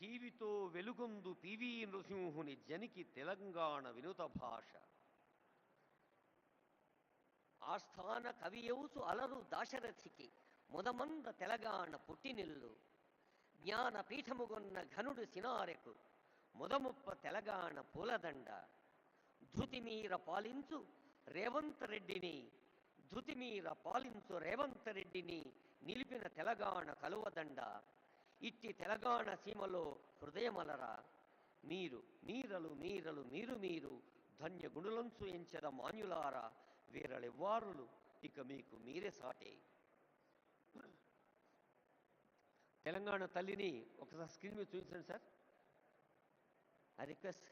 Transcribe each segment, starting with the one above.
ఠీవితో వెలుగొందు PV నృసింహుని జనికి Telangana వినుత భాష ఆస్థాన కవియౌసు అలరు దాశరథికి ముదమంద తెలంగాణ పుట్టినిల్లు జ్ఞానపీఠముగొన్న ఘనుడు సినారెకు ముదముప్ప తెలంగాణ పూలదండ ధృతిమీర పాలించు రేవంత్ రెడ్డిని ధృతిమీర పాలించు రేవంత్ రెడ్డిని నిలిపిన తెలంగాణ కలువదండ ఇట్టి తెలంగాణ సీమలో హృదయమలరా మీరు మీరలు మీరలు మీరు మీరు ధన్య గుణులంచు ఎంచెద మాన్యులారా వీరలెవ్వారులు ఇక మీకు మీరే సాటే. తెలంగాణ తల్లిని ఒకసారి స్క్రీన్ మీద చూపించండి sir. I request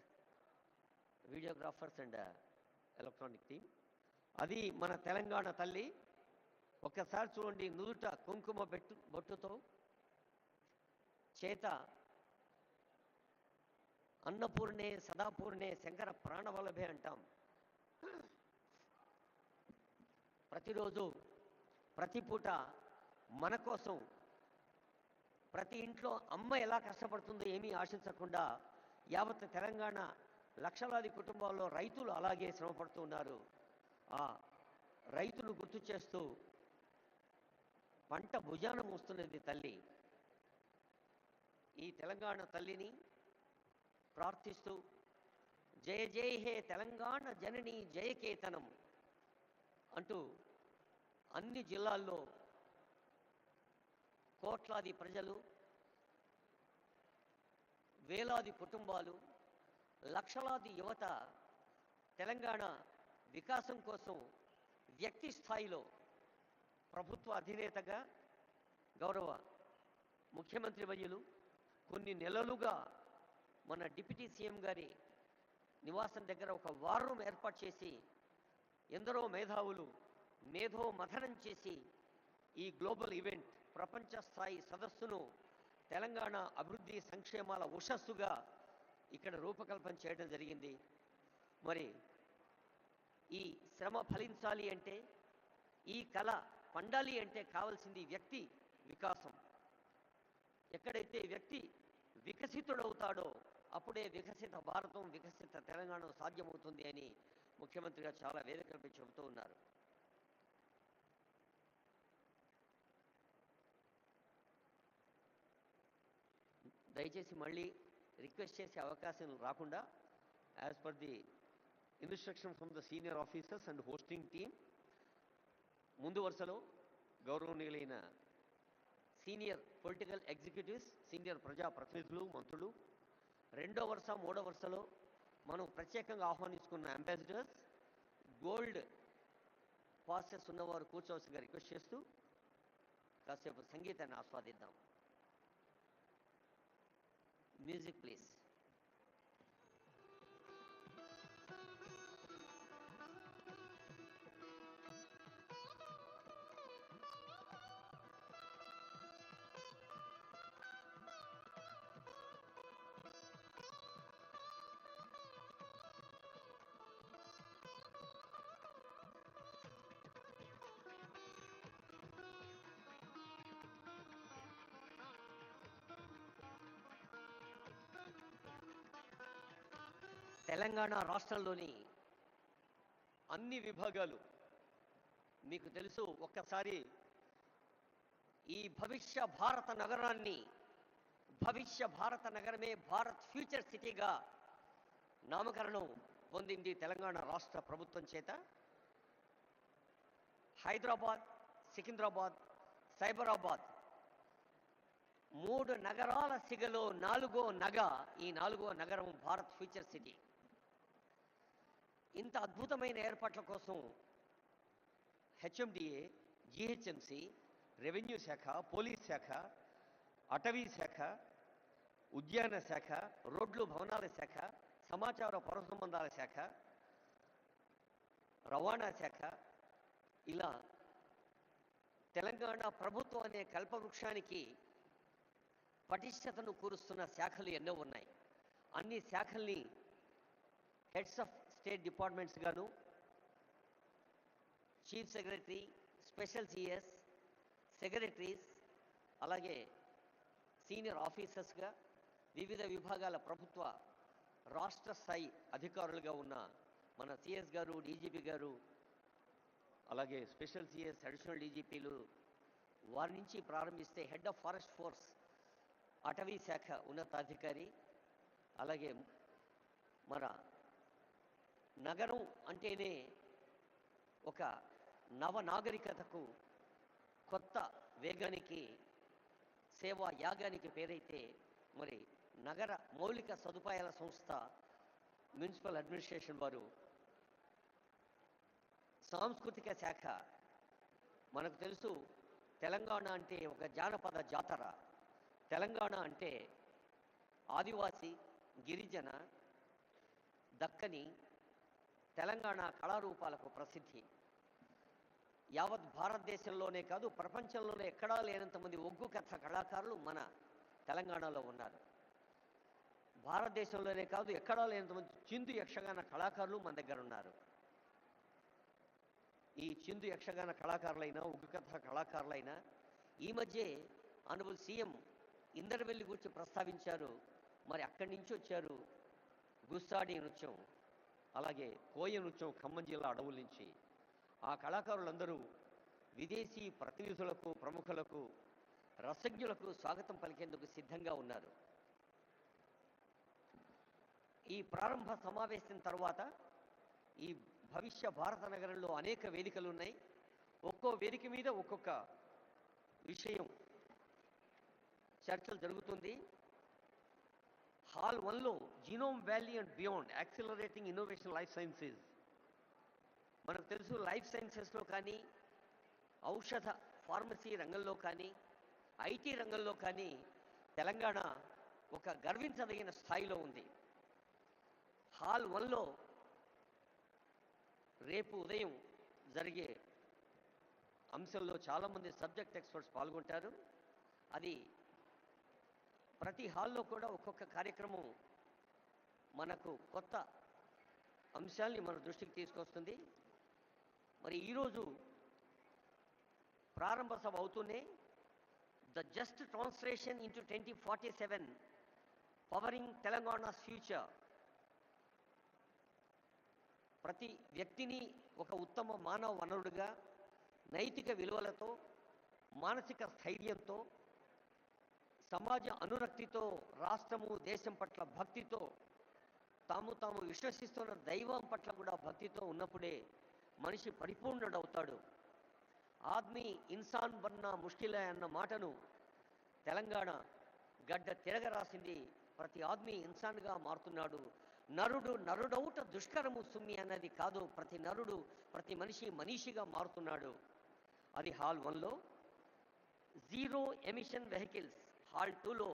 videographers and electronic team. అది మన తెలంగాణ తల్లి. ఒక్కసారి చూడండి, నుదుట కుంకుమ బొట్టుతో, చేత అన్నపూర్ణే సదాపూర్ణే శంకర ప్రాణవల్లభే అంటాం. ప్రతిరోజు ప్రతి పూట మన కోసం ప్రతి ఇంట్లో అమ్మ ఎలా కష్టపడుతుందో ఏమీ ఆశించకుండా యావత్ తెలంగాణ లక్షలాది కుటుంబాల్లో రైతులు అలాగే శ్రమపడుతూ ఉన్నారు. ఆ రైతును గుర్తు చేస్తూ పంట భుజాన మోస్తున్నది తల్లి. ఈ తెలంగాణ తల్లిని ప్రార్థిస్తూ జయ జయ హే తెలంగాణ జనని జయకేతనం అంటూ అన్ని జిల్లాల్లో కోట్లాది ప్రజలు, వేలాది కుటుంబాలు, లక్షలాది యువత తెలంగాణ వికాసం కోసం వ్యక్తి స్థాయిలో ప్రభుత్వ అధినేతగా గౌరవ ముఖ్యమంత్రి వర్యులు కొన్ని నెలలుగా మన డిప్యూటీ సీఎం గారి నివాసం దగ్గర ఒక వార్ రూమ్ ఏర్పాటు చేసి ఎందరో మేధావులు మేధో మథనం చేసి ఈ గ్లోబల్ ఈవెంట్ ప్రపంచ స్థాయి సదస్సును తెలంగాణ అభివృద్ధి సంక్షేమాల ఉషస్సుగా ఇక్కడ రూపకల్పన చేయడం జరిగింది. మరి ఈ శ్రమ ఫలించాలి అంటే, ఈ కళ పండాలి అంటే కావాల్సింది వ్యక్తి వికాసం. ఎక్కడైతే వ్యక్తి వికసితుడవుతాడో అప్పుడే వికసిత భారతం, వికసిత తెలంగాణ సాధ్యమవుతుంది అని ముఖ్యమంత్రి గారు చాలా వేదికలపై చెబుతూ ఉన్నారు. దయచేసి మళ్ళీ రిక్వెస్ట్ చేసే అవకాశం రాకుండా, as per the instruction from the senior officers and hosting team, ముందు వరుసలో గౌరవనీయులైన సీనియర్ పొలిటికల్ ఎగ్జిక్యూటివ్స్, సీనియర్ ప్రజాప్రతినిధులు, మంత్రులు, రెండో వరుస మూడో వరుసలో మనం ప్రత్యేకంగా ఆహ్వానించుకున్న అంబాసిడర్స్, గోల్డ్ పాసెస్ ఉన్నవారు కూర్చోవలసిందిగా రిక్వెస్ట్ చేస్తూ కాసేపు సంగీతాన్ని ఆస్వాదిద్దాం. Music please. తెలంగాణ రాష్ట్రంలోని అన్ని విభాగాలు మీకు తెలుసు. ఒక్కసారి ఈ భవిష్య భారత నగరాన్ని, భవిష్య భారత నగరమే భారత్ ఫ్యూచర్ సిటీగా నామకరణం పొందింది తెలంగాణ రాష్ట్ర ప్రభుత్వం చేత. హైదరాబాద్, సికింద్రాబాద్, సైబరాబాద్ 3 నగరాల సిగలో 4వ నగ, ఈ 4వ నగరం భారత్ ఫ్యూచర్ సిటీ. ఇంత అద్భుతమైన ఏర్పాట్ల కోసం హెచ్ఎండిఏ, జిహెచ్ఎంసి, రెవెన్యూ శాఖ, పోలీస్ శాఖ, అటవీ శాఖ, ఉద్యాన శాఖ, రోడ్లు భవనాల శాఖ, సమాచార పౌర సంబంధాల శాఖ, రవాణా శాఖ, ఇలా తెలంగాణ ప్రభుత్వం అనే కల్పవృక్షానికి పటిష్టతను కూరుస్తున్న శాఖలు ఎన్నో ఉన్నాయి. అన్ని శాఖల్ని హెడ్స్ ఆఫ్ స్టేట్ డిపార్ట్మెంట్స్ గాను, chief secretary, special CS, secretaries, అలాగే సీనియర్ ఆఫీసర్స్గా వివిధ విభాగాల ప్రభుత్వ రాష్ట్ర స్థాయి అధికారులుగా ఉన్న మన సిఎస్ గారు, డీజీపీ గారు, అలాగే స్పెషల్ సిఎస్, అడిషనల్ డీజీపీలు, వారి నుంచి ప్రారంభిస్తే హెడ్ ఆఫ్ ఫారెస్ట్ ఫోర్స్ అటవీ శాఖ ఉన్నతాధికారి, అలాగే మన నగరం అంటేనే ఒక నవనాగరికతకు, కొత్త వేగానికి, సేవా యాగానికి పేరైతే మరి నగర మౌలిక సదుపాయాల సంస్థ మున్సిపల్ అడ్మినిస్ట్రేషన్ వారు, సాంస్కృతిక శాఖ, మనకు తెలుసు తెలంగాణ అంటే ఒక జానపద జాతర. తెలంగాణ అంటే ఆదివాసి, గిరిజన, దక్కని, తెలంగాణ కళారూపాలకు ప్రసిద్ధి. యావత్ భారతదేశంలోనే కాదు, ప్రపంచంలోనే ఎక్కడా లేనంతమంది ఒగ్గు కథ కళాకారులు మన తెలంగాణలో ఉన్నారు. భారతదేశంలోనే కాదు, ఎక్కడా లేనంతమంది చిందు యక్షగాన కళాకారులు మన దగ్గర ఉన్నారు. ఈ చిందు యక్షగాన కళాకారులైనా, ఒగ్గు కథ కళాకారులైనా ఈ మధ్య ఆనరబుల్ సీఎం ఇందరవెల్లి గురించి ప్రస్తావించారు. మరి అక్కడి నుంచి వచ్చారు గుస్సాడి నృత్యం, అలాగే కోయ నృత్యం ఖమ్మం జిల్లా అడవుల నుంచి. ఆ కళాకారులందరూ విదేశీ ప్రతినిధులకు, ప్రముఖులకు, రసజ్ఞులకు స్వాగతం పలికేందుకు సిద్ధంగా ఉన్నారు. ఈ ప్రారంభ సమావేశం తర్వాత ఈ భవిష్య భారత నగరంలో అనేక వేదికలు ఉన్నాయి. ఒక్కో వేదిక మీద ఒక్కొక్క విషయం చర్చలు జరుగుతుంది. హాల్ 1లో genome valley and beyond accelerating innovation life sciences. మనకు తెలుసు లైఫ్ సైన్సెస్లో కానీ, ఔషధ ఫార్మసీ రంగంలో కానీ, ఐటీ రంగంలో కానీ తెలంగాణ ఒక గర్వించదగిన స్థాయిలో ఉంది. హాల్ 1లో రేపు ఉదయం జరిగే అంశంలో చాలామంది సబ్జెక్ట్ ఎక్స్పర్ట్స్ పాల్గొంటారు. అది ప్రతి హాల్లో కూడా ఒక్కొక్క కార్యక్రమం మనకు కొత్త అంశాల్ని మన దృష్టికి తీసుకొస్తుంది. మరి ఈరోజు ప్రారంభ సభ అవుతూనే the just translation into 2047 pouring Telangana's future, ప్రతి వ్యక్తిని ఒక ఉత్తమ మానవ వనరుడిగా, నైతిక విలువలతో, మానసిక స్థైర్యంతో, సమాజ అనురక్తితో, రాష్ట్రము దేశం పట్ల భక్తితో, తాము విశ్వసిస్తున్న దైవం పట్ల కూడా భక్తితో ఉన్నప్పుడే మనిషి పరిపూర్ణుడవుతాడు. ఆద్మీ ఇన్సాన్ బన్నా ముష్కిలే అన్న మాటను తెలంగాణ గడ్డ తిరగరాసింది. ప్రతి ఆద్మీ ఇన్సాన్గా మారుతున్నాడు. నరుడు నరుడౌట దుష్కరము సుమ్మి అన్నది కాదు, ప్రతి నరుడు, ప్రతి మనిషి మనీషిగా మారుతున్నాడు. అది హాల్ 1లో. జీరో ఎమిషన్ వెహికల్స్ హాల్ 2లో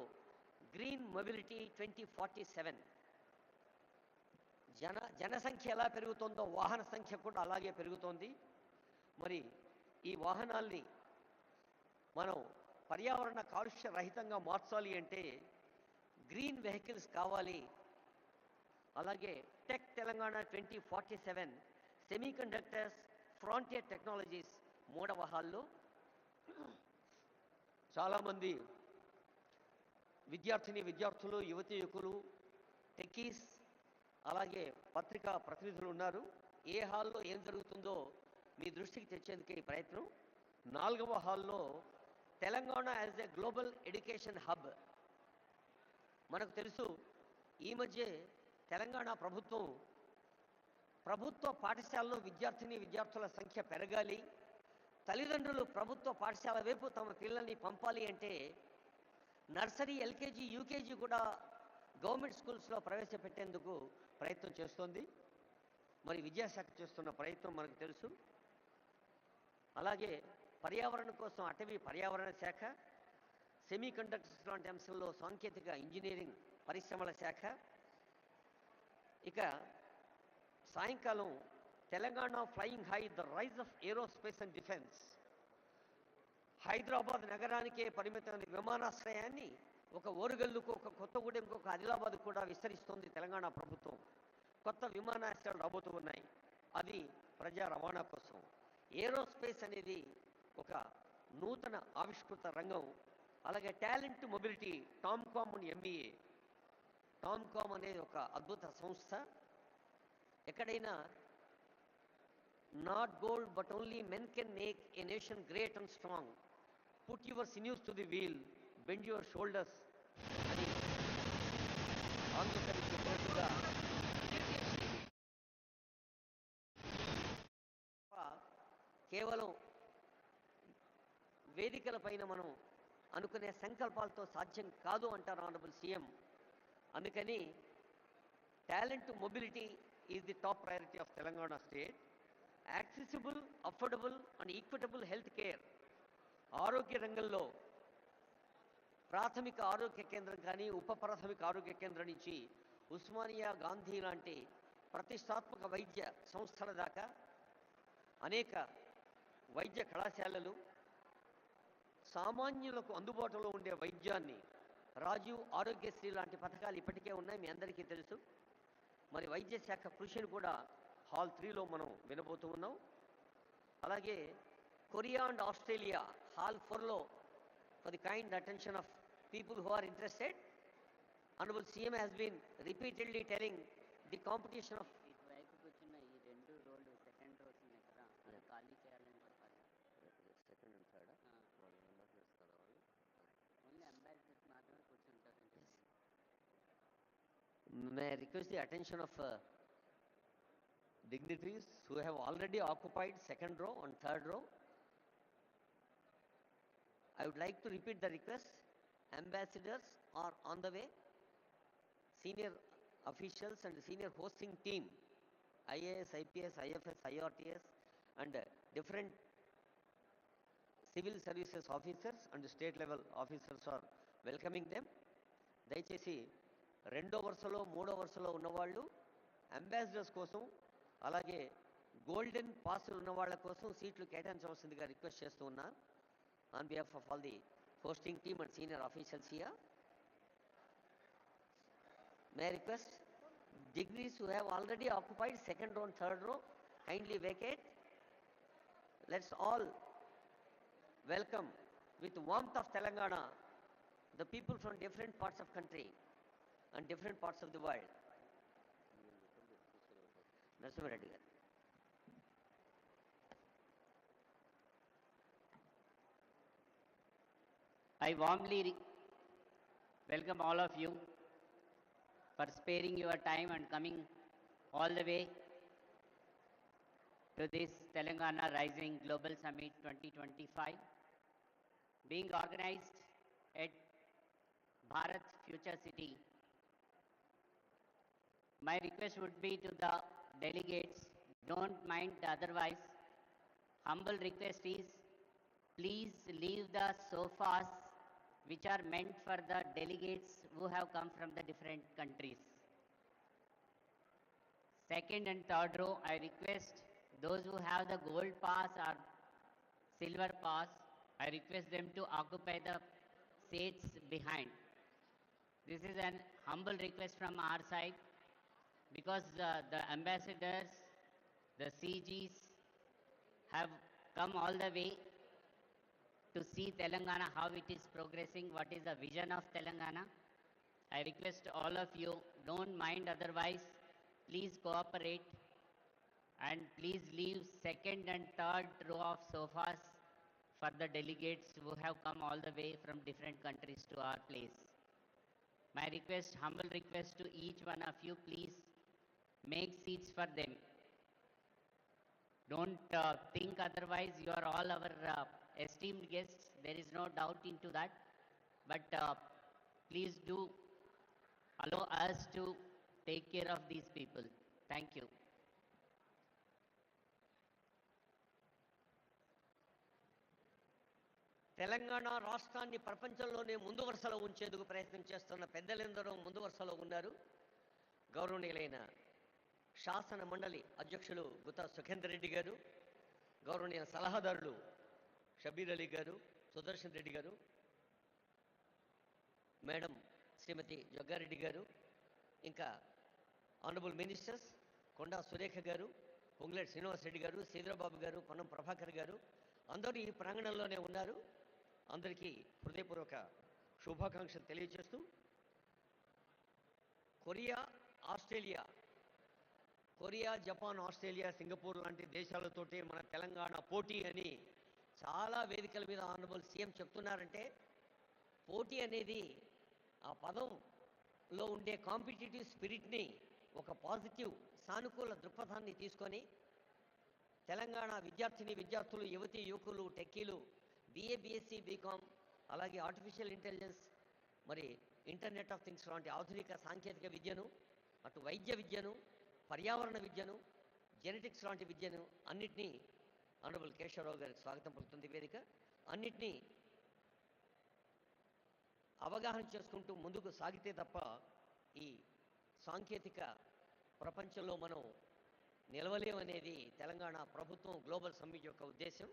గ్రీన్ మొబిలిటీ 2047. జనసంఖ్య ఎలా పెరుగుతుందో వాహన సంఖ్య కూడా అలాగే పెరుగుతోంది. మరి ఈ వాహనాల్ని మనం పర్యావరణ కాలుష్య రహితంగా మార్చాలి అంటే గ్రీన్ వెహికల్స్ కావాలి. అలాగే tech Telangana 2047 semi conductors frontier technologies 3వ హాల్లో చాలామంది విద్యార్థులు, యువతీ యువకులు, టెక్కీస్, అలాగే పత్రికా ప్రతినిధులు ఉన్నారు. ఏ హాల్లో ఏం జరుగుతుందో మీ దృష్టికి తెచ్చేందుకే ఈ ప్రయత్నం. 4వ హాల్లో Telangana as a global education hub. మనకు తెలుసు ఈ మధ్య తెలంగాణ ప్రభుత్వ పాఠశాలలో విద్యార్థుల సంఖ్య పెరగాలి, తల్లిదండ్రులు ప్రభుత్వ పాఠశాల వైపు తమ పిల్లల్ని పంపాలి అంటే నర్సరీ, ఎల్కేజీ, యూకేజీ కూడా గవర్నమెంట్ స్కూల్స్లో ప్రవేశపెట్టేందుకు ప్రయత్నం చేస్తోంది. మరి విద్యాశాఖ చేస్తున్న ప్రయత్నం మనకు తెలుసు. అలాగే పర్యావరణం కోసం అటవీ పర్యావరణ శాఖ, సెమీ కండక్టర్స్ లాంటి అంశంలో సాంకేతిక ఇంజనీరింగ్ పరిశ్రమల శాఖ. ఇక సాయంకాలం Telangana flying high, the rise of aerospace and defence. Hyderabad నగరానికే పరిమితమైన విమానాశ్రయాన్ని ఒక ఓరుగల్లుకు, ఒక కొత్తగూడెంకు, ఒక ఆదిలాబాద్ కూడా విస్తరిస్తోంది తెలంగాణ ప్రభుత్వం. కొత్త విమానాశ్రయాలు రాబోతూ ఉన్నాయి. అది ప్రజా రవాణా కోసం. ఏరోస్పేస్ అనేది ఒక నూతన ఆవిష్కృత రంగం. అలాగే talent mobility, TOMCOM and MBA TOMCOM అనేది ఒక అద్భుత సంస్థ. ఎక్కడైనా not gold but only men can make a nation great and strong, put your sinews to the wheel, bend your shoulders అని ఆంగ్ల కవి చెప్పినట్టుగా కేవలం వేదికల పైన మనం అనుకునే సంకల్పాలతో సాధ్యం కాదు అంటారు ఆనరబుల్ సీఎం. అందుకని talent mobility is the top priority of Telangana state. Accessible, affordable and equitable health care, ఆరోగ్య రంగంలో ప్రాథమిక ఆరోగ్య కేంద్రం కానీ ఉప ప్రాథమిక ఆరోగ్య కేంద్రం నుంచి ఉస్మానియా, గాంధీ లాంటి ప్రతిష్టాత్మక వైద్య సంస్థల దాకా అనేక వైద్య కళాశాలలు, సామాన్యులకు అందుబాటులో ఉండే వైద్యాన్ని, రాజీవ్ ఆరోగ్యశ్రీ లాంటి పథకాలు ఇప్పటికే ఉన్నాయి, మీ అందరికీ తెలుసు. మరి వైద్య శాఖ కృషిని కూడా హాల్ 3లో మనం వినబోతూ ఉన్నాం. అలాగే కొరియా అండ్ ఆస్ట్రేలియా హాల్ 4లో for the kind attention of people who are interested. Honorable CM has been repeatedly telling the competition of ఇటువైపు కూర్చున్న ఈ రెండు రోడ్లు సెకండ్ రోడ్స్ ఉన్నాయి కదా, అది ఖాళీ చేయాలని చెప్పాలి. Second and third only ambassadors మాత్రమే కూర్చుంటారని చెప్పి. May I request the attention of dignitaries who have already occupied second row and third row. I would like to repeat the request. Ambassadors are on the way. Senior officials and senior hosting team, IAS, IPS, IFS, IRTS and different civil services officers and state level officers are welcoming them. దయచేసి రెండో వరుసలో మూడో వరుసలో ఉన్నవాళ్ళు ambassadors కోసం, అలాగే golden పాస్లు ఉన్న వాళ్ళ కోసం సీట్లు కేటాయించవలసిందిగా రిక్వెస్ట్ చేస్తూ ఉన్నా. On behalf of all the hosting team and senior officials here, may I request dignitaries who have already occupied second row and third row kindly vacate. Let's all welcome with warmth of Telangana the people from different parts of country and different parts of the world. Narasimha Reddy garu. I warmly welcome all of you for sparing your time and coming all the way to this Telangana Rising Global Summit 2025, being organized at Bharat Future City. My request would be to the delegates, don't mind otherwise. Humble request is, please leave the sofas which are meant for the delegates who have come from the different countries. Second and third row, I request those who have the gold pass or silver pass, I request them to occupy the seats behind. This is an humble request from our side, because the ambassadors, the CGs have come all the way to see Telangana, how it is progressing, what is the vision of Telangana. I request all of you, don't mind otherwise, please cooperate and please leave second and third row of sofas for the delegates who have come all the way from different countries to our place. My request, humble request to each one of you, please make seats for them. Don't think otherwise, you are all our esteemed guests, there is no doubt into that, but please do allow us to take care of these people. Thank you. Telangana రాష్ట్రాన్ని ప్రపంచంలోనే ముందు వరుసలో ఉంచేందుకు ప్రయత్నం చేస్తున్న పెద్దలందరూ ముందు వరుసలో ఉన్నారు. గౌరవనీయులైన శాసన మండలి అధ్యక్షులు గుత్తా సుఖేందర్ రెడ్డి గారు, గౌరవనీయ సలహాదారులు షబీర్ అలీ గారు, సుదర్శన్ రెడ్డి గారు, మేడం శ్రీమతి జగ్గారెడ్డి గారు, ఇంకా ఆనరబుల్ మినిస్టర్స్ కొండా సురేఖ గారు, పొంగులేటి శ్రీనివాసరెడ్డి గారు, శ్రీధరబాబు గారు, పొన్నం ప్రభాకర్ గారు, అందరూ ఈ ప్రాంగణంలోనే ఉన్నారు. అందరికీ హృదయపూర్వక శుభాకాంక్షలు తెలియజేస్తూ Korea, Australia, Korea, Japan, Australia, Singapore లాంటి దేశాలతోటి మన తెలంగాణ పోటీ అని చాలా వేదికల మీద ఆనరబుల్ సీఎం చెప్తున్నారంటే, పోటీ అనేది ఆ పదంలో ఉండే కాంపిటేటివ్ స్పిరిట్ని, ఒక పాజిటివ్ సానుకూల దృక్పథాన్ని తీసుకొని తెలంగాణ విద్యార్థులు, యువతీ యువకులు, టెక్కీలు, బీఏ, బీఎస్సీ, బీకామ్, అలాగే ఆర్టిఫిషియల్ ఇంటెలిజెన్స్, మరి ఇంటర్నెట్ ఆఫ్ థింగ్స్ లాంటి ఆధునిక సాంకేతిక విద్యను, అటు వైద్య విద్యను, పర్యావరణ విద్యను, జెనెటిక్స్ లాంటి విద్యను అన్నిటినీ ఆనరబుల్ కేశవరావు గారికి స్వాగతం పలుకుతుంది వేదిక. అన్నిటినీ అవగాహన చేసుకుంటూ ముందుకు సాగితే తప్ప ఈ సాంకేతిక ప్రపంచంలో మనం నిలవలేమనేది తెలంగాణ ప్రభుత్వం గ్లోబల్ సమ్మిట్ యొక్క ఉద్దేశం.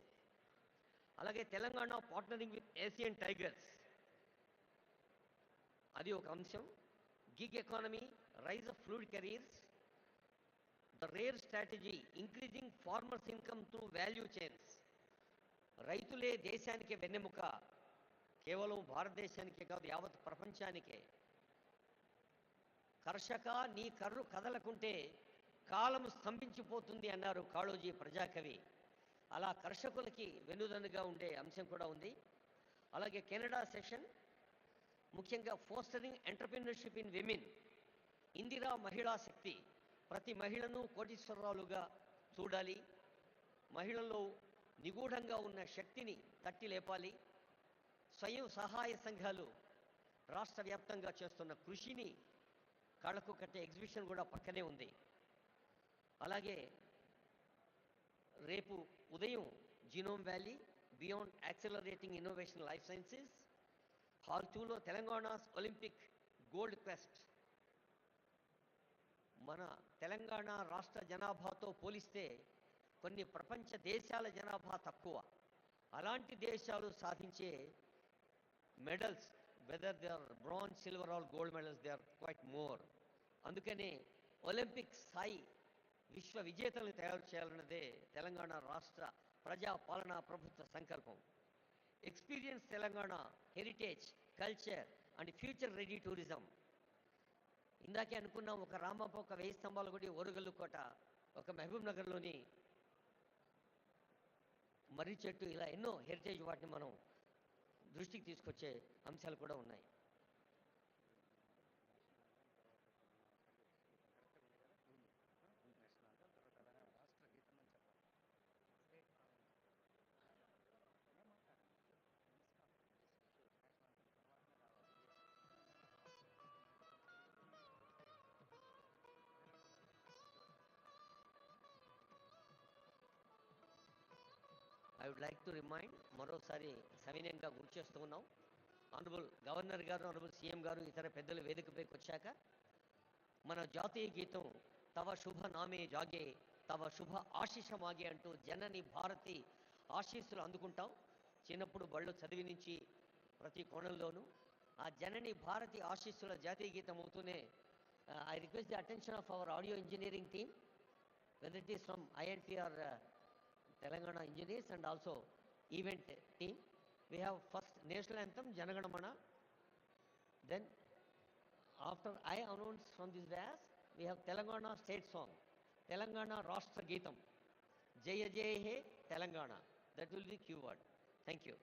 అలాగే Telangana partnering with Asian tigers, అది ఒక అంశం. Gig economy, rise of fluid careers, the rare strategy increasing farmers income through value chains. రైతులే దేశానికి వెన్నెముక, కేవలం భారతదేశానికే కాదు యావత్ ప్రపంచానికే. కర్షక నీ కర్రు కదలకుంటే కాలం స్తంభించిపోతుంది అన్నారు కాళోజీ ప్రజాకవి. అలా కర్షకులకి వెన్నుదన్నుగా ఉండే అంశం కూడా ఉంది. అలాగే కెనడా సెషన్, ముఖ్యంగా fostering entrepreneurship in women, Indira మహిళా శక్తి, ప్రతి మహిళను కోటీశ్వరరాలుగా చూడాలి, మహిళల్లో నిగూఢంగా ఉన్న శక్తిని తట్టి లేపాలి. స్వయం సహాయ సంఘాలు రాష్ట్ర వ్యాప్తంగా చేస్తున్న కృషిని కళ్ళకు కట్టే ఎగ్జిబిషన్ కూడా పక్కనే ఉంది. అలాగే రేపు ఉదయం genome valley, beyond accelerating innovation life sciences, hall 2లో తెలంగాణ ఒలింపిక్ గోల్డ్ క్వెస్ట్. మన తెలంగాణ రాష్ట్ర జనాభాతో పోలిస్తే కొన్ని ప్రపంచ దేశాల జనాభా తక్కువ. అలాంటి దేశాలు సాధించే medals, whether they are bronze, silver or gold medals, they are quite more. అందుకనే ఒలింపిక్ స్థాయి విశ్వ విజేతలను తయారు చేయాలన్నదే తెలంగాణ రాష్ట్ర ప్రజా పాలనా ప్రభుత్వ సంకల్పం. Experience Telangana heritage, culture and future ready tourism. ఇందాకే అనుకున్నాం, ఒక రామప్ప, ఒక 1000 స్తంభాల గుడి, ఓరుగల్లు కోట, ఒక మహబూబ్ నగర్లోని మర్రి చెట్టు, ఇలా ఎన్నో హెరిటేజ్ వాటిని మనం దృష్టికి తీసుకొచ్చే అంశాలు కూడా ఉన్నాయి. I would like to remind, మరోసారి సవినయంగా గుర్తు చేస్తూ ఉన్నాం, ఆనరబుల్ గవర్నర్ గారు, ఆనరబుల్ సీఎం గారు, ఇతర పెద్దలు వేదికపైకి వచ్చాక మన జాతీయ గీతం తవ శుభ నామే జాగే, తవ శుభ ఆశీష మాగే అంటూ జనని భారతి ఆశీస్సులు అందుకుంటాం. చిన్నప్పుడు బళ్ళు చదివి నుంచి ప్రతి కోణంలోనూ ఆ జనని భారతి ఆశీస్సుల జాతీయ గీతం అవుతూనే I request the attention of our audio engineering team, whether it is from INT or Telangana engineers and also event team. We have first national anthem Janaganamana, then after I announce from this dais we have Telangana state song, Telangana Rashtra Geetam, Jaya Jaya He Telangana. That will be keyword. Thank you.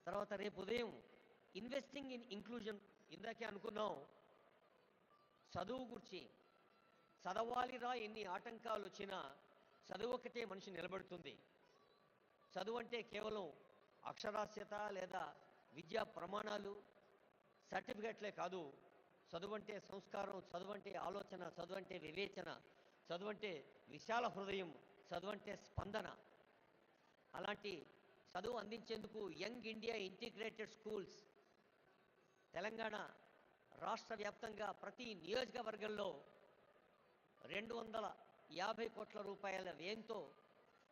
తర్వాత రేపు ఉదయం investing in inclusion. ఇందాకే అనుకున్నాం, చదువు గురించి, చదవాలిరా ఎన్ని ఆటంకాలు వచ్చినా చదువు ఒకటే మనిషి నిలబడుతుంది. చదువు అంటే కేవలం అక్షరాస్యత లేదా విద్యా ప్రమాణాలు, సర్టిఫికెట్లే కాదు. చదువు అంటే సంస్కారం, చదువు అంటే ఆలోచన, చదువు అంటే వివేచన, చదువు అంటే విశాల హృదయం, చదువు అంటే స్పందన. అలాంటి చదువు అందించేందుకు young India integrated schools Telangana రాష్ట్ర వ్యాప్తంగా ప్రతి నియోజకవర్గంలో 250 కోట్ల రూపాయల వ్యయంతో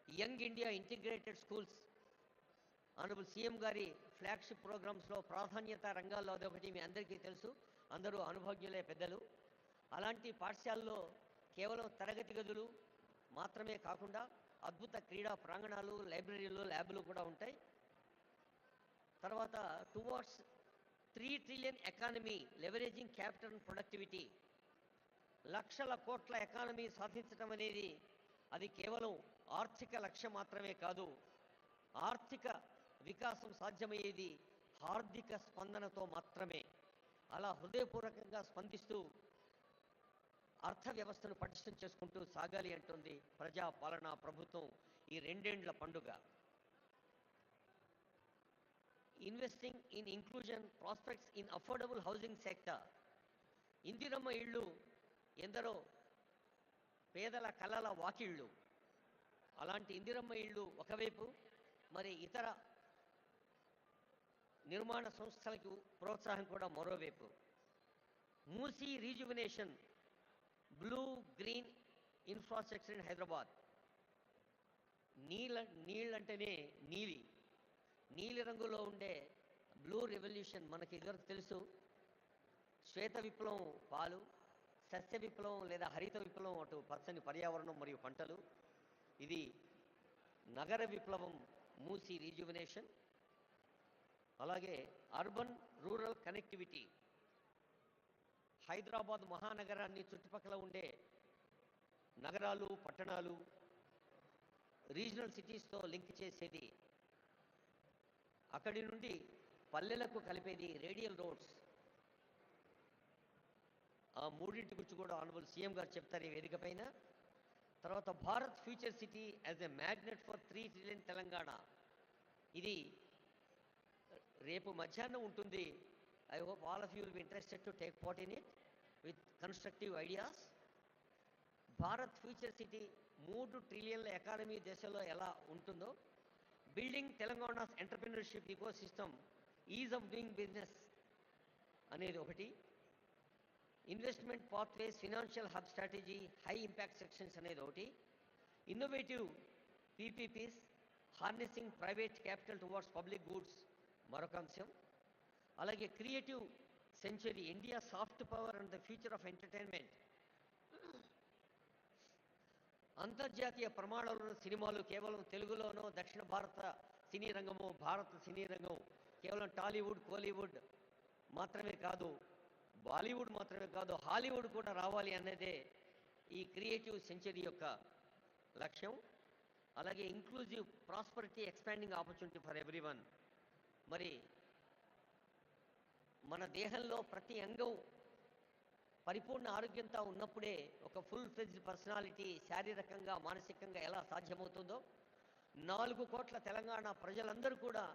young India integrated schools honourable CM గారి ఫ్లాగ్షిప్ ప్రోగ్రామ్స్లో ప్రాధాన్యత రంగాల్లో అదొకటి మీ అందరికీ తెలుసు, అందరూ అనుభవజ్ఞులే పెద్దలు. అలాంటి పాఠశాలలో కేవలం తరగతి గదులు మాత్రమే కాకుండా అద్భుత క్రీడా ప్రాంగణాలు, లైబ్రరీలు, ల్యాబ్లు కూడా ఉంటాయి. తర్వాత towards 3 trillion economy leveraging capital and productivity. లక్షల కోట్ల ఎకానమీ సాధించడం అనేది అది కేవలం ఆర్థిక లక్ష్యం మాత్రమే కాదు. ఆర్థిక వికాసం సాధ్యమయ్యేది హార్దిక స్పందనతో మాత్రమే. అలా హృదయపూర్వకంగా స్పందిస్తూ అర్థ వ్యవస్థను పటిష్టం చేసుకుంటూ సాగాలి అంటుంది ప్రజా పాలనా ప్రభుత్వం ఈ రెండేండ్ల పండుగ. Investing in inclusion prospects in affordable housing sector. Indiramma ఇళ్ళు ఎందరో పేదల కలల వాకిళ్ళు. అలాంటి ఇందిరమ్మ ఇళ్ళు ఒకవైపు, మరి ఇతర నిర్మాణ సంస్థలకు ప్రోత్సాహం కూడా మరోవైపు. Musi rejuvenation, blue green infrastructure in Hyderabad. నీళ్ళంటేనే నీలి రంగులో ఉండే బ్లూ రెవల్యూషన్ మనకి ఇదివరకు తెలుసు. శ్వేత విప్లవం పాలు, సస్య విప్లవం లేదా హరిత విప్లవం అటు పచ్చని పర్యావరణం మరియు పంటలు. ఇది నగర విప్లవం మూసీ రీజువినేషన్. అలాగే అర్బన్ రూరల్ కనెక్టివిటీ. హైదరాబాద్ మహానగరాన్ని చుట్టుపక్కల ఉండే నగరాలు పట్టణాలు రీజనల్ సిటీస్తో లింక్ చేసేది, అక్కడి నుండి పల్లెలకు కలిపేది రేడియల్ రోడ్స్. ఆ మూడింటి గురించి కూడా ఆనరబుల్ సీఎం గారు చెప్తారు ఈ వేదిక పైన. తర్వాత Bharat future city as a magnet for 3 trillion Telangana. ఇది రేపు మధ్యాహ్నం ఉంటుంది. I hope all of you will be interested to take part in it with constructive ideas. Bharat future city 3 ట్రిలియన్ల ఎకానమీ దేశంలో ఎలా ఉంటుందో, building Telangana's entrepreneurship ecosystem, ease of doing business అనేది ఒకటి. Investment pathways, financial hub strategy, high impact sections అనేది ఒకటి. Innovative PPPs, harnessing private capital towards public goods మరొక అంశం. అలాగే creative century, India soft power and the future of entertainment. అంతర్జాతీయ ప్రమాణాలను సినిమాలు కేవలం తెలుగులోనో, దక్షిణ భారత సినీ రంగము, భారత సినీ రంగం కేవలం టాలీవుడ్ కోలీవుడ్ మాత్రమే కాదు, బాలీవుడ్ మాత్రమే కాదు, హాలీవుడ్ కూడా రావాలి అన్నదే ఈ క్రియేటివ్ సెంచరీ యొక్క లక్ష్యం. అలాగే inclusive prosperity, expanding opportunity for everyone. మరి మన దేహంలో ప్రతి అంగం పరిపూర్ణ ఆరోగ్యంతో ఉన్నప్పుడే ఒక ఫుల్ ఫ్లెడ్జ్డ్ పర్సనాలిటీ శారీరకంగా మానసికంగా ఎలా సాధ్యమవుతుందో, 4 కోట్ల తెలంగాణ ప్రజలందరూ కూడా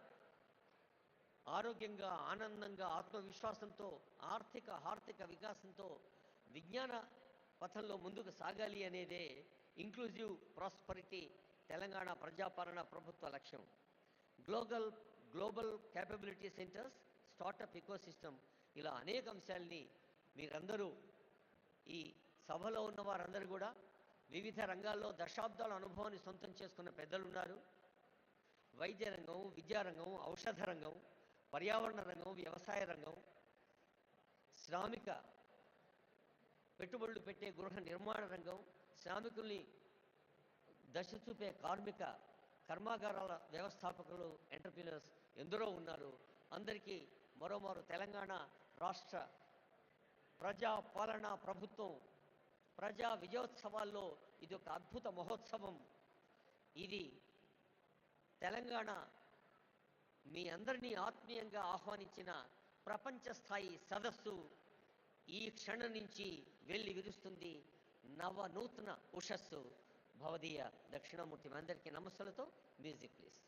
ఆరోగ్యంగా, ఆనందంగా, ఆత్మవిశ్వాసంతో, ఆర్థిక వికాసంతో, విజ్ఞాన పథంలో ముందుకు సాగాలి అనేదే ఇంక్లూజివ్ ప్రాస్పరిటీ తెలంగాణ ప్రజాపాలన ప్రభుత్వ లక్ష్యం. Global capability centres, startup ecosystem, ఇలా అనేక అంశాలని మీరందరూ ఈ సభలో ఉన్న వారందరూ కూడా వివిధ రంగాల్లో దశాబ్దాల అనుభవాన్ని సొంతం చేసుకున్న పెద్దలున్నారు. వైద్య రంగం, విద్యారంగం, ఔషధ రంగం, పర్యావరణ రంగం, వ్యవసాయ రంగం, శ్రామిక పెట్టుబడులు పెట్టే గృహ నిర్మాణ రంగం, శ్రామికుల్ని దశ చూపే కార్మిక కర్మాగారాల వ్యవస్థాపకులు, ఎంటర్ప్రినర్స్ ఎందరో ఉన్నారు. అందరికీ మరోమారు తెలంగాణ రాష్ట్ర ప్రజా పాలనా ప్రభుత్వం ప్రజా విజయోత్సవాల్లో ఇది ఒక అద్భుత మహోత్సవం. ఇది తెలంగాణ మీ అందరినీ ఆత్మీయంగా ఆహ్వానించిన ప్రపంచ స్థాయి సదస్సు ఈ క్షణం నుంచి వెళ్ళి విరుస్తుంది నూతన ఉషస్సు. భవదీయ దక్షిణామూర్తి అందరికీ నమస్సులతో మ్యూజిక్ ప్లీజ్.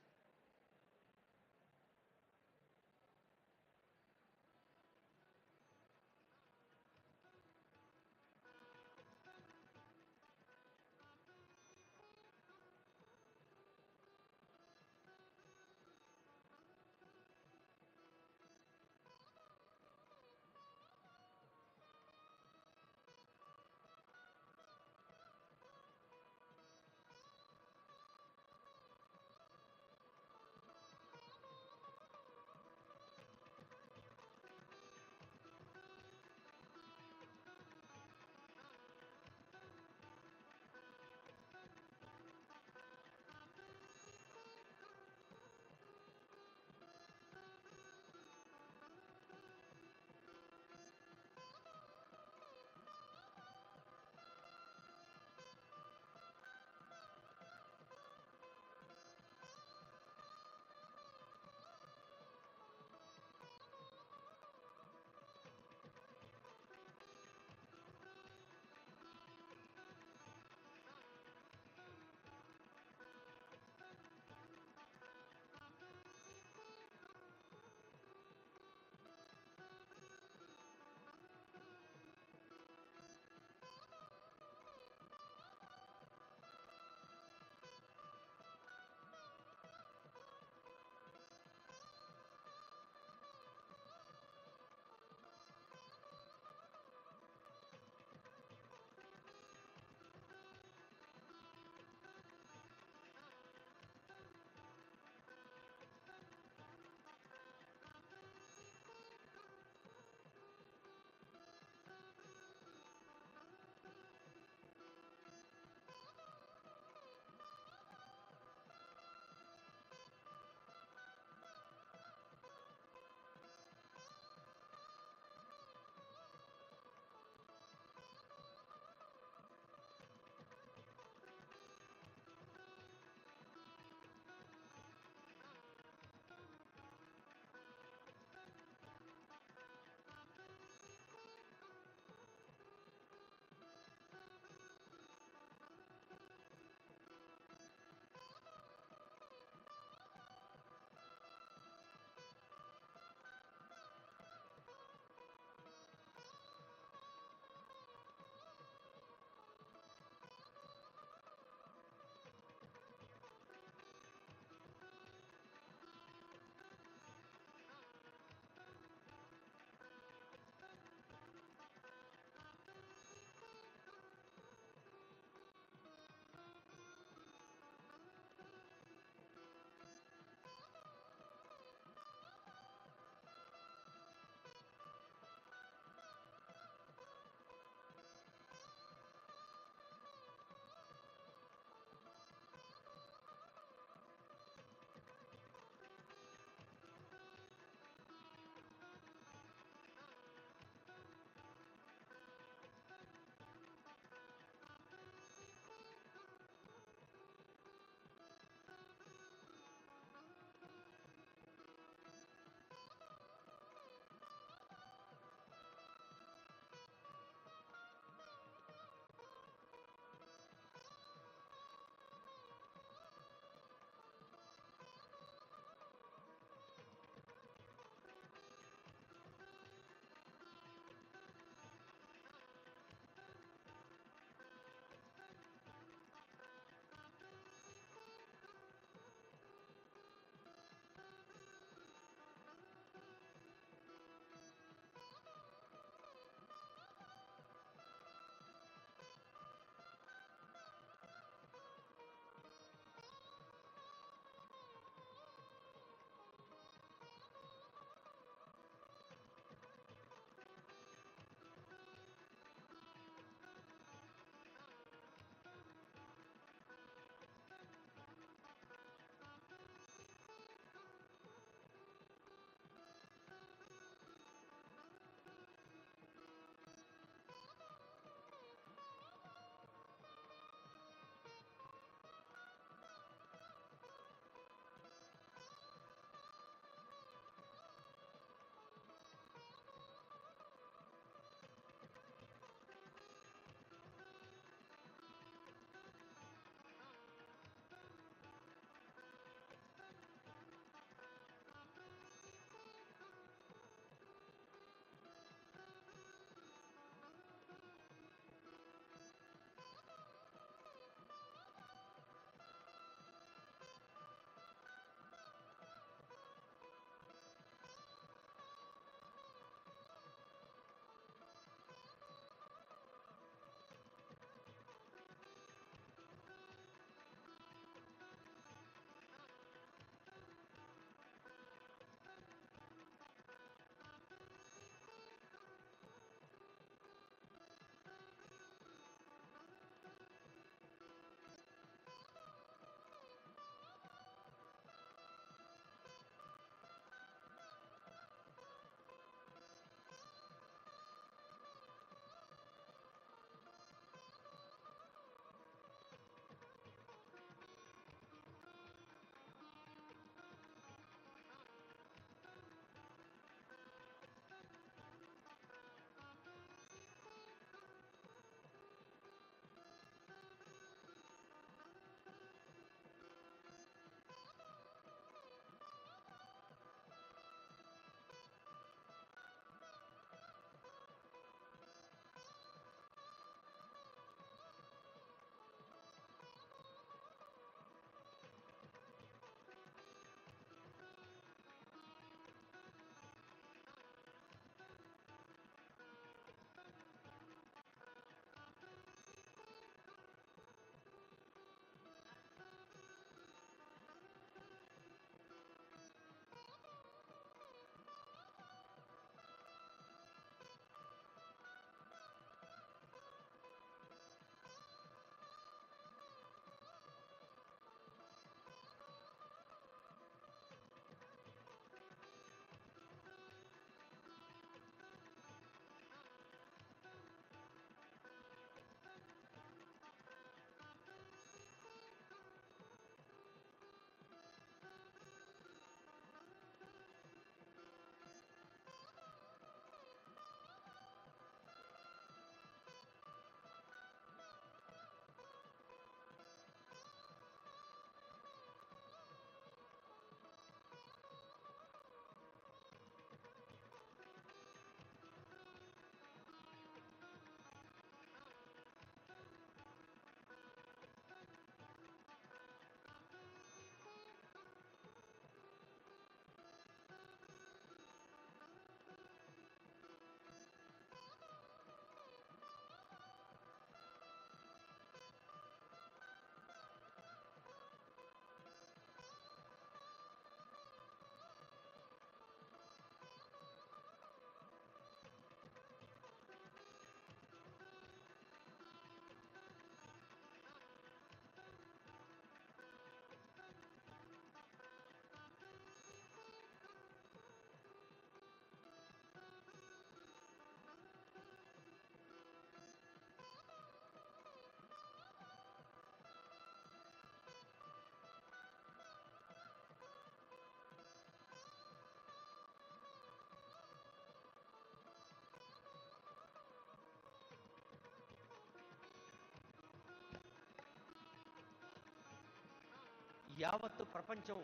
యావత్తు ప్రపంచం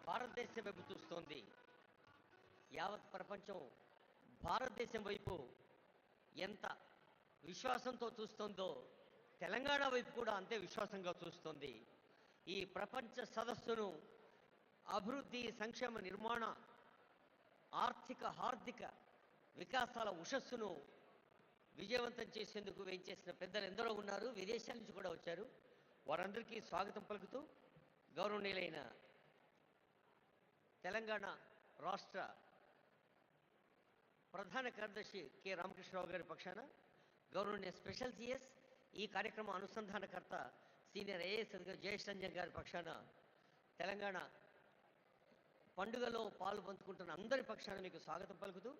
భారతదేశం వైపు చూస్తోంది. యావత్ ప్రపంచం భారతదేశం వైపు ఎంత విశ్వాసంతో చూస్తోందో తెలంగాణ వైపు కూడా అంతే విశ్వాసంగా చూస్తోంది. ఈ ప్రపంచ సదస్సును అభివృద్ధి, సంక్షేమ, నిర్మాణ, ఆర్థిక వికాసాల ఉషస్సును విజయవంతం చేసేందుకు వేయించేసిన పెద్దలు ఎందరో ఉన్నారు. విదేశాల నుంచి కూడా వచ్చారు. వారందరికీ స్వాగతం పలుకుతూ గౌరవనీయులైన తెలంగాణ రాష్ట్ర ప్రధాన కార్యదర్శి కె రామకృష్ణరావు గారి పక్షాన, గౌరవనీయ స్పెషల్ సిఎస్, ఈ కార్యక్రమ అనుసంధానకర్త సీనియర్ ఐఏఎస్ అధికారి జయేష్ రంజన్ గారి పక్షాన, తెలంగాణ పండుగలో పాలు పంచుకుంటున్న అందరి పక్షాన మీకు స్వాగతం పలుకుతూ,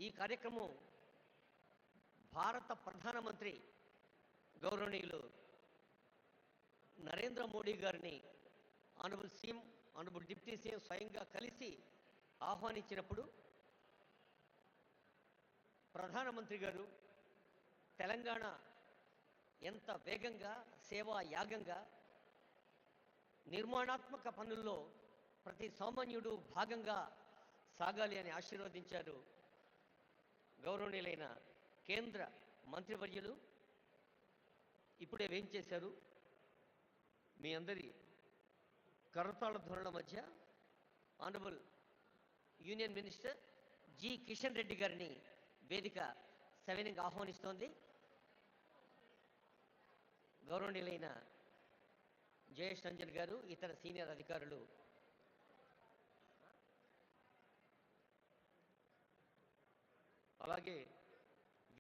ఈ కార్యక్రమం భారత ప్రధానమంత్రి గౌరవనీయులు నరేంద్ర మోడీ గారిని honourable CM, honourable deputy CM స్వయంగా కలిసి ఆహ్వానించినప్పుడు ప్రధానమంత్రి గారు తెలంగాణ ఎంత వేగంగా, సేవా యాగంగా, నిర్మాణాత్మక పనుల్లో ప్రతి సామాన్యుడు భాగంగా సాగాలి అని ఆశీర్వదించారు. గౌరవనీయులైన కేంద్ర మంత్రివర్యులు ఇప్పుడే వేయించేశారు. మీ అందరి కరతాళ ధోరణుల మధ్య honourable union minister G Kishan Reddy గారిని వేదిక సవినయంగా ఆహ్వానిస్తోంది. గౌరవనీయులైన జయేష్ రంజన్ గారు, ఇతర సీనియర్ అధికారులు అలాగే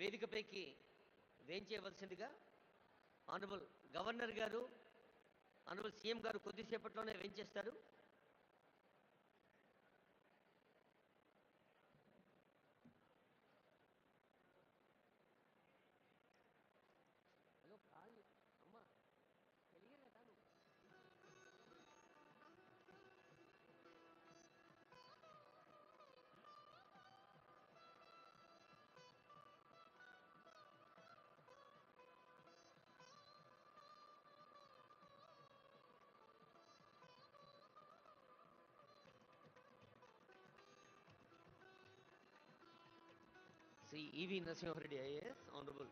వేదికపైకి వేయించేయవలసిందిగా ఆనరబుల్ గవర్నర్ గారు, ఆనరబుల్ సీఎం గారు కొద్దిసేపట్లోనే వేయించేస్తారు. Shri E V Narasimha Reddy IAS, honourable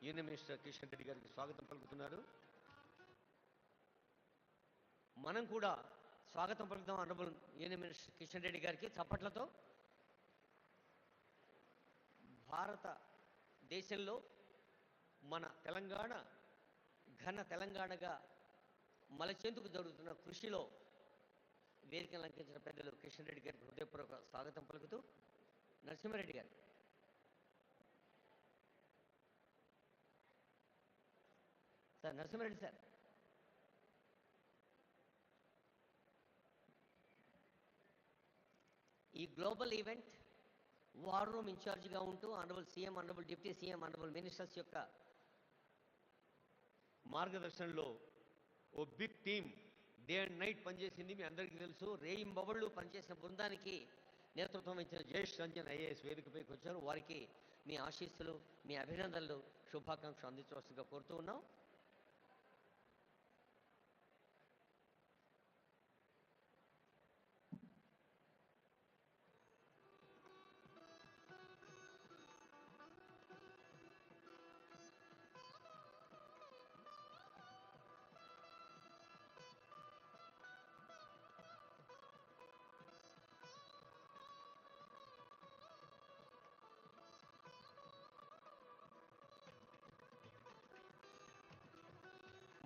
union minister Kishan Reddy గారికి స్వాగతం పలుకుతున్నారు. మనం కూడా స్వాగతం పలుకుతాం honourable union minister Kishan Reddy గారికి చప్పట్లతో. భారతదేశంలో మన తెలంగాణ ఘన తెలంగాణగా మలచేందుకు జరుగుతున్న కృషిలో వేదికను అలంకరించిన పెద్దలు కిషన్ రెడ్డి గారికి హృదయపూర్వక స్వాగతం పలుకుతూ, నరసింహారెడ్డి గారు సార్, నరసింహారెడ్డి సార్. ఈ గ్లోబల్ ఈవెంట్ వార్ రూమ్ ఇన్ఛార్జిగా ఉంటూ honourable CM, honourable deputy CM, honourable ministers యొక్క మార్గదర్శనంలో ఓ big team day and night పనిచేసింది. మీ అందరికీ తెలుసు. రేయింబవళ్ళు పనిచేసిన బృందానికి నేతృత్వం ఇచ్చిన జయేష్ రంజన్ ఐఏఎస్ వేదికపైకి వచ్చారు. వారికి మీ ఆశీస్సులు, మీ అభినందనలు, శుభాకాంక్షలు అందించవలసిందిగా కోరుతూ ఉన్నాం.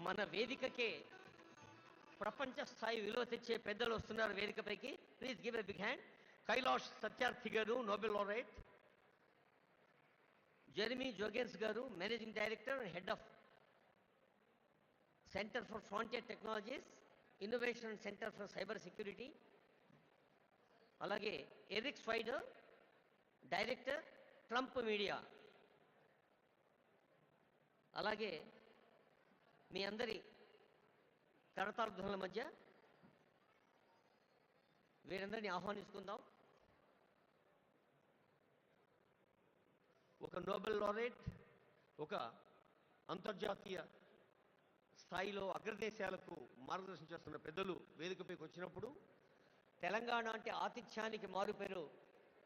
మన వేదికకే ప్రపంచ స్థాయి విలువ తెచ్చే పెద్దలు వస్తున్నారు వేదికపైకి. Please give a big hand. Kailash Satyarthi garu, Nobel laureate. Jeremy Jurgens garu, managing director and head of centre for frontier technologies, innovation centre for cyber security. అలాగే Eric Swider, director, Trump Media. అలాగే మీ అందరి కరతాళ ధ్వనుల మధ్య వీరందరినీ ఆహ్వానించుకుందాం. ఒక నోబెల్ లారెట్, ఒక అంతర్జాతీయ స్థాయిలో అగ్రదేశాలకు మార్గదర్శనం చేస్తున్న పెద్దలు వేదికపైకి వచ్చినప్పుడు తెలంగాణ అంటే ఆతిథ్యానికి మారు పేరు,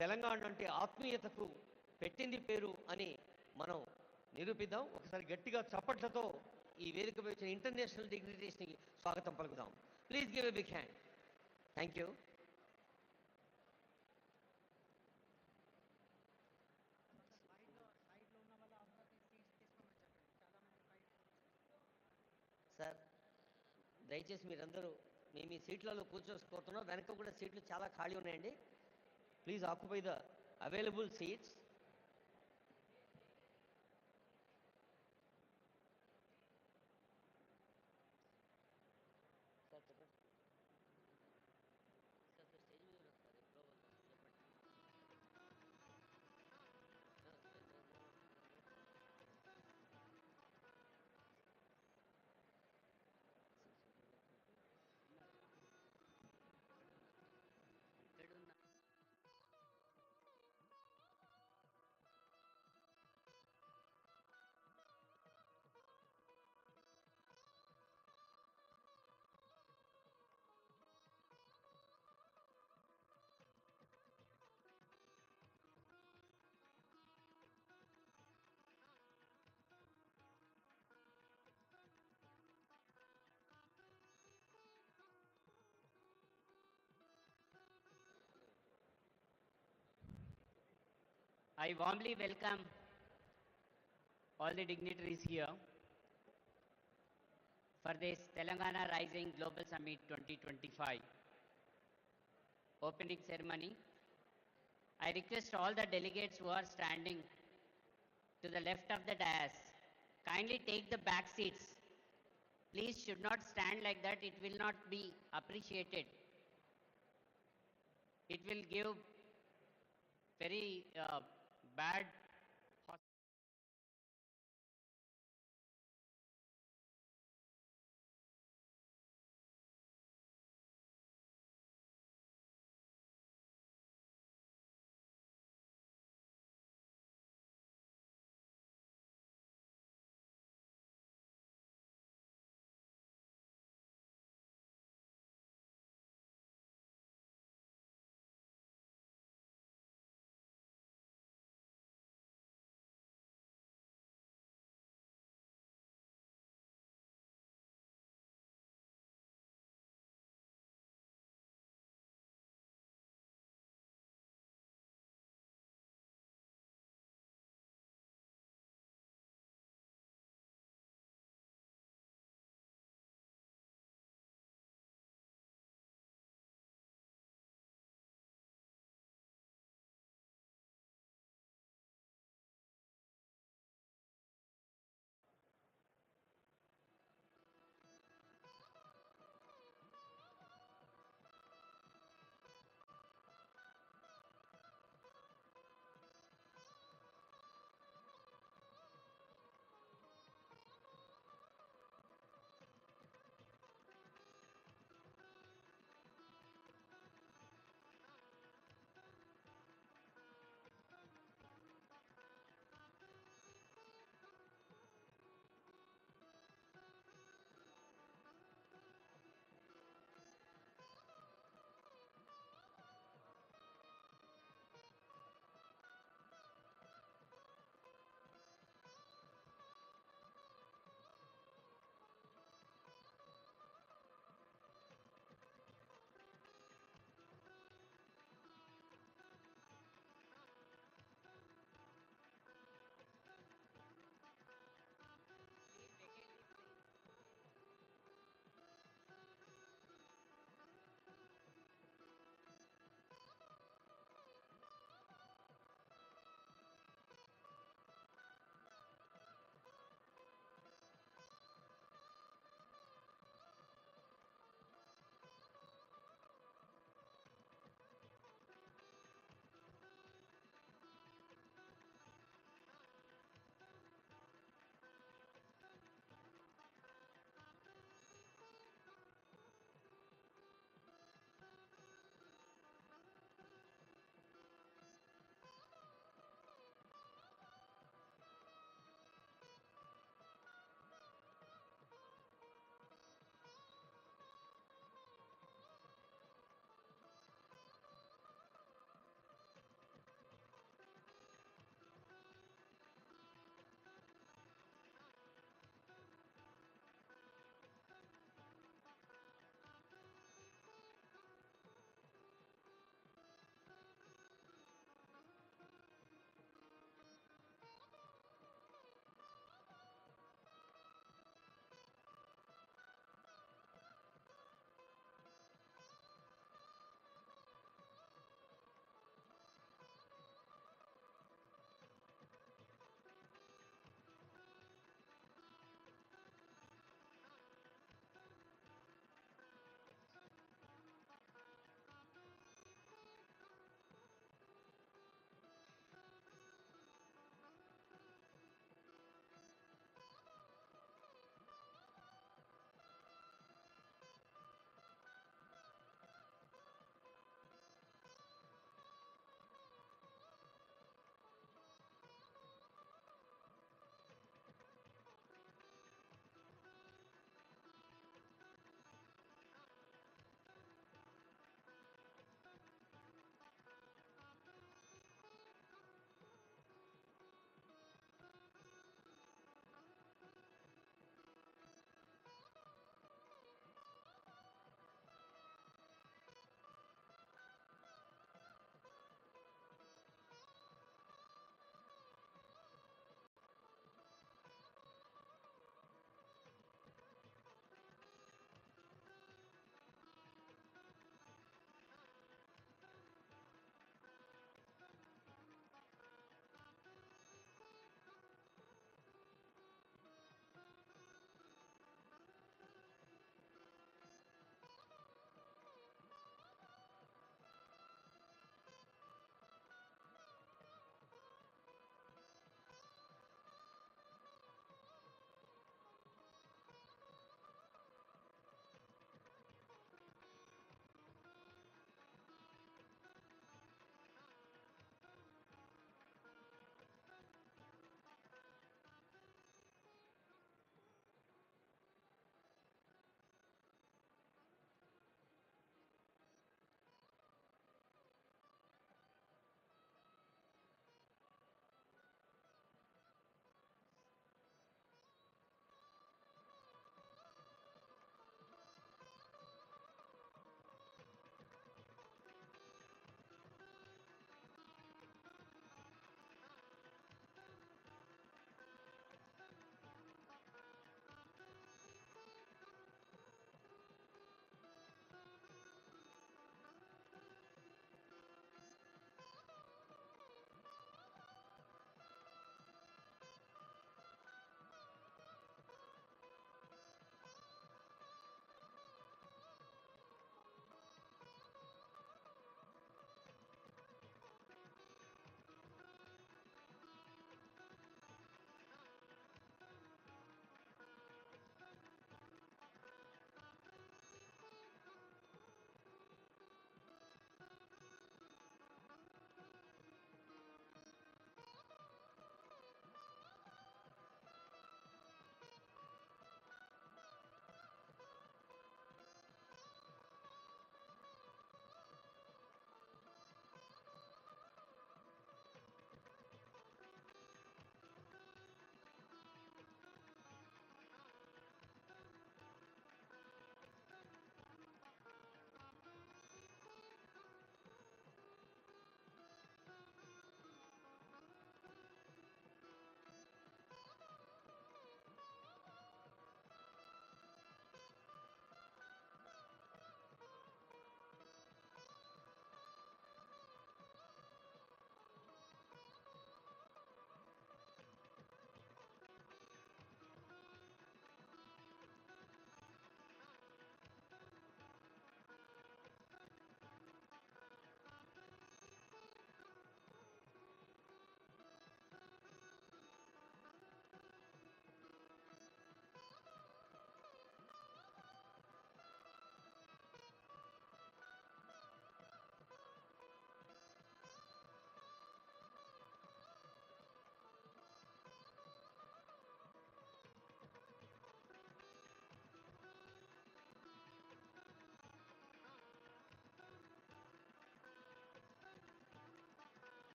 తెలంగాణ అంటే ఆత్మీయతకు పెట్టింది పేరు అని మనం నిరూపిద్దాం. ఒకసారి గట్టిగా చప్పట్లతో ఈ వేదికపై వచ్చిన ఇంటర్నేషనల్ డిగ్నిటరీస్ని స్వాగతం పలుకుదాం. Please give a big hand. Thank you. Sir దయచేసి మీరందరూ మేము ఈ సీట్లలో కూర్చోసుకోతున్నాం. వెనక కూడా సీట్లు చాలా ఖాళీ ఉన్నాయండి. Please occupy the available seats. I warmly welcome all the dignitaries here for this Telangana Rising Global Summit 2025 opening ceremony. I request all the delegates who are standing to the left of the dais, kindly take the back seats. Please should not stand like that, it will not be appreciated. It will give very bad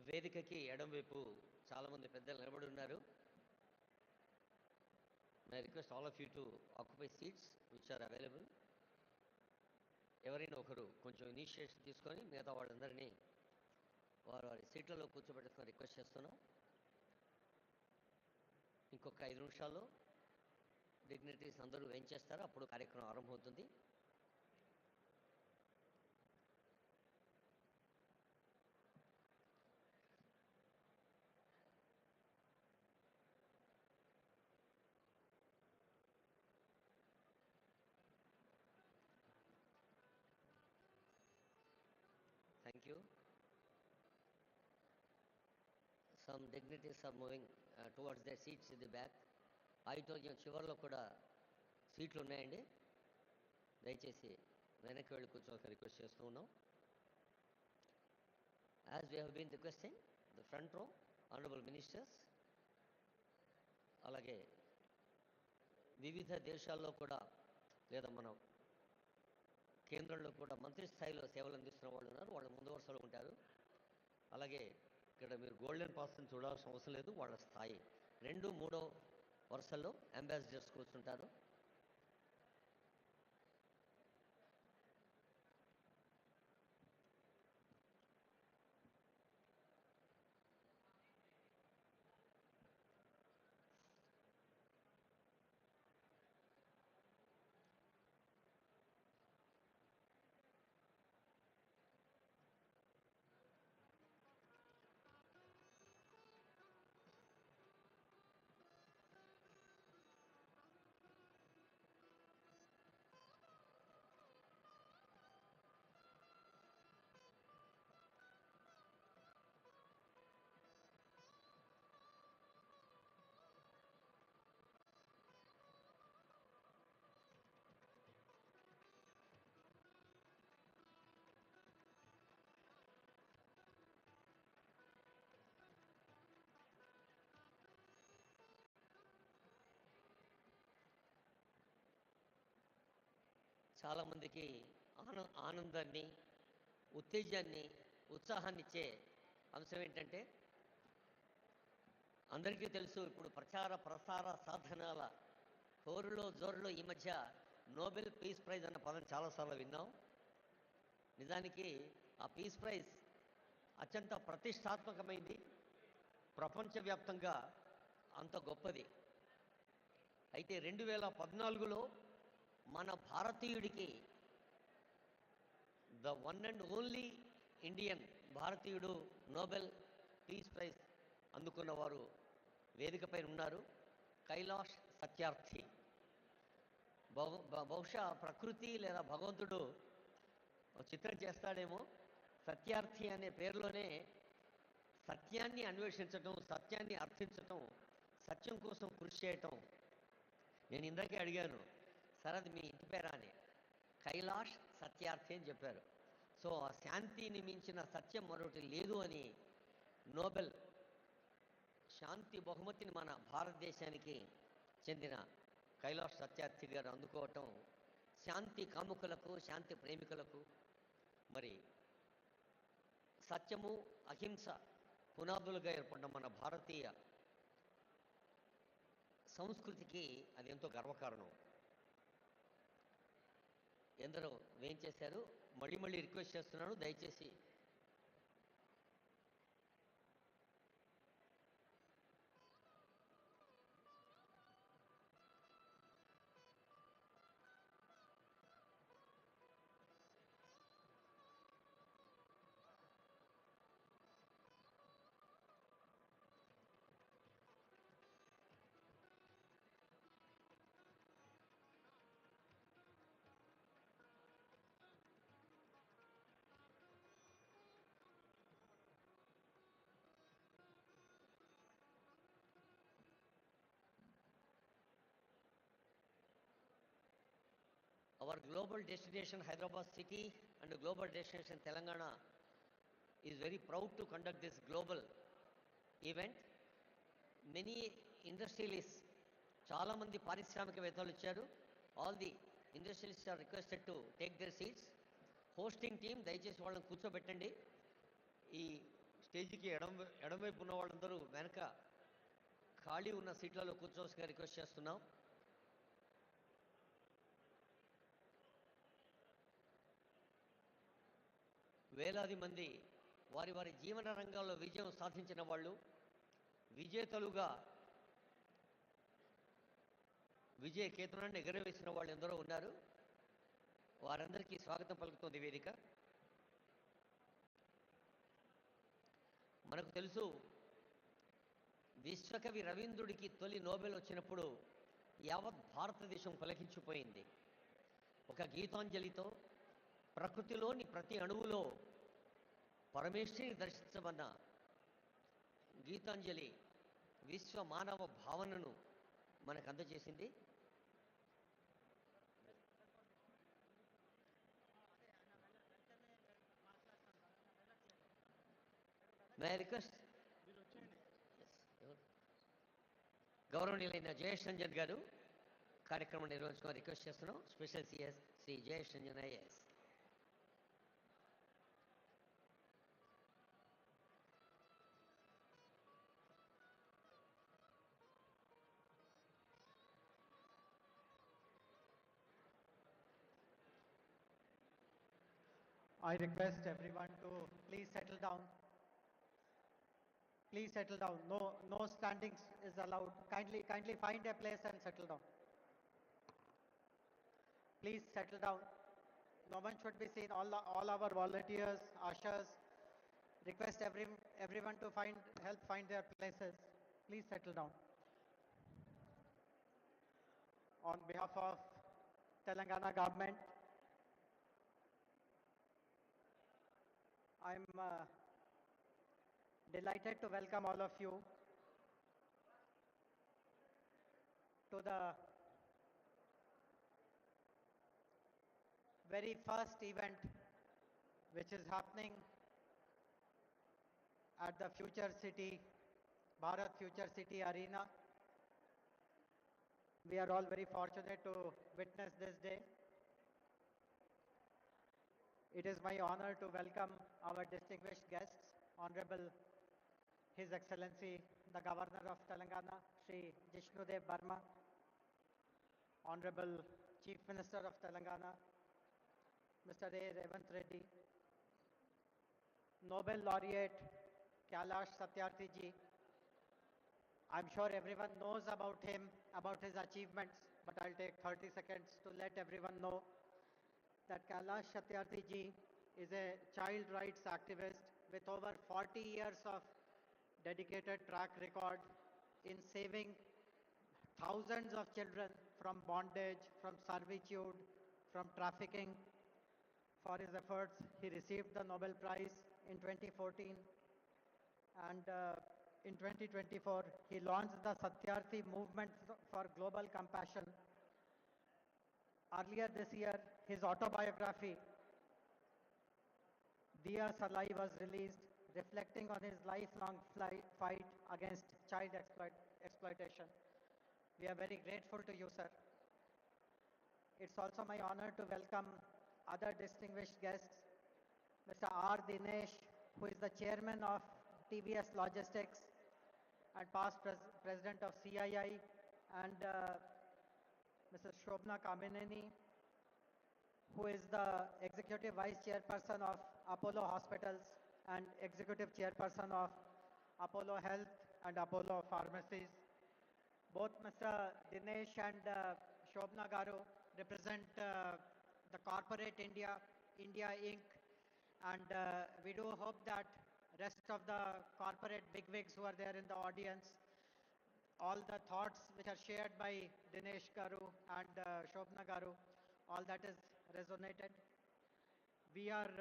వేదికకి ఎడంవైపు చాలామంది పెద్దలు నిలబడి ఉన్నారు. I request all of you to occupy seats which are available. ఎవరైనా ఒకరు కొంచెం initiation తీసుకొని మిగతా వాళ్ళందరినీ వారి సీట్లలో కూర్చోబెట్టుకొని రిక్వెస్ట్ చేస్తున్నాం. ఇంకొక 5 నిమిషాల్లో డిగ్నిటరీస్ అందరూ వేయించేస్తారు, అప్పుడు కార్యక్రమం ఆరంభమవుతుంది. Thank you. Some dignitaries are moving towards their seats in the back. Auditorium చివరిలో కూడా సీట్లు ఉన్నాయండి. దయచేసి వెనక్కి వెళ్ళి కూర్చోవాలని రిక్వెస్ట్ చేస్తూ ఉన్నాం. As we have been requesting, the front row, honorable ministers, అలాగే వివిధ దేశాల్లో కూడా లేదా మనం కేంద్రంలో కూడా మంత్రి స్థాయిలో సేవలు అందిస్తున్న వాళ్ళు ఉన్నారు. వాళ్ళు ముందు వరుసలో ఉంటారు. అలాగే ఇక్కడ మీరు గోల్డెన్ పాస్ని చూడాల్సిన అవసరం లేదు. వాళ్ళ స్థాయి 2, 3 వరుసల్లో అంబాసిడర్స్ కూర్చుంటారు. చాలామందికి ఆనందాన్ని, ఉత్తేజాన్ని, ఉత్సాహాన్ని ఇచ్చే అంశం ఏంటంటే, అందరికీ తెలుసు ఇప్పుడు ప్రచార ప్రసార సాధనాల హోరులో జోరులో ఈ మధ్య నోబెల్ పీస్ ప్రైజ్ అన్న పదం చాలాసార్లు విన్నాం. నిజానికి ఆ పీస్ ప్రైజ్ అత్యంత ప్రతిష్టాత్మకమైంది, ప్రపంచవ్యాప్తంగా అంత గొప్పది. అయితే 2014లో మన భారతీయుడికి, the one and only Indian భారతీయుడు నోబెల్ పీస్ ప్రైజ్ అందుకున్నవారు వేదికపై ఉన్నారు. కైలాష్ సత్యార్థి. బహుశా ప్రకృతి లేదా భగవంతుడు చిత్రం చేస్తాడేమో, సత్యార్థి అనే పేరులోనే సత్యాన్ని అన్వేషించటం, సత్యాన్ని అర్థించటం, సత్యం కోసం కృషి చేయటం. నేను ఇందాకే అడిగాను, సార్ అది మీ ఇంటి పేరా అని. కైలాష్ సత్యార్థి అని చెప్పారు. సో ఆ శాంతిని మించిన సత్యం మరొకటి లేదు అని నోబెల్ శాంతి బహుమతిని మన భారతదేశానికి చెందిన కైలాష్ సత్యార్థి గారు అందుకోవటం శాంతి కాముకులకు, శాంతి ప్రేమికులకు, మరి సత్యము అహింస పునాదులుగా ఏర్పడిన మన భారతీయ సంస్కృతికి అది ఎంతో గర్వకారణం. ఎందరో వేయించేశారు. మళ్ళీ మళ్ళీ రిక్వెస్ట్ చేస్తున్నాను, దయచేసి our global destination Hyderabad city and global destination Telangana is very proud to conduct this global event. Many industrialists, చాలా మంది పారిశ్రామికవేత్తలు వచ్చారు. All the industrialist are requested to take their seats. Hosting team దయచేసి వాళ్ళని కూర్చోబెట్టండి. ఈ స్టేజ్కి ఎడమవైపు ఉన్న వాళ్ళందరూ వెనక ఖాళీ ఉన్న సీట్లలో కూర్చోవలసిగా రిక్వెస్ట్ చేస్తున్నాం. వేలాది మంది వారి వారి జీవన రంగాల్లో విజయం సాధించిన వాళ్ళు, విజేతలుగా విజయ కేతనాన్ని ఎగరవేసిన వాళ్ళు ఎందరో ఉన్నారు. వారందరికీ స్వాగతం పలుకుతోంది వేదిక. మనకు తెలుసు, విశ్వకవి రవీంద్రుడికి తొలి నోబెల్ వచ్చినప్పుడు యావత్ భారతదేశం పులకించిపోయింది. ఒక గీతాంజలితో ప్రకృతిలోని ప్రతి అణువులో పరమేశ్వరిని దర్శించమన్న గీతాంజలి విశ్వ మానవ భావనను మనకు అందజేసింది. మే ఐ రిక్వెస్ట్ గౌరవనీయులైన జయేష్ రంజన్ గారు కార్యక్రమం నిర్వహించుకొని రిక్వెస్ట్ చేస్తున్నాం. Special CS Shri Jayesh Ranjan IAS. I request everyone to please settle down. Please settle down. No standings is allowed. Kindly find a place and settle down. Please settle down. No one should be seen. All our volunteers, ushers, request everyone to help find their places. Please settle down. On behalf of Telangana government, I'm delighted to welcome all of you to the very first event which is happening at the Future City, Bharat Future City Arena. We are all very fortunate to witness this day. It is my honor to welcome our distinguished guests, Honorable His Excellency, the Governor of Telangana, Shri Jishnudev Barma, Honorable Chief Minister of Telangana, Mr. A. Revant Reddy, Nobel Laureate Kailash Satyarthi ji. I'm sure everyone knows about him, about his achievements, but I'll take 30 seconds to let everyone know that Kailash Satyarthi ji is a child rights activist with over 40 years of dedicated track record in saving thousands of children from bondage, from servitude, from trafficking. For his efforts, he received the Nobel Prize in 2014, and in 2024, he launched the Satyarthi Movement for Global Compassion. Earlier this year, his autobiography, Diya Salai, was released, reflecting on his lifelong fight against child exploitation. We are very grateful to you, sir. It's also my honor to welcome other distinguished guests, Mr. R. Dinesh, who is the chairman of TVS Logistics and past president of CII, and Mrs. Shobna Kamineni, who is the executive vice chairperson of Apollo Hospitals and executive chairperson of Apollo Health and Apollo Pharmacies. Both Mr. Dinesh and Shobna Garu represent the corporate India Inc. And we do hope that rest of the corporate bigwigs who are there in the audience, all the thoughts which are shared by Dinesh Garu and Shobna Garu, all that is resonated. We are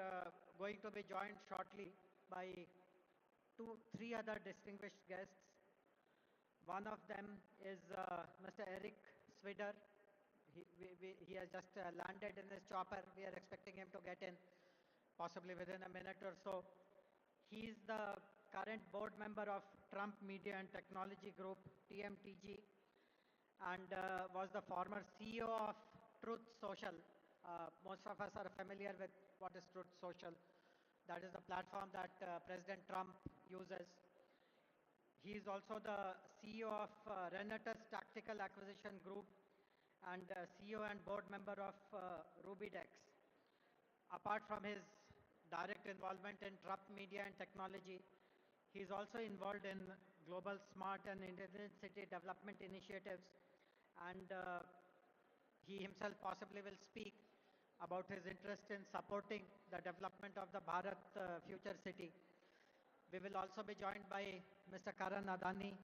going to be joined shortly by three other distinguished guests. One of them is Mr. Eric Swider. He has just landed in his chopper. We are expecting him to get in possibly within a minute or so. He is the current board member of Trump Media and Technology Group, TMTG, and was the former CEO of Truth Social. Most of us are familiar with what is Truth Social. That is the platform that President Trump uses. He is also the CEO of Renatus Tactical Acquisition Group and CEO and board member of Rubydex. Apart from his direct involvement in Trump media and technology, he is also involved in global smart and intelligent city development initiatives, and he himself possibly will speak about his interest in supporting the development of the Bharat Future City. We will also be joined by Mr. Karan Adani,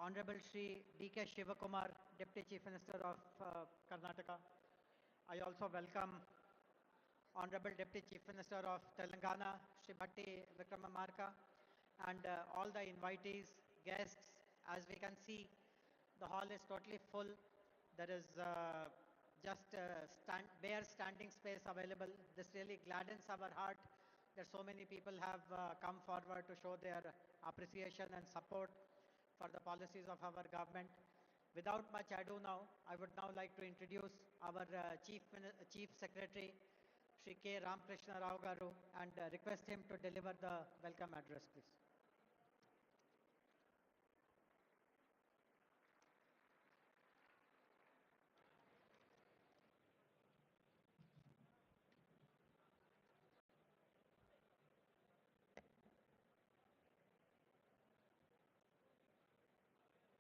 Honorable Shri D.K. Shivakumar, Deputy Chief Minister of Karnataka. I also welcome Honorable Deputy Chief Minister of Telangana, Shri Bhatti Vikramamarka, and all the invitees, guests. As we can see, the hall is totally full. There is just bare standing space available. This really gladdens our heart that so many people have come forward to show their appreciation and support for the policies of our government. Without much ado now, I would now like to introduce our Chief Secretary, Shri K. Ramakrishna Rao Garu, and request him to deliver the welcome address, please.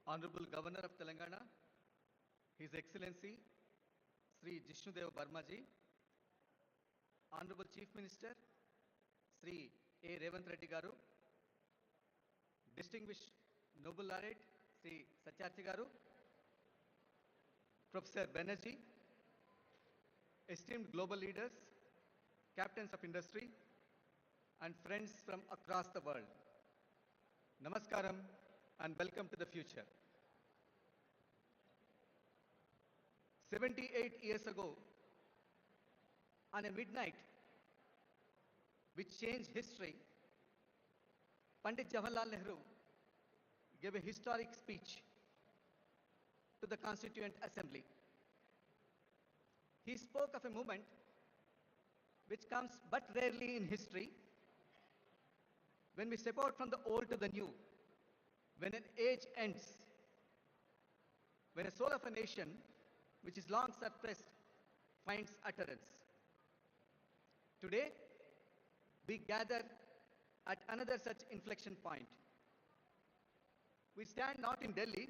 Honorable Governor of Telangana, His Excellency Sri Jishnudev Barmaji, Honorable Chief Minister Sri A. Revanth Reddy Garu, Distinguished Nobel Laureate Sri Satyarthi Garu, Professor Banerjee, esteemed global leaders, captains of industry, and friends from across the world. Namaskaram and welcome to the future. 78 years ago, on a midnight which changed history, Pandit Jawaharlal Nehru gave a historic speech to the Constituent Assembly. He spoke of a moment which comes but rarely in history, when we step out from the old to the new, when an age ends, when a soul of a nation which is long suppressed finds utterance. Today, we gather at another such inflection point. We stand not in Delhi,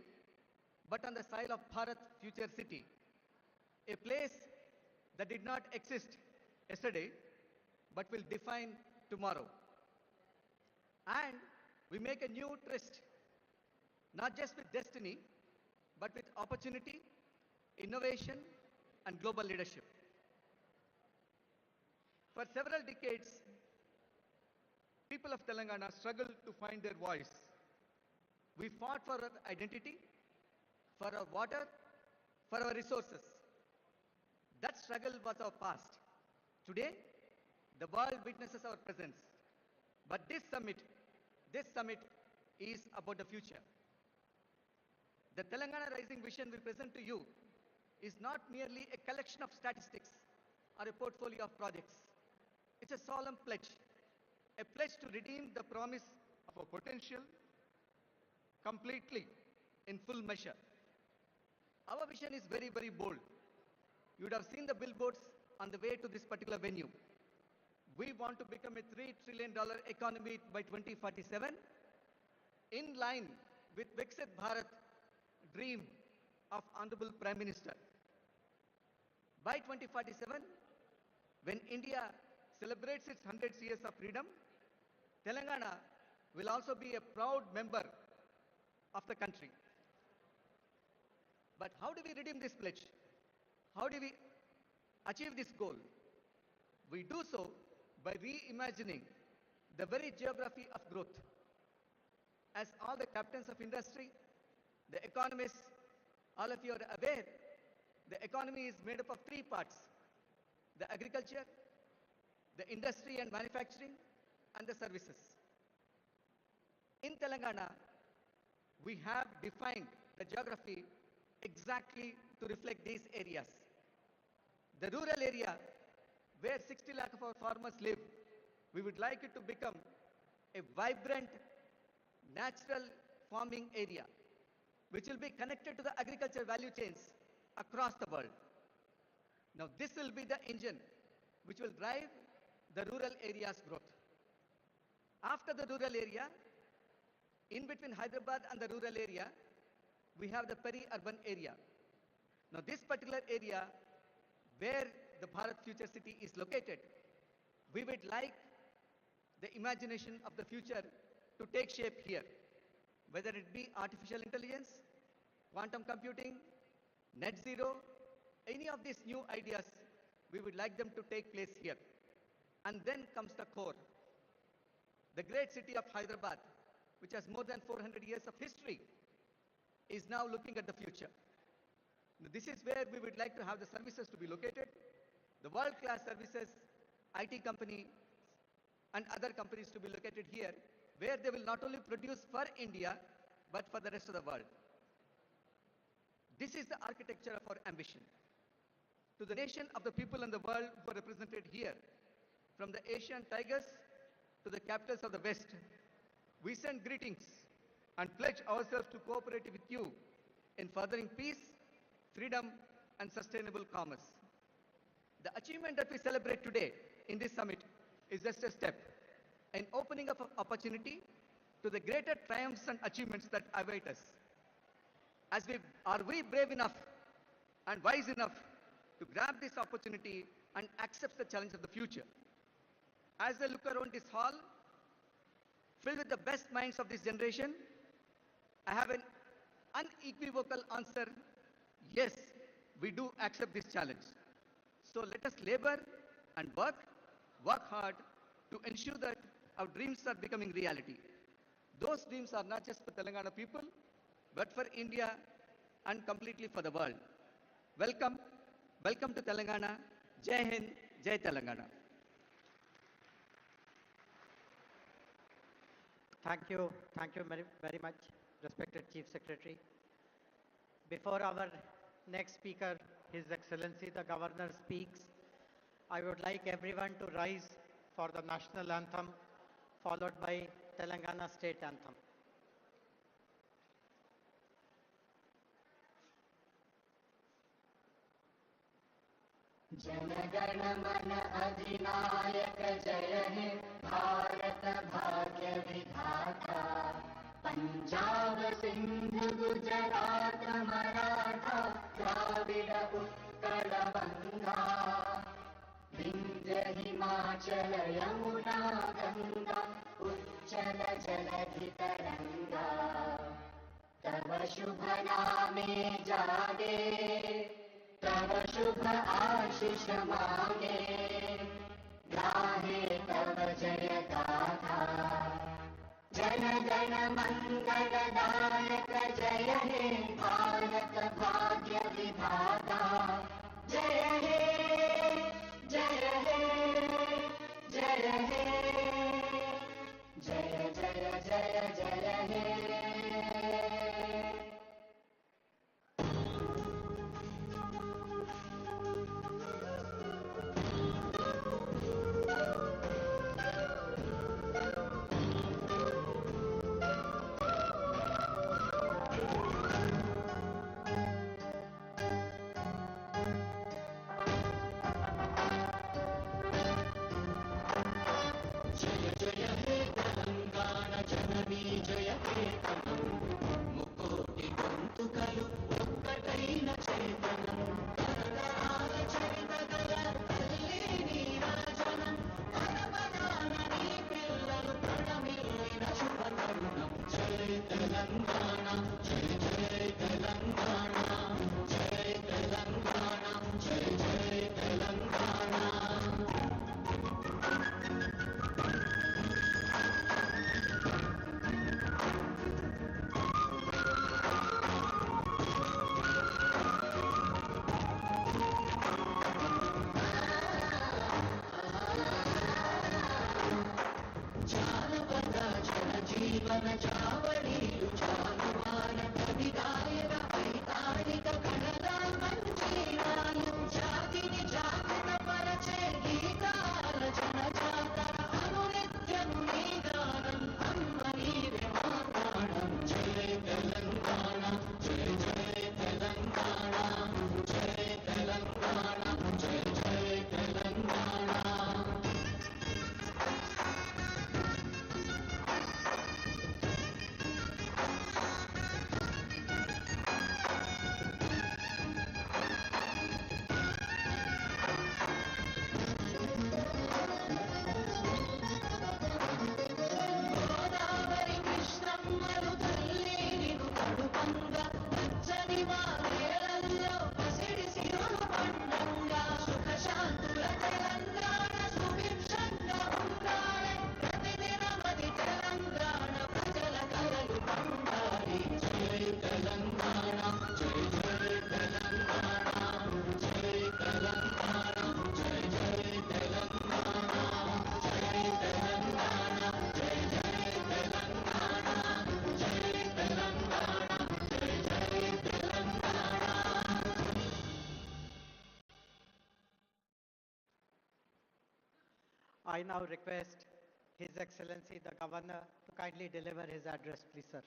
but on the soil of Bharat Future City, a place that did not exist yesterday, but will define tomorrow. And we make a new tryst, not just with destiny, but with opportunity, innovation, and global leadership. For several decades, people of Telangana struggled to find their voice. We fought for our identity, for our water, for our resources. That struggle was our past. Today, the world witnesses our presence. But this summit is about the future. The Telangana Rising Vision we present to you is not merely a collection of statistics or a portfolio of projects. It's a solemn pledge, a pledge to redeem the promise of our potential completely in full measure. Our vision is very, very bold. You would have seen the billboards on the way to this particular venue. We want to become a $3 trillion economy by 2047, in line with Viksit Bharat dream of Honorable Prime Minister. By 2047, when India celebrates its 100 years of freedom, Telangana will also be a proud member of the country. But how do we redeem this pledge? How do we achieve this goal? We do so by reimagining the very geography of growth. As all the captains of industry, the economists, all of you are aware, the economy is made up of three parts: the agriculture, the industry and manufacturing, and the services. In Telangana, we have defined the geography exactly to reflect these areas. The rural area, where 60 lakh of our farmers live, We would like it to become a vibrant, natural farming area, which will be connected to the agriculture value chains across the world. Now, this will be the engine which will drive the rural area's growth. After the rural area, in between Hyderabad and the rural area, we have the peri-urban area. Now, this particular area where the Bharat Future City is located, we would like the imagination of the future to take shape here, whether it be artificial intelligence, quantum computing, net zero, any of these new ideas, we would like them to take place here. And then comes the core. The great city of Hyderabad, which has more than 400 years of history, is now looking at the future. Now, this is where we would like to have the services to be located, the world-class services, IT company, and other companies to be located here, where they will not only produce for India, but for the rest of the world. This is the architecture of our ambition. To the nation of the people in the world who are represented here, from the Asian tigers to the capitals of the West, we send greetings and pledge ourselves to cooperate with you in furthering peace, freedom, and sustainable commerce. The achievement that we celebrate today in this summit is just a step in opening up an opportunity to the greater triumphs and achievements that await us. Are we brave enough and wise enough to grab this opportunity and accept the challenge of the future? As I look around this hall, filled with the best minds of this generation, I have an unequivocal answer: yes, we do accept this challenge. So let us labor and work hard to ensure that our dreams are becoming reality. Those dreams are not just for Telangana people, but for India and completely for the world. Welcome, welcome to Telangana. Jai Hind, Jai Telangana. Thank you very much, respected Chief Secretary. Before our next speaker, His Excellency the Governor, speaks, I would like everyone to rise for the national anthem, followed by Telangana state anthem. जनगण मन अधिनायक जय हे भारत भाग्य विधाता पंजाब सिंध गुजरात मराठा द्राविड उत्कल बंगा विंध्य हिमाचल यमुना गंगा उच्चल जलधि तरंगा तव शुभ नामे जागे तव शुभ आशीष मांगे गाहे तव जय गाथा जन गण मंगल दायक जय हे भारत भाग्य विधाता जय हे जय हे जय हे जय जय जय जय हे I now request His Excellency the Governor to kindly deliver his address, please, sir.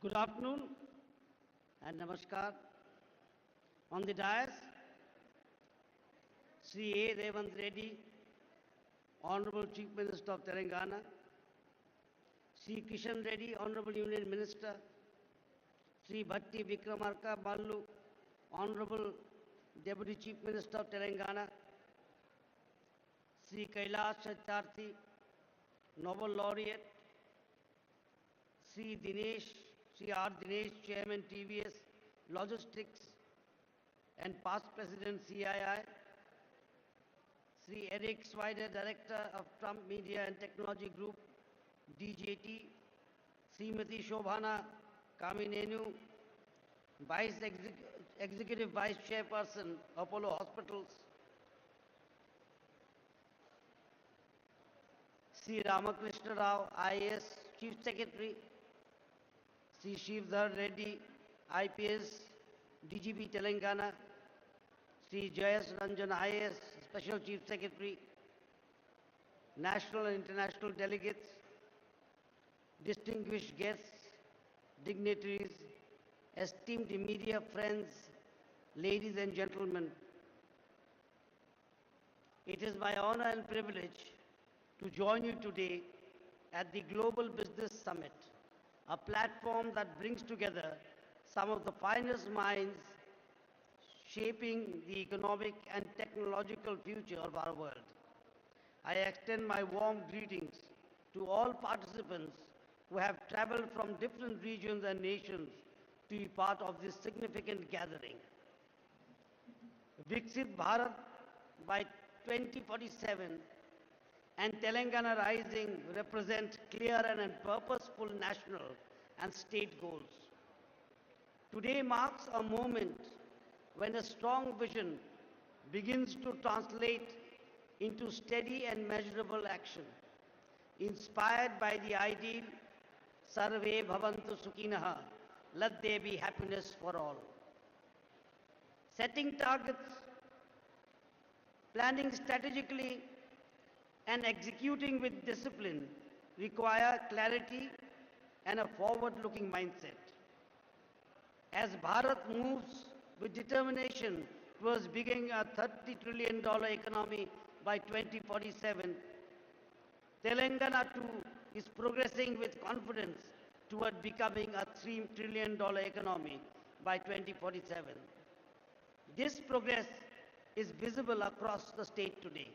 Good afternoon and namaskar. On the dais, Sri A. Revant Reddy, Honorable Chief Minister of Telangana, Sri Kishan Reddy, Honorable Union Minister, Sri Bhatti Vikramarka Ballu, Honorable Deputy Chief Minister of Telangana, Sri Kailash Satyarthi, Nobel Laureate, Sri R. Dinesh, Chairman TVS Logistics and past President CII, Sri Eric Swider, Director of Trump Media and Technology Group, DJT, Srimati Shobhana Kaminenu, Executive Vice Chairperson, Apollo Hospitals, Sri Ramakrishna Rao, IAS Chief Secretary, Sri Shivdhar Reddy, IPS, DGP Telangana, Sri Jayas Ranjan, IAS Special Chief Secretary, national and international delegates, distinguished guests, dignitaries, esteemed media friends, ladies and gentlemen. It is my honor and privilege to join you today at the Global Business Summit, a platform that brings together some of the finest minds shaping the economic and technological future of our world. I extend my warm greetings to all participants who have traveled from different regions and nations to be part of this significant gathering. Viksit Bharat by 2047 and Telangana Rising represent clear and purposeful national and state goals. Today marks a moment when a strong vision begins to translate into steady and measurable action, inspired by the ideal Sarve Bhavantu Sukhinaha, let there be happiness for all. Setting targets, planning strategically, and executing with discipline require clarity and a forward-looking mindset. As Bharat moves with determination towards becoming a $30 trillion economy by 2047, Telangana too is progressing with confidence toward becoming a $3 trillion economy by 2047. This progress is visible across the state today.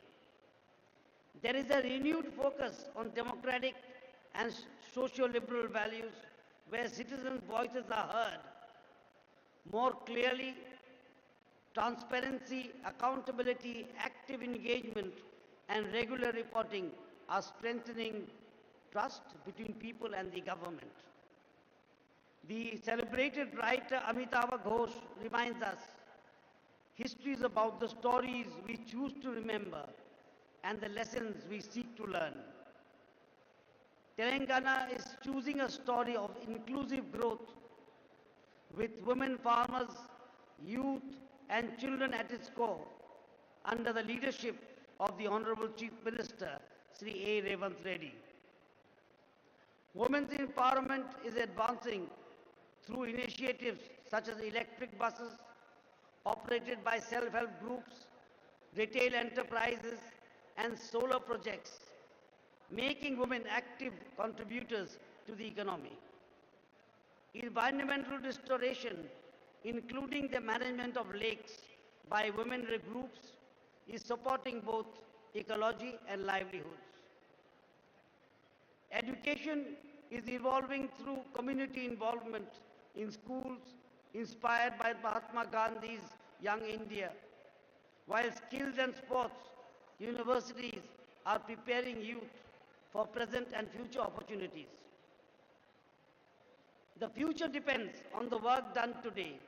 There is a renewed focus on democratic and socio-liberal values where citizens' voices are heard more clearly. Transparency, accountability, active engagement, and regular reporting are strengthening trust between people and the government. The celebrated writer Amitabh Ghosh reminds us, history is about the stories we choose to remember and the lessons we seek to learn. Telangana is choosing a story of inclusive growth with women farmers, youth and children at its core under the leadership of the Honorable Chief Minister, Sri A. Revant Reddy. Women's empowerment is advancing through initiatives such as electric buses operated by self-help groups, retail enterprises and solar projects, making women active contributors to the economy. Environmental restoration, including the management of lakes by women groups, is supporting both ecology and livelihoods. Education is evolving through community involvement in schools inspired by Mahatma Gandhi's Young India, while skills and sports universities are preparing youth for present and future opportunities. The future depends on the work done today.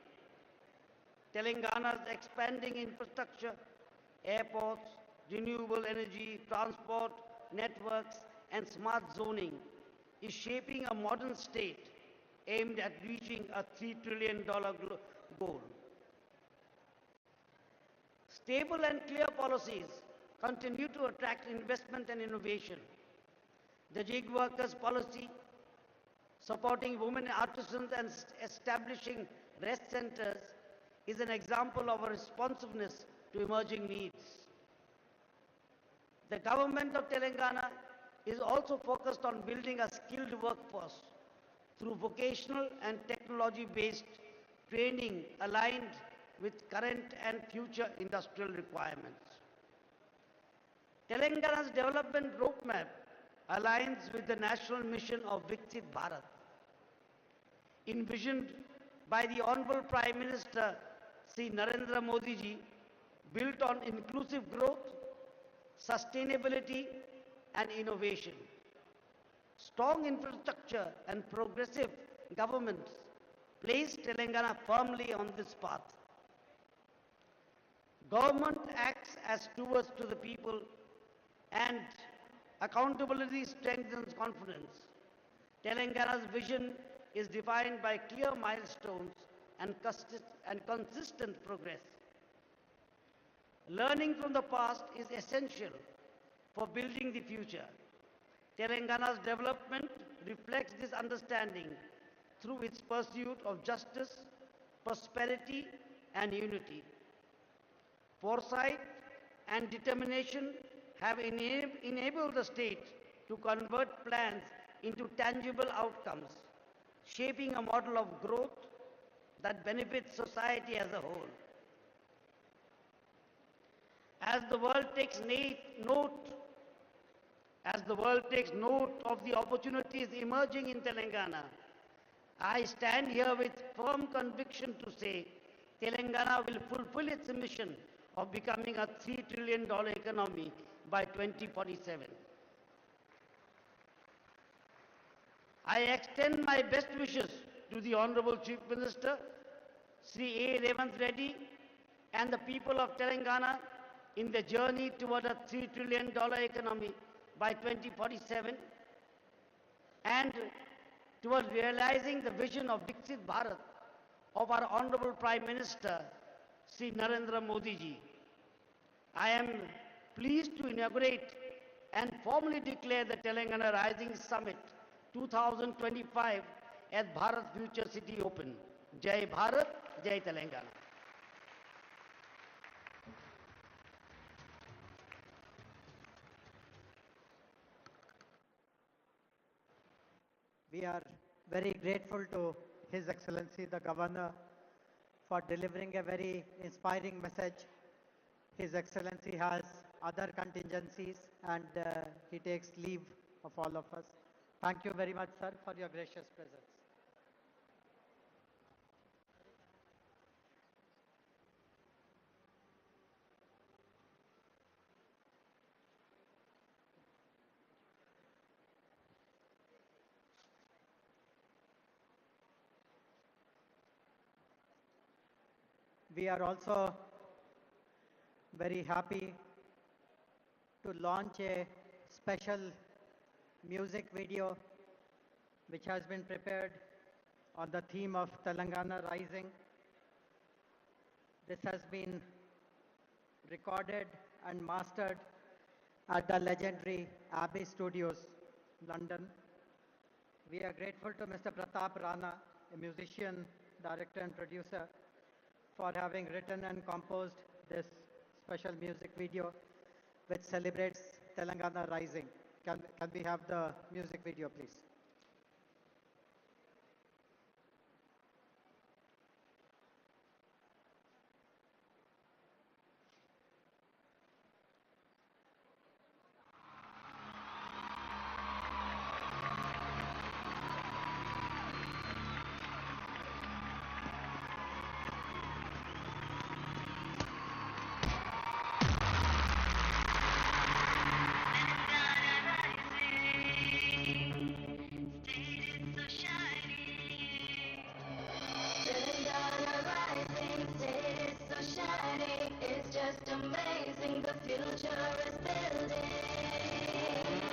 Telangana's expanding infrastructure, airports, renewable energy, transport, networks, and smart zoning is shaping a modern state aimed at reaching a $3 trillion goal. Stable and clear policies continue to attract investment and innovation. The gig workers policy, supporting women artisans and establishing rest centers, is an example of a responsiveness to emerging needs. The government of Telangana is also focused on building a skilled workforce through vocational and technology-based training aligned with current and future industrial requirements. Telangana's development roadmap aligns with the national mission of Viksit Bharat, envisioned by the Honorable Prime Minister Sri Narendra Modi ji, built on inclusive growth, sustainability and innovation. Strong infrastructure and progressive governments place Telangana firmly on this path. Government acts as stewards to the people and accountability strengthens confidence. Telangana's vision is defined by clear milestones and consistent progress. Learning from the past is essential for building the future. Telangana's development reflects this understanding through its pursuit of justice, prosperity and unity. Foresight and determination have enabled the state to convert plans into tangible outcomes, shaping a model of growth that benefits society as a whole. As the world takes note of the opportunities emerging in Telangana, I stand here with firm conviction to say Telangana will fulfill its mission of becoming a $3 trillion economy by 2047. I extend my best wishes to the Honorable Chief Minister, Sri A. Revanth Reddy, and the people of Telangana in the journey toward a $3 trillion economy by 2047 and towards realizing the vision of Viksit Bharat of our Honorable Prime Minister, Sri Narendra Modi ji. I am pleased to inaugurate and formally declare the Telangana Rising Summit 2025 as Bharat Future City Open. Jai Bharat, Jai Telangana. We are very grateful to His Excellency the Governor for delivering a very inspiring message. His Excellency has other contingencies and he takes leave of all of us. Thank you very much, sir, for your gracious presence. We are also very happy to launch a special music video which has been prepared on the theme of Telangana Rising. This has been recorded and mastered at the legendary Abbey Studios, London. We are grateful to Mr. Pratap Rana, a musician, director and producer, for having written and composed this special music video which celebrates Telangana Rising. Can we have the music video, please? Telangana rising, state is so shining. It's just amazing, the future is building.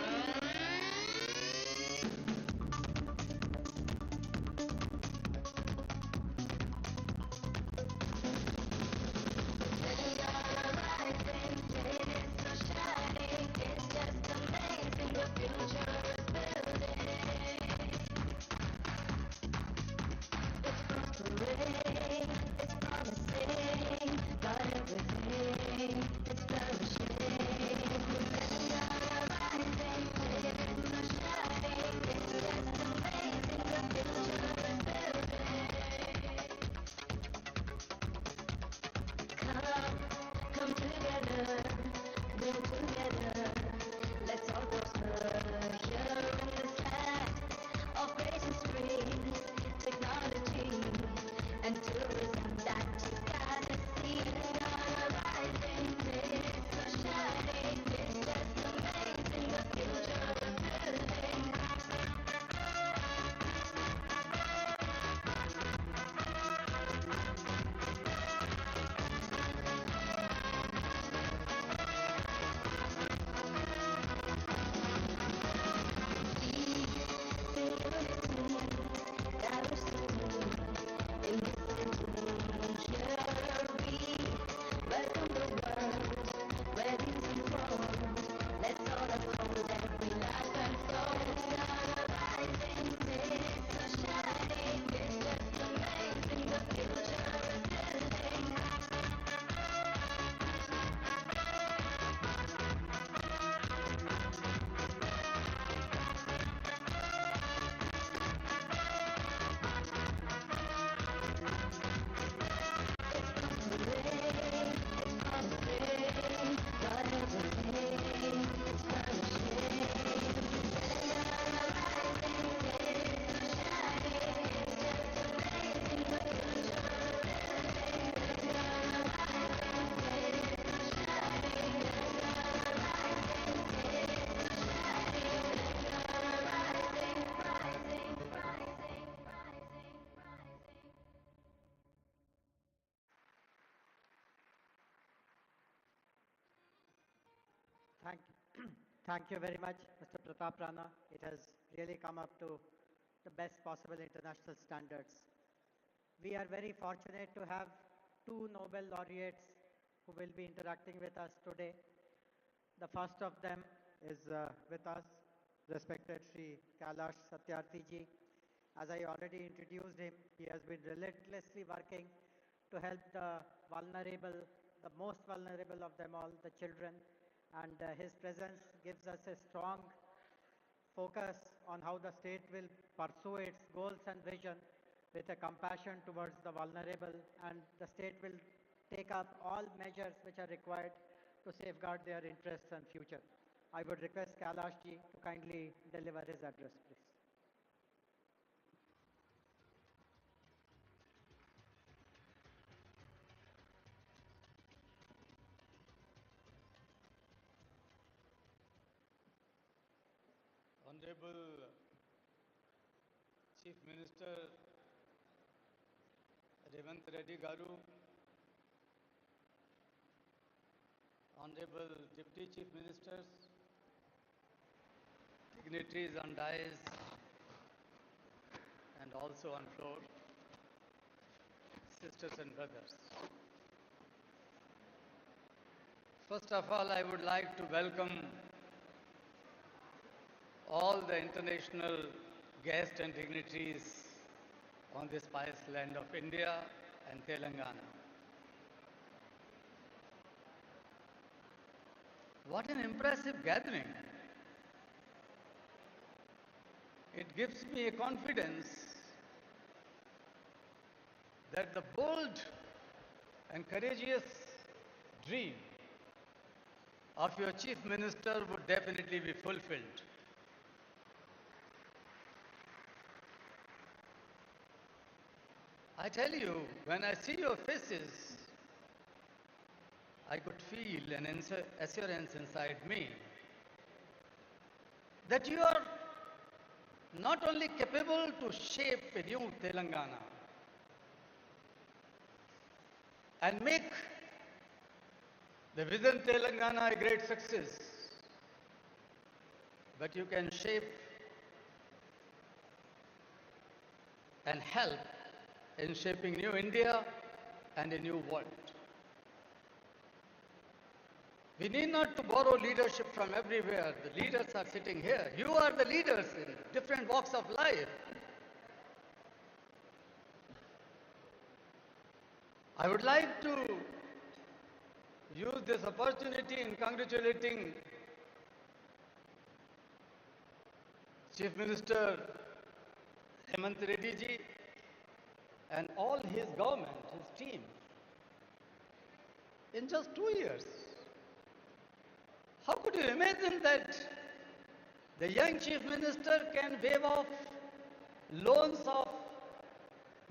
Thank you very much, Mr. Pratap Rana. It has really come up to the best possible international standards. We are very fortunate to have two Nobel laureates who will be interacting with us today. The first of them is with us, respected Sri Kailash Satyarthi ji. As I already introduced him, he has been relentlessly working to help the vulnerable, the most vulnerable of them all, the children. And his presence gives us a strong focus on how the state will pursue its goals and vision with a compassion towards the vulnerable, and the state will take up all measures which are required to safeguard their interests and future. I would request Kailash ji to kindly deliver his address, please. Honorable Chief Minister Revant Reddy Garu, Honorable Deputy Chief Ministers, dignitaries on dais and also on floor, sisters and brothers. First of all, I would like to welcome all the international guests and dignitaries on this pious land of India and Telangana. What an impressive gathering. It gives me a confidence that the bold and courageous dream of your Chief Minister would definitely be fulfilled. I tell you, when I see your faces, I could feel an assurance inside me that you are not only capable to shape a new Telangana and make the Vision Telangana a great success, but you can shape and help in shaping new India and a new world. We need not to borrow leadership from everywhere. The leaders are sitting here. You are the leaders in different walks of life. I would like to use this opportunity in congratulating Chief Minister Hemant Reddy ji and all his government, his team. In just 2 years, how could you imagine that the young Chief Minister can waive off loans of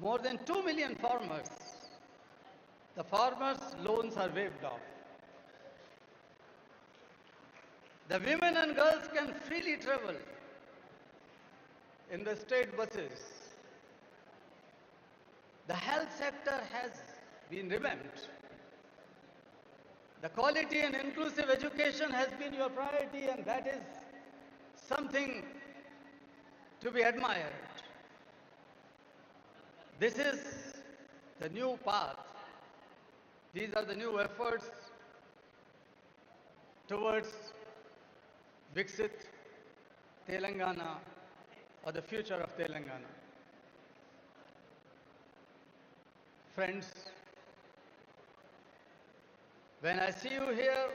more than 2 million farmers? The farmers' loans are waived off. The women and girls can freely travel in the state buses. The health sector has been revamped. The quality and inclusive education has been your priority, and that is something to be admired. This is the new path. These are the new efforts towards Viksit Telangana, or the future of Telangana. Friends, when I see you here,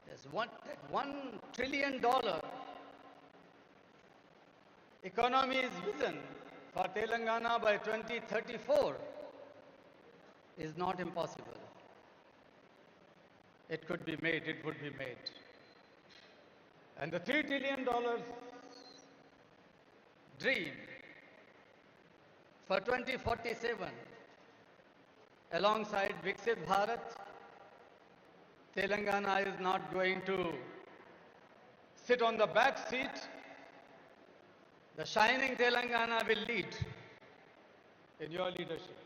there's $1 trillion economy's vision for Telangana by 2034 is not impossible. It could be made, it would be made. And the $3 trillion dream for 2047, alongside Viksit Bharat, Telangana is not going to sit on the back seat. The shining Telangana will lead in your leadership.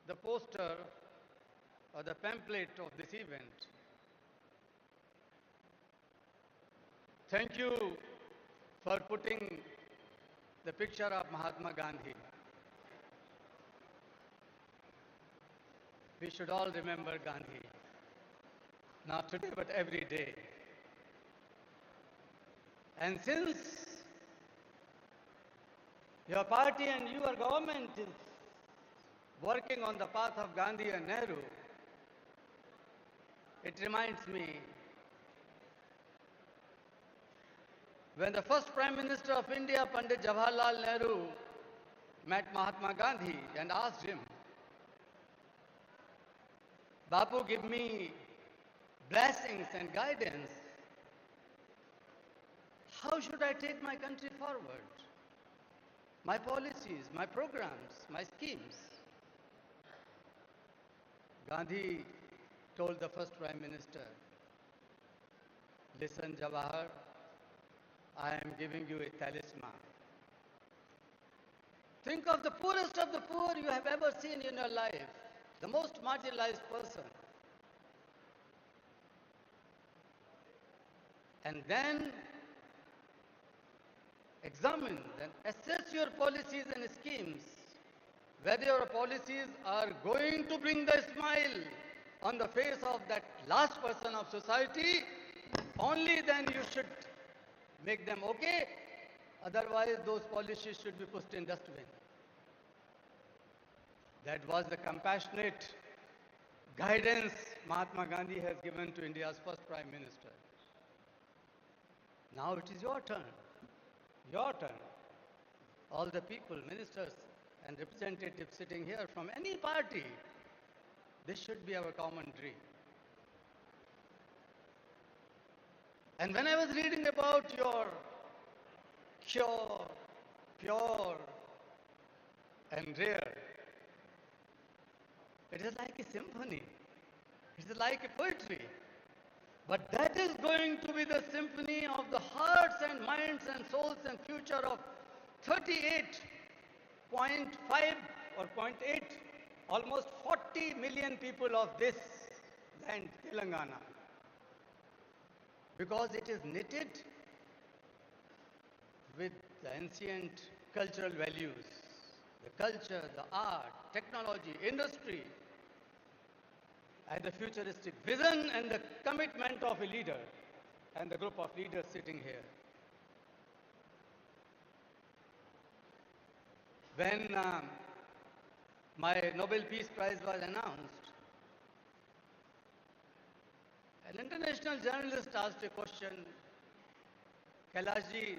the poster or the pamphlet of this event. Thank you for putting the picture of Mahatma Gandhi. We should all remember Gandhi, not today but every day. And since your party and your government is working on the path of Gandhi and Nehru, it reminds me when the first Prime Minister of India, Pandit Jawaharlal Nehru, met Mahatma Gandhi and asked him, Bapu, give me blessings and guidance. How should I take my country forward? My policies, my programs, my schemes. Gandhi told the first Prime Minister, listen, Jawahar, I am giving you a talisman. Think of the poorest of the poor you have ever seen in your life, the most marginalized person. And then examine and assess your policies and schemes, whether your policies are going to bring the smile on the face of that last person of society. Only then you should make them okay. Otherwise, those policies should be pushed in dustbin. That was the compassionate guidance Mahatma Gandhi has given to India's first Prime Minister. Now it is your turn. Your turn. All the people, ministers and representatives sitting here from any party, this should be our common dream. And when I was reading about your pure and rare, it is like a symphony. It is like a poetry. But that is going to be the symphony of the hearts and minds and souls and future of 38.5 or 0.8, almost 40 million people of this land, Telangana. Because it is knitted with the ancient cultural values, the culture, the art, technology, industry, and the futuristic vision and the commitment of a leader and the group of leaders sitting here. When my Nobel Peace Prize was announced, an international journalist asked a question, Kailashji,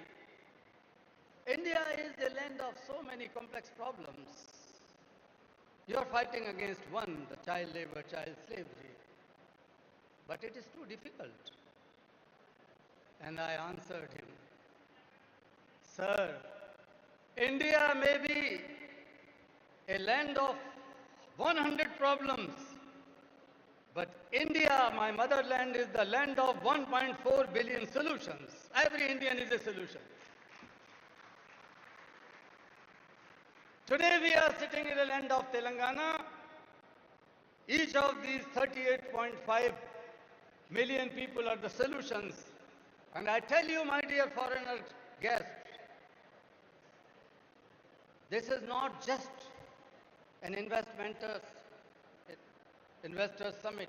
India is a land of so many complex problems. You are fighting against one, the child labor, child slavery. But it is too difficult. And I answered him, Sir, India may be a land of 100 problems, but India, my motherland, is the land of 1.4 billion solutions. Every Indian is a solution. Today we are sitting in the land of Telangana. Each of these 38.5 million people are the solutions. And I tell you, my dear foreigner guests, this is not just an investors summit.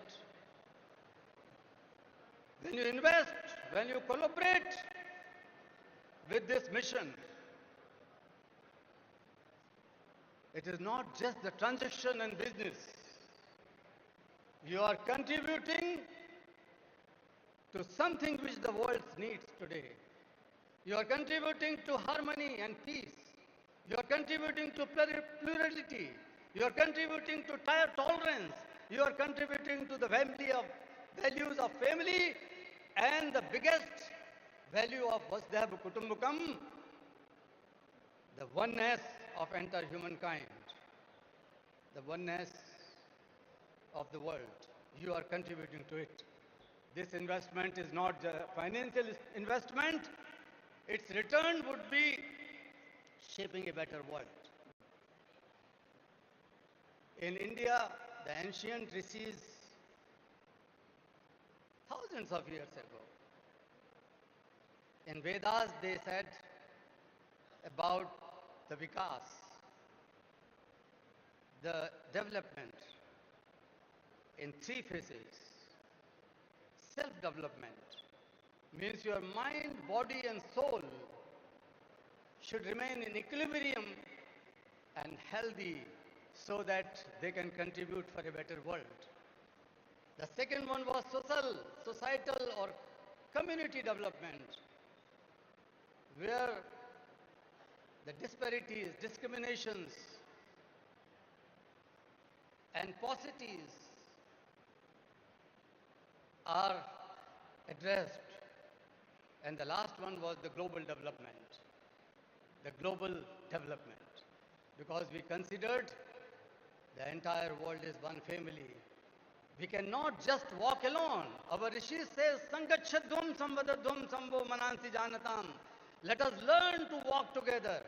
When you invest, when you collaborate with this mission, it is not just the transaction and business. You are contributing to something which the world needs today. You are contributing to harmony and peace. You are contributing to plurality. You are contributing to tolerance. You are contributing to the values of family and the biggest value of Vasudhaiva Kutumbakam, the oneness of entire humankind, the oneness of the world. You are contributing to it. This investment is not a financial investment. Its return would be shaping a better world. In India, the ancient rishis, thousands of years ago, in Vedas they said about the vikas, the development in three phases. Self-development means your mind, body and soul should remain in equilibrium and healthy so that they can contribute for a better world. The second one was societal or community development, where the disparities, discriminations and paucities are addressed. And the last one was the global development. The global development. Because we considered the entire world is one family. We cannot just walk alone. Our Rishi says, Sangachadhvam samvadadhvam sambho manansi janatam. Let us learn to walk together.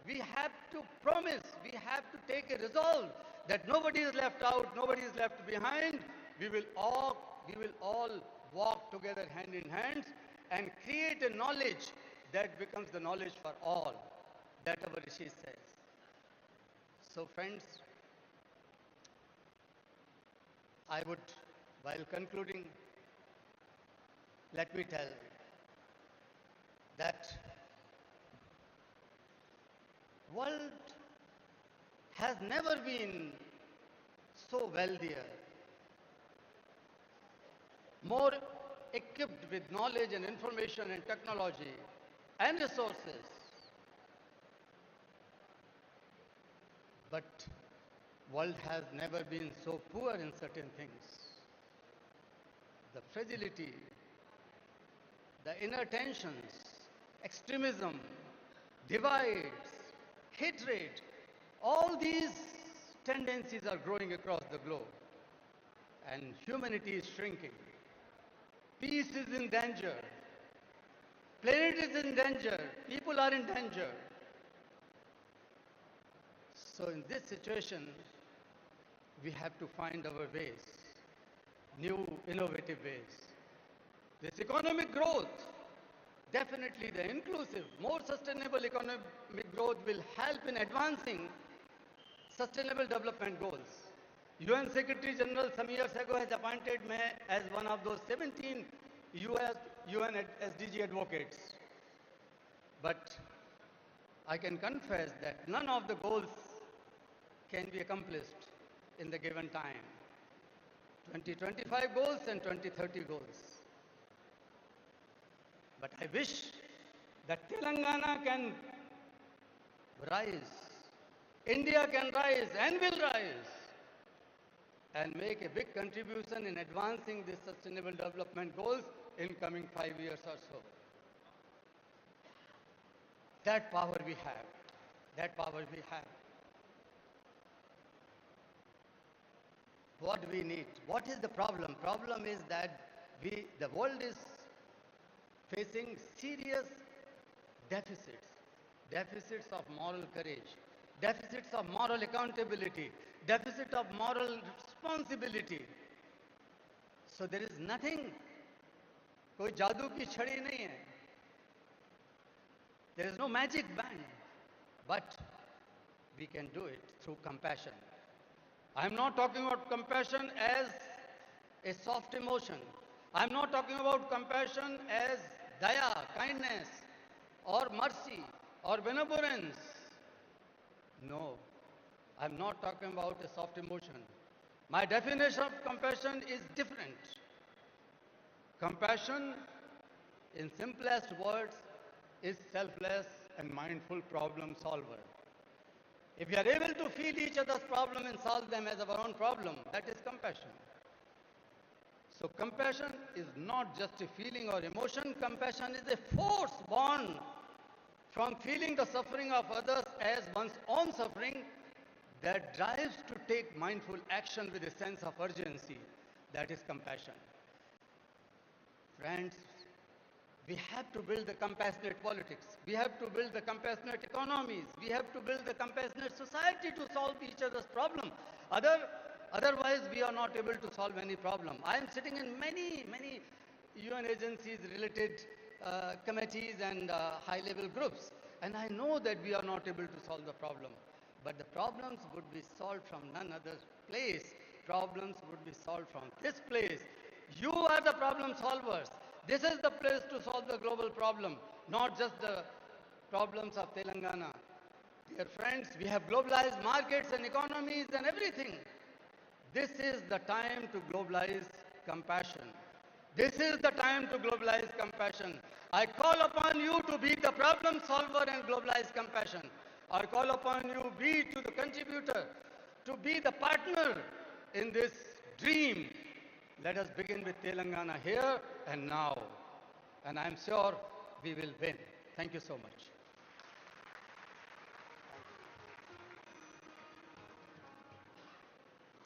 We have to promise, we have to take a resolve that nobody is left out, nobody is left behind. We will all walk together hand in hand and create a knowledge that becomes the knowledge for all, that our Rishi says. So friends, I would, while concluding, let me tell that world has never been so wealthier, more equipped with knowledge and information and technology and resources. But world has never been so poor in certain things. The fragility, the inner tensions, extremism, divides, hatred, all these tendencies are growing across the globe. And humanity is shrinking. Peace is in danger. Planet is in danger. People are in danger. So in this situation, we have to find our ways, new innovative ways. This economic growth, definitely the inclusive, more sustainable economic growth will help in advancing sustainable development goals. UN Secretary General some years ago has appointed me as one of those 17 UN SDG advocates. But I can confess that none of the goals can be accomplished in the given time. 2025 goals and 2030 goals. But I wish that Telangana can rise, India can rise and will rise and make a big contribution in advancing these sustainable development goals in coming 5 years or so. That power we have. That power we have. What we need? What is the problem? Problem is that the world is facing serious deficits. Deficits of moral courage. Deficits of moral accountability. Deficit of moral responsibility. So there is nothing, कोई जादू की छड़ी नहीं है. There is no magic band, but we can do it through compassion. I am not talking about compassion as a soft emotion. I am not talking about compassion as daya, kindness, or mercy, or benevolence. No, I am not talking about a soft emotion. My definition of compassion is different. Compassion, in simplest words, is selfless and mindful problem solver. If we are able to feel each other's problem and solve them as our own problem, that is compassion. So compassion is not just a feeling or emotion. Compassion is a force born from feeling the suffering of others as one's own suffering that drives to take mindful action with a sense of urgency. That is compassion. Friends, we have to build the compassionate politics. We have to build the compassionate economies. We have to build the compassionate society to solve each other's problem. Otherwise, we are not able to solve any problem. I am sitting in many UN agencies related committees and high-level groups, and I know that we are not able to solve the problem. But the problems would be solved from none other place. Problems would be solved from this place. You are the problem solvers. This is the place to solve the global problem, not just the problems of Telangana. Dear friends, we have globalized markets and economies and everything. This is the time to globalize compassion. This is the time to globalize compassion. I call upon you to be the problem solver and globalize compassion. I call upon you, be to the contributor, to be the partner in this dream. Let us begin with Telangana here and now. And I'm sure we will win. Thank you so much.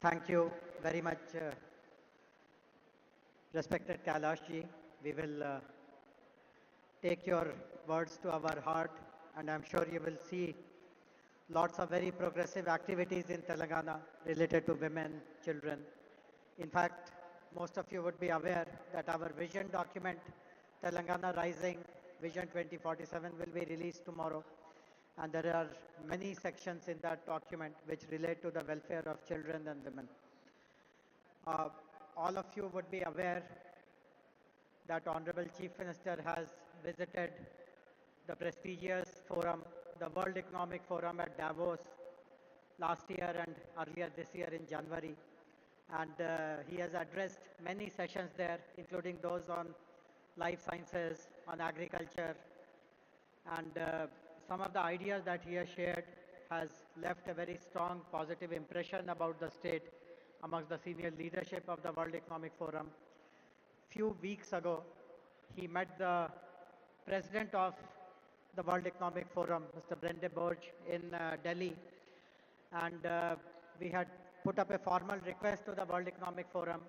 Thank you very much, respected Kailash ji. We will take your words to our heart, and I'm sure you will see lots of very progressive activities in Telangana related to women, children. In fact, most of you would be aware that our vision document, Telangana Rising Vision 2047, will be released tomorrow. And there are many sections in that document which relate to the welfare of children and women. All of you would be aware that Honorable Chief Minister has visited the prestigious forum, the World Economic Forum at Davos last year and earlier this year in January. And he has addressed many sessions there, including those on life sciences, on agriculture, and some of the ideas that he has shared has left a very strong positive impression about the state amongst the senior leadership of the World Economic Forum. Few weeks ago, he met the president of the World Economic Forum, Mr. Brandenburg, in Delhi, and we had put up a formal request to the World Economic Forum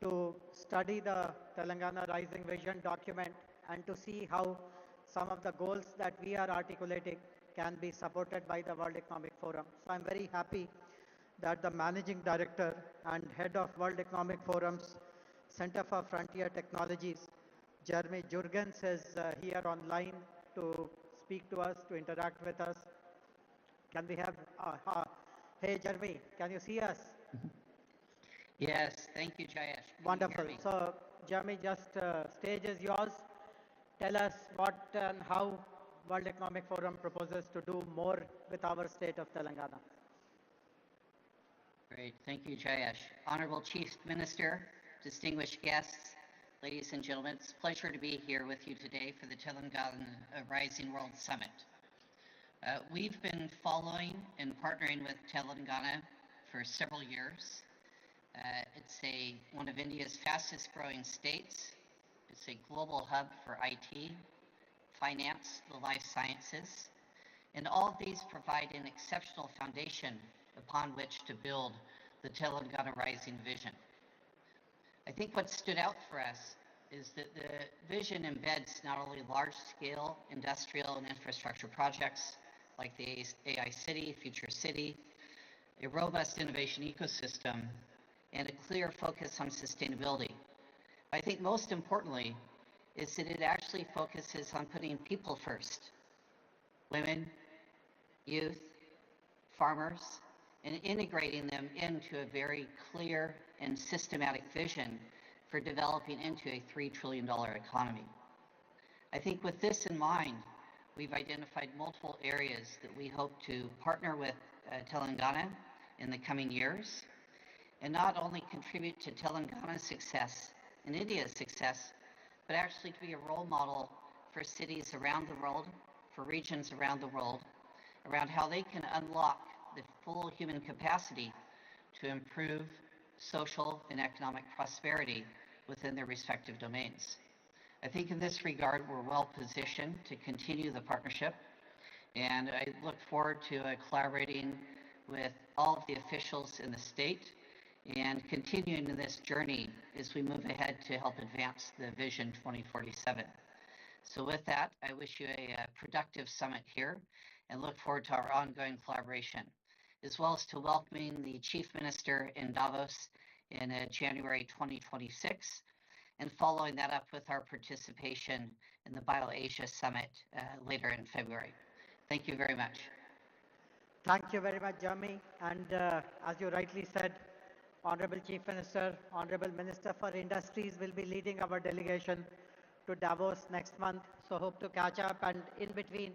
to study the Telangana Rising Vision document and to see how some of the goals that we are articulating can be supported by the World Economic Forum. So I'm very happy that the Managing Director and Head of World Economic Forum's Center for Frontier Technologies, Jeremy Jurgens, is here online to speak to us, to interact with us. Can we have, hey Jeremy, can you see us? Yes, thank you, Jayesh. Can you Wonderful. hear me? So Jeremy, just stage is yours. Tell us what and how World Economic Forum proposes to do more with our state of Telangana. Great, thank you, Jayesh. Honorable Chief Minister, distinguished guests, ladies and gentlemen, it's a pleasure to be here with you today for the Telangana Rising World Summit. We've been following and partnering with Telangana for several years. It's one of India's fastest growing states. It's a global hub for IT, finance, the life sciences, and all of these provide an exceptional foundation upon which to build the Telangana Rising Vision. I think what stood out for us is that the vision embeds not only large-scale industrial and infrastructure projects like the AI City, Future City, a robust innovation ecosystem, and a clear focus on sustainability. I think most importantly is that it actually focuses on putting people first. Women, youth, farmers, and integrating them into a very clear and systematic vision for developing into a $3 trillion economy. I think with this in mind, we've identified multiple areas that we hope to partner with Telangana in the coming years, and not only contribute to Telangana's success and India's success, but actually to be a role model for cities around the world, for regions around the world, around how they can unlock the full human capacity to improve social and economic prosperity within their respective domains. I think in this regard, we're well positioned to continue the partnership, and I look forward to collaborating with all of the officials in the state and continuing this journey as we move ahead to help advance the Vision 2047. So with that, I wish you a productive summit here and look forward to our ongoing collaboration, as well as to welcoming the Chief Minister in Davos in January 2026, and following that up with our participation in the BioAsia Summit later in February. Thank you very much. Thank you very much, Jeremy. And as you rightly said, Honorable Chief Minister, Honorable Minister for Industries will be leading our delegation to Davos next month. So hope to catch up, and in between,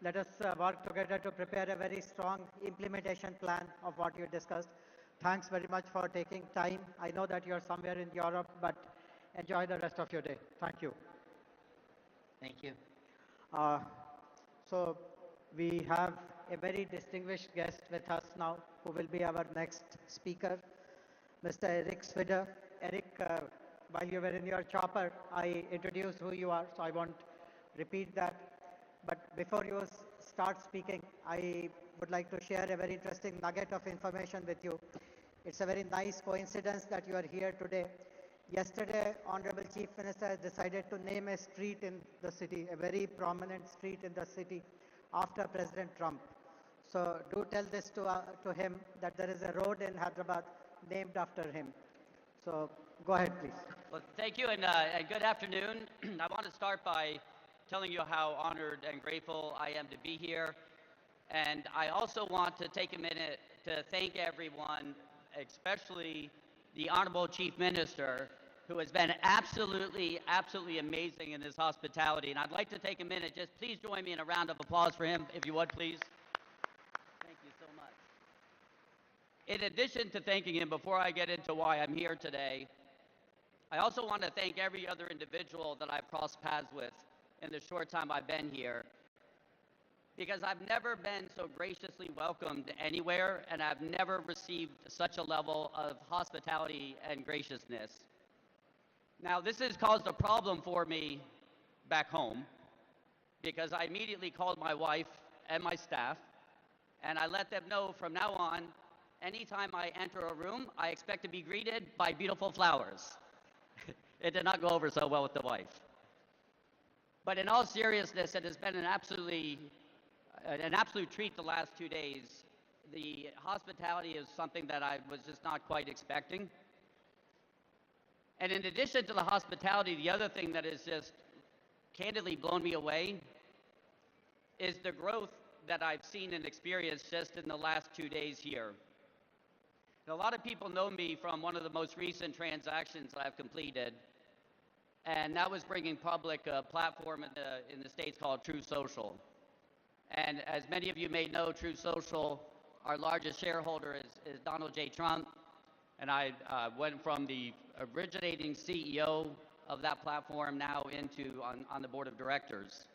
let us work together to prepare a very strong implementation plan of what you discussed. Thanks very much for taking time. I know that you're somewhere in Europe, but enjoy the rest of your day. Thank you. Thank you. So we have a very distinguished guest with us now, who will be our next speaker, Mr. Eric Swidder. Eric, while you were in your chopper, I introduced who you are, so I won't repeat that. But before you start speaking, I would like to share a very interesting nugget of information with you. It's a very nice coincidence that you are here today. Yesterday, Honorable Chief Minister has decided to name a street in the city, a very prominent street in the city, after President Trump. So do tell this to him, that there is a road in Hyderabad named after him. So go ahead, please. Well, thank you, and good afternoon. I want to start by telling you how honored and grateful I am to be here. And I also want to take a minute to thank everyone, especially the Honorable Chief Minister, who has been absolutely amazing in his hospitality. And I'd like to take a minute, just please join me in a round of applause for him, if you would, please. Thank you so much. In addition to thanking him, before I get into why I'm here today, I also want to thank every other individual that I've crossed paths with in the short time I've been here, because I've never been so graciously welcomed anywhere, and I've never received such a level of hospitality and graciousness. Now, this has caused a problem for me back home, because I immediately called my wife and my staff, and I let them know from now on, anytime I enter a room, I expect to be greeted by beautiful flowers. It did not go over so well with the wife. But in all seriousness, it has been an absolute treat the last 2 days. The hospitality is something that I was just not quite expecting. And in addition to the hospitality, the other thing that has just candidly blown me away is the growth that I've seen and experienced just in the last 2 days here. And a lot of people know me from one of the most recent transactions that I've completed, and that was bringing public a platform in the States called True Social. And as many of you may know, True Social, our largest shareholder is Donald J. Trump, and I went from the originating CEO of that platform now on the board of directors.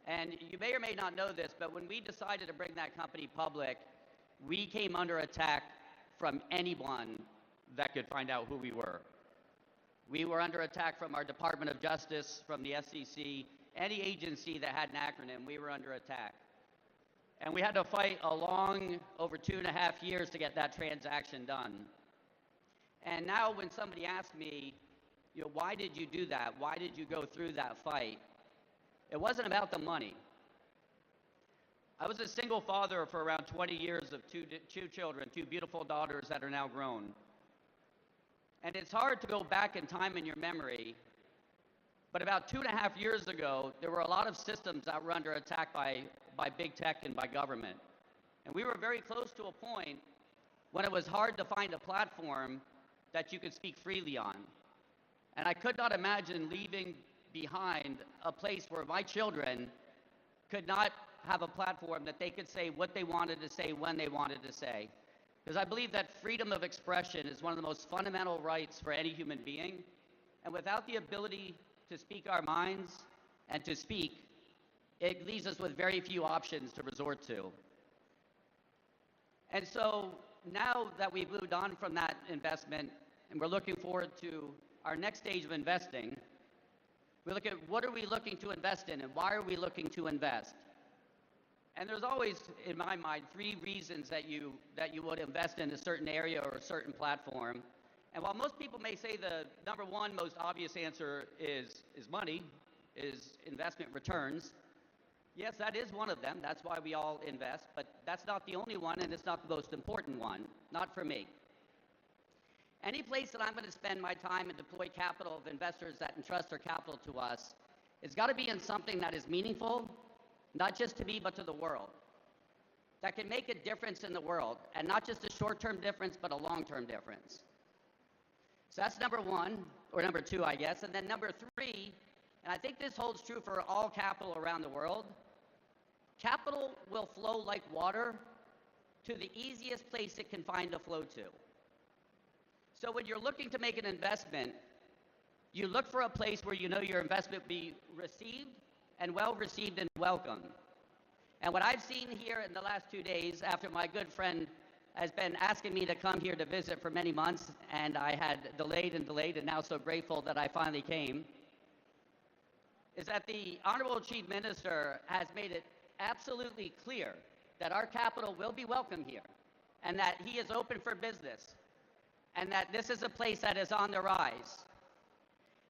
And you may or may not know this, but when we decided to bring that company public, we came under attack from anyone that could find out who we were. We were under attack from our Department of Justice, from the SEC, any agency that had an acronym, we were under attack. And we had to fight over 2.5 years to get that transaction done. And now when somebody asks me, why did you do that? Why did you go through that fight? It wasn't about the money. I was a single father for around 20 years of two children, 2 beautiful daughters that are now grown. And it's hard to go back in time in your memory, but about 2.5 years ago, there were a lot of systems that were under attack by big tech and by government. And we were very close to a point when it was hard to find a platform that you could speak freely on. And I could not imagine leaving behind a place where my children could not have a platform that they could say what they wanted to say when they wanted to say. Because I believe that freedom of expression is one of the most fundamental rights for any human being. And without the ability to speak our minds and to speak, it leaves us with very few options to resort to. And so now that we've moved on from that investment and we're looking forward to our next stage of investing, we look at what are we looking to invest in and why are we looking to invest? And there's always, in my mind, 3 reasons that you would invest in a certain area or a certain platform. And while most people may say the number one most obvious answer is money, is investment returns. Yes, that is one of them. That's why we all invest, but that's not the only one, and it's not the most important one, not for me. Any place that I'm going to spend my time and deploy capital of investors that entrust their capital to us, it's got to be in something that is meaningful, not just to me, but to the world. That can make a difference in the world, and not just a short-term difference, but a long-term difference. So that's number one, or number two, I guess. And then number three, and I think this holds true for all capital around the world, capital will flow like water to the easiest place it can find to flow to. So when you're looking to make an investment, you look for a place where you know your investment will be received and well received and welcomed. And what I've seen here in the last 2 days, after my good friend has been asking me to come here to visit for many months, and I had delayed, and now so grateful that I finally came, is that the Honorable Chief Minister has made it absolutely clear that our capital will be welcome here, and that he is open for business, and that this is a place that is on the rise.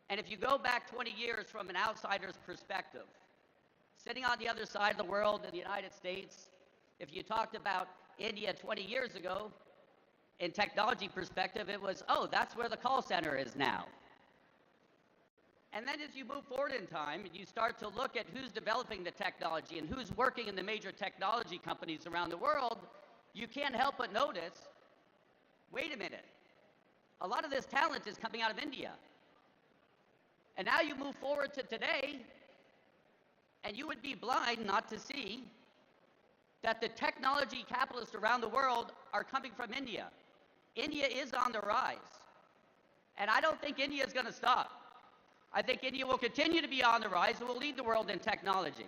And if you go back 20 years from an outsider's perspective, sitting on the other side of the world in the United States, if you talked about India 20 years ago, in technology perspective, it was, oh, that's where the call center is now. And then as you move forward in time, and you start to look at who's developing the technology and who's working in the major technology companies around the world, you can't help but notice, wait a minute, a lot of this talent is coming out of India. And now you move forward to today, and you would be blind not to see that the technology capitalists around the world are coming from India. India is on the rise. And I don't think India is going to stop. I think India will continue to be on the rise and will lead the world in technology.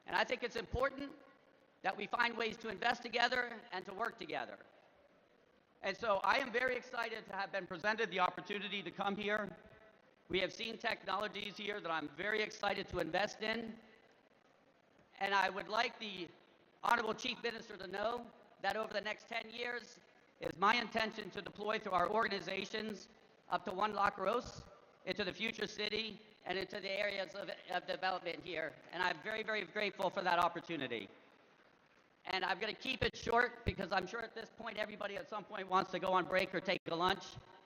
And I think it's important that we find ways to invest together and to work together. And so I am very excited to have been presented the opportunity to come here. We have seen technologies here that I'm very excited to invest in. And I would like the Honorable Chief Minister to know that over the next 10 years, it is my intention to deploy through our organizations up to 1 lakh crores into the future city and into the areas of development here. And I'm very, very grateful for that opportunity. And I'm going to keep it short because I'm sure at this point everybody at some point wants to go on break or take a lunch.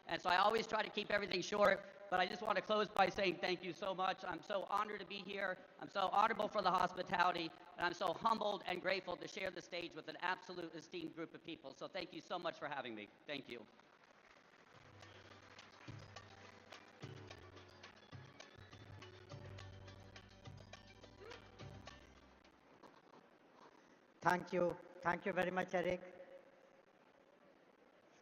And so I always try to keep everything short. But I just want to close by saying thank you so much. I'm so honored to be here. I'm so honorable for the hospitality. And I'm so humbled and grateful to share the stage with an absolute esteemed group of people. So thank you so much for having me. Thank you. Thank you. Thank you very much, Eric.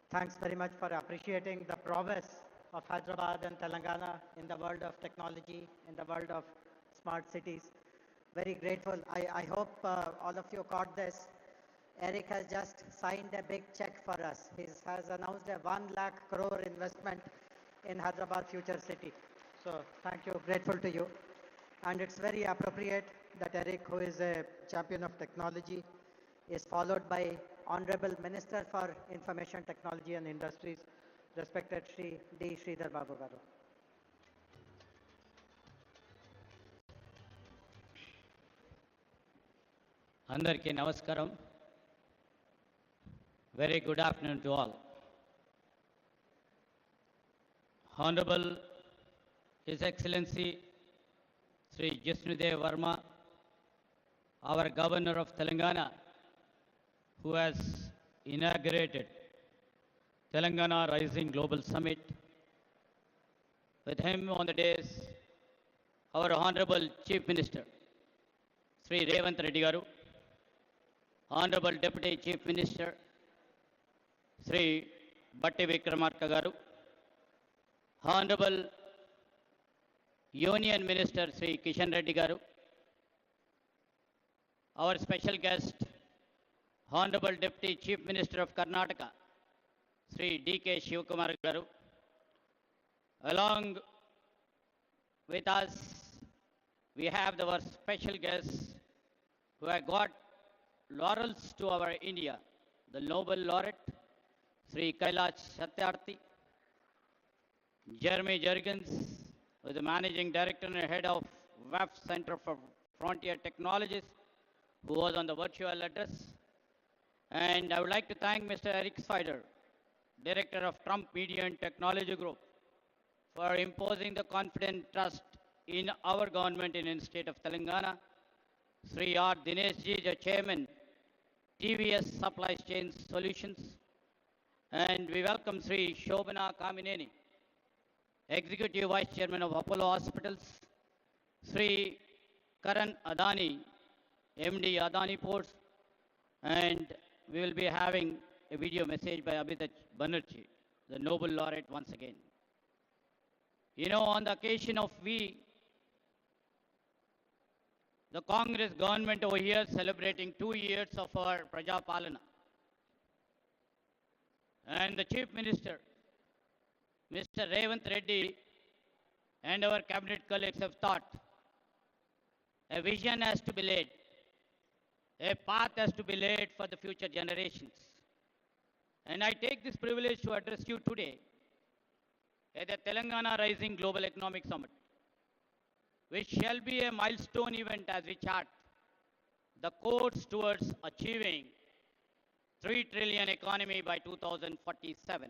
Thanks very much for appreciating the prowess of Hyderabad and Telangana in the world of technology, in the world of smart cities. Very grateful. I hope all of you caught this. Eric has just signed a big check for us. He has announced a 1 lakh crore investment in Hyderabad Future City. So thank you, grateful to you. And it's very appropriate that Eric, who is a champion of technology, is followed by Honorable Minister for Information Technology and Industries, respected Shri D. Sridhar Babu Garu. అందరికీ నమస్కారం. Very good afternoon to all. Honorable His Excellency Sri Jishnudev Verma, our Governor of Telangana, who has inaugurated Telangana Rising Global Summit. With him on the days, our Honorable Chief Minister, Sri Revanth Reddy Garu, Honorable Deputy Chief Minister, Sri Batti Vikramarka Garu, Honorable Union Minister Sri Kishan Reddy Garu, our special guest, Honorable Deputy Chief Minister of Karnataka, Sri D.K. Shivakumar Garu, along with us, we have our special guests who have got laurels to our India, the Nobel Laureate, Sri Kailash Satyarthi, Jeremy Jurgens, who is the Managing Director and Head of WAF Center for Frontier Technologies, who was on the virtual address. And I would like to thank Mr. Eric Spider, Director of Trump Media and Technology Group, for imposing the confident trust in our government in the state of Telangana. Sri R. Dineshji, the Chairman, TVS Supply Chain Solutions. And we welcome Sri Shobana Kamineni, Executive Vice Chairman of Apollo Hospitals. Sri Karan Adani, MD Adani Ports. And we will be having a video message by Abhijit Banerjee, the Nobel laureate once again. You know, on the occasion of the Congress government over here celebrating 2 years of our Praja Palana. And the Chief Minister, Mr. Revant Reddy, and our cabinet colleagues have thought a vision has to be laid, a path has to be laid for the future generations. And I take this privilege to address you today at the Telangana Rising Global Economic Summit, which shall be a milestone event as we chart the course towards achieving 3 trillion economy by 2047.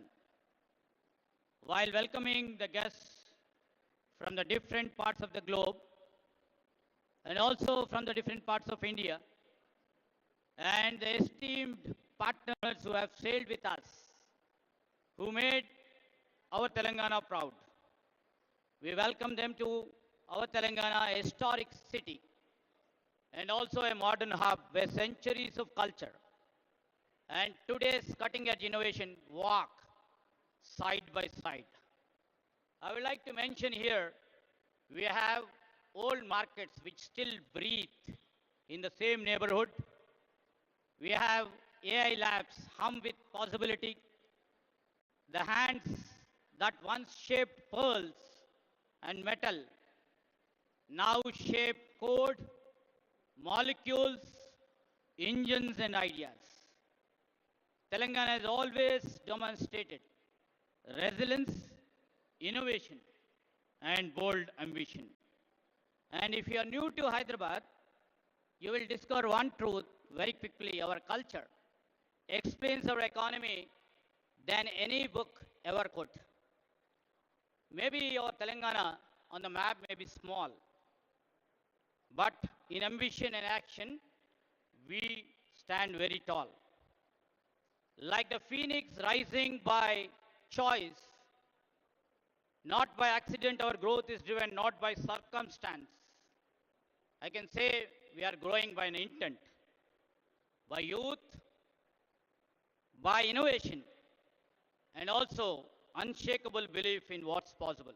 While welcoming the guests from the different parts of the globe and also from the different parts of India and the esteemed partners who have sailed with us, who made our Telangana proud. We welcome them to our Telangana, a historic city and also a modern hub where centuries of culture and today's cutting-edge innovation walk side by side. I would like to mention here, we have old markets which still breathe in the same neighborhood. We have AI labs hum with possibility. The hands that once shaped pearls and metal now shape code, molecules, engines and ideas. Telangana has always demonstrated resilience, innovation and bold ambition. And if you are new to Hyderabad, you will discover one truth very quickly. Our culture explains our economy than any book ever could. Maybe our Telangana on the map may be small, but in ambition and action, we stand very tall. Like the phoenix rising by choice, not by accident, our growth is driven not by circumstance. I can say we are growing by an intent, by youth, by innovation, and also unshakable belief in what's possible.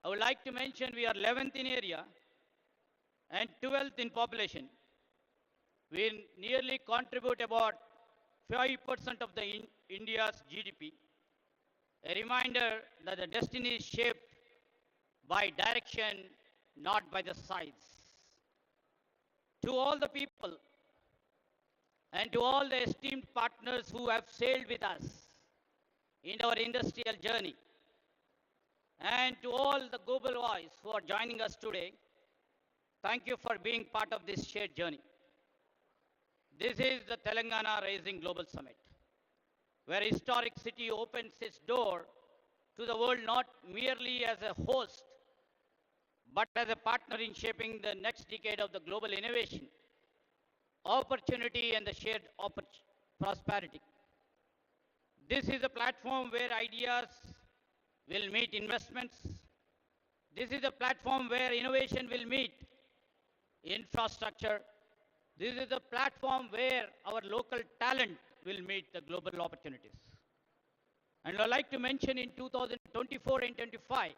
I would like to mention we are 11th in area and 12th in population. We nearly contribute about 5% of India's GDP. A reminder that the destiny is shaped by direction, not by the size. To all the people and to all the esteemed partners who have sailed with us in our industrial journey, and to all the global voice who are joining us today, thank you for being part of this shared journey. This is the Telangana Rising Global Summit, where a historic city opens its door to the world not merely as a host, but as a partner in shaping the next decade of the global innovation, opportunity and the shared prosperity. This is a platform where ideas will meet investments. This is a platform where innovation will meet infrastructure. This is a platform where our local talent will meet the global opportunities. And I'd like to mention in 2024 and 25,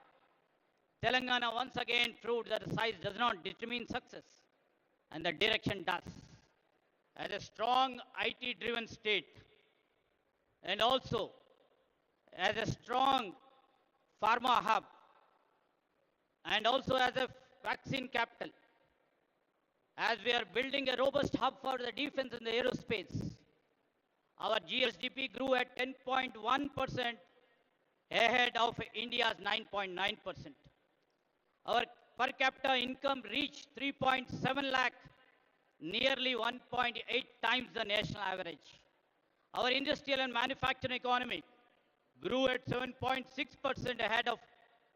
Telangana once again proved that the size does not determine success, and the direction does. As a strong IT-driven state, and also as a strong pharma hub, and also as a vaccine capital, as we are building a robust hub for the defense and the aerospace, our GSDP grew at 10.1% ahead of India's 9.9%. Our per capita income reached 3.7 lakh, nearly 1.8 times the national average. Our industrial and manufacturing economy grew at 7.6% ahead of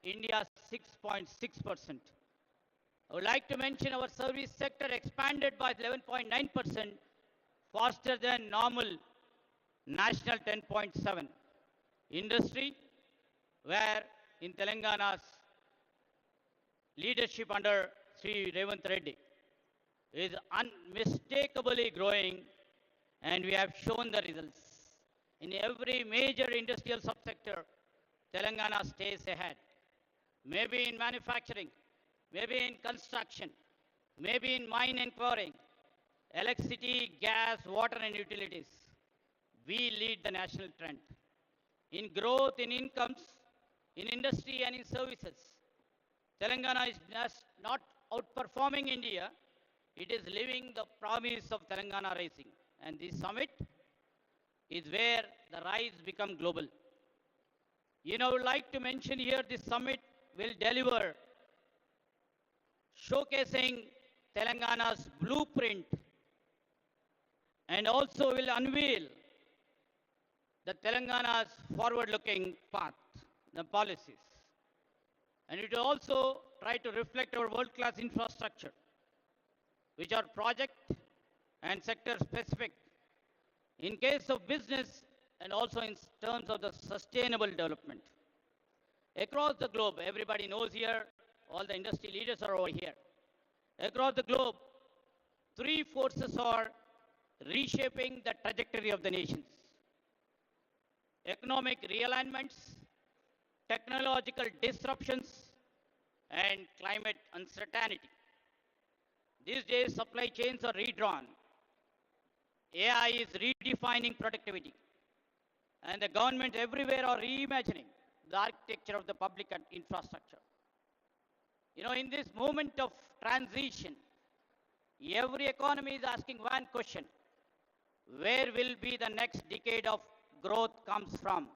India's 6.6%. I would like to mention our service sector expanded by 11.9%, faster than normal national 10.7. Industry, where in Telangana's leadership under Sri Revant Reddy, is unmistakably growing, and we have shown the results. In every major industrial subsector, Telangana stays ahead. Maybe in manufacturing, maybe in construction, maybe in mine and quarrying, electricity, gas, water and utilities. We lead the national trend. In growth, in incomes, in industry and in services, Telangana is just not outperforming India, it is living the promise of Telangana Rising. And this summit is where the rise become global. I would like to mention here this summit will deliver, showcasing Telangana's blueprint, and also will unveil the Telangana's forward-looking path, the policies. And it will also try to reflect our world-class infrastructure, which are project and sector specific in case of business and also in terms of the sustainable development. Across the globe, everybody knows here, all the industry leaders are over here. Across the globe, three forces are reshaping the trajectory of the nations: economic realignments, technological disruptions, and climate uncertainty. These days, supply chains are redrawn. AI is redefining productivity. And the government everywhere are reimagining the architecture of the public infrastructure. In this moment of transition, every economy is asking one question: where will be the next decade of growth comes from?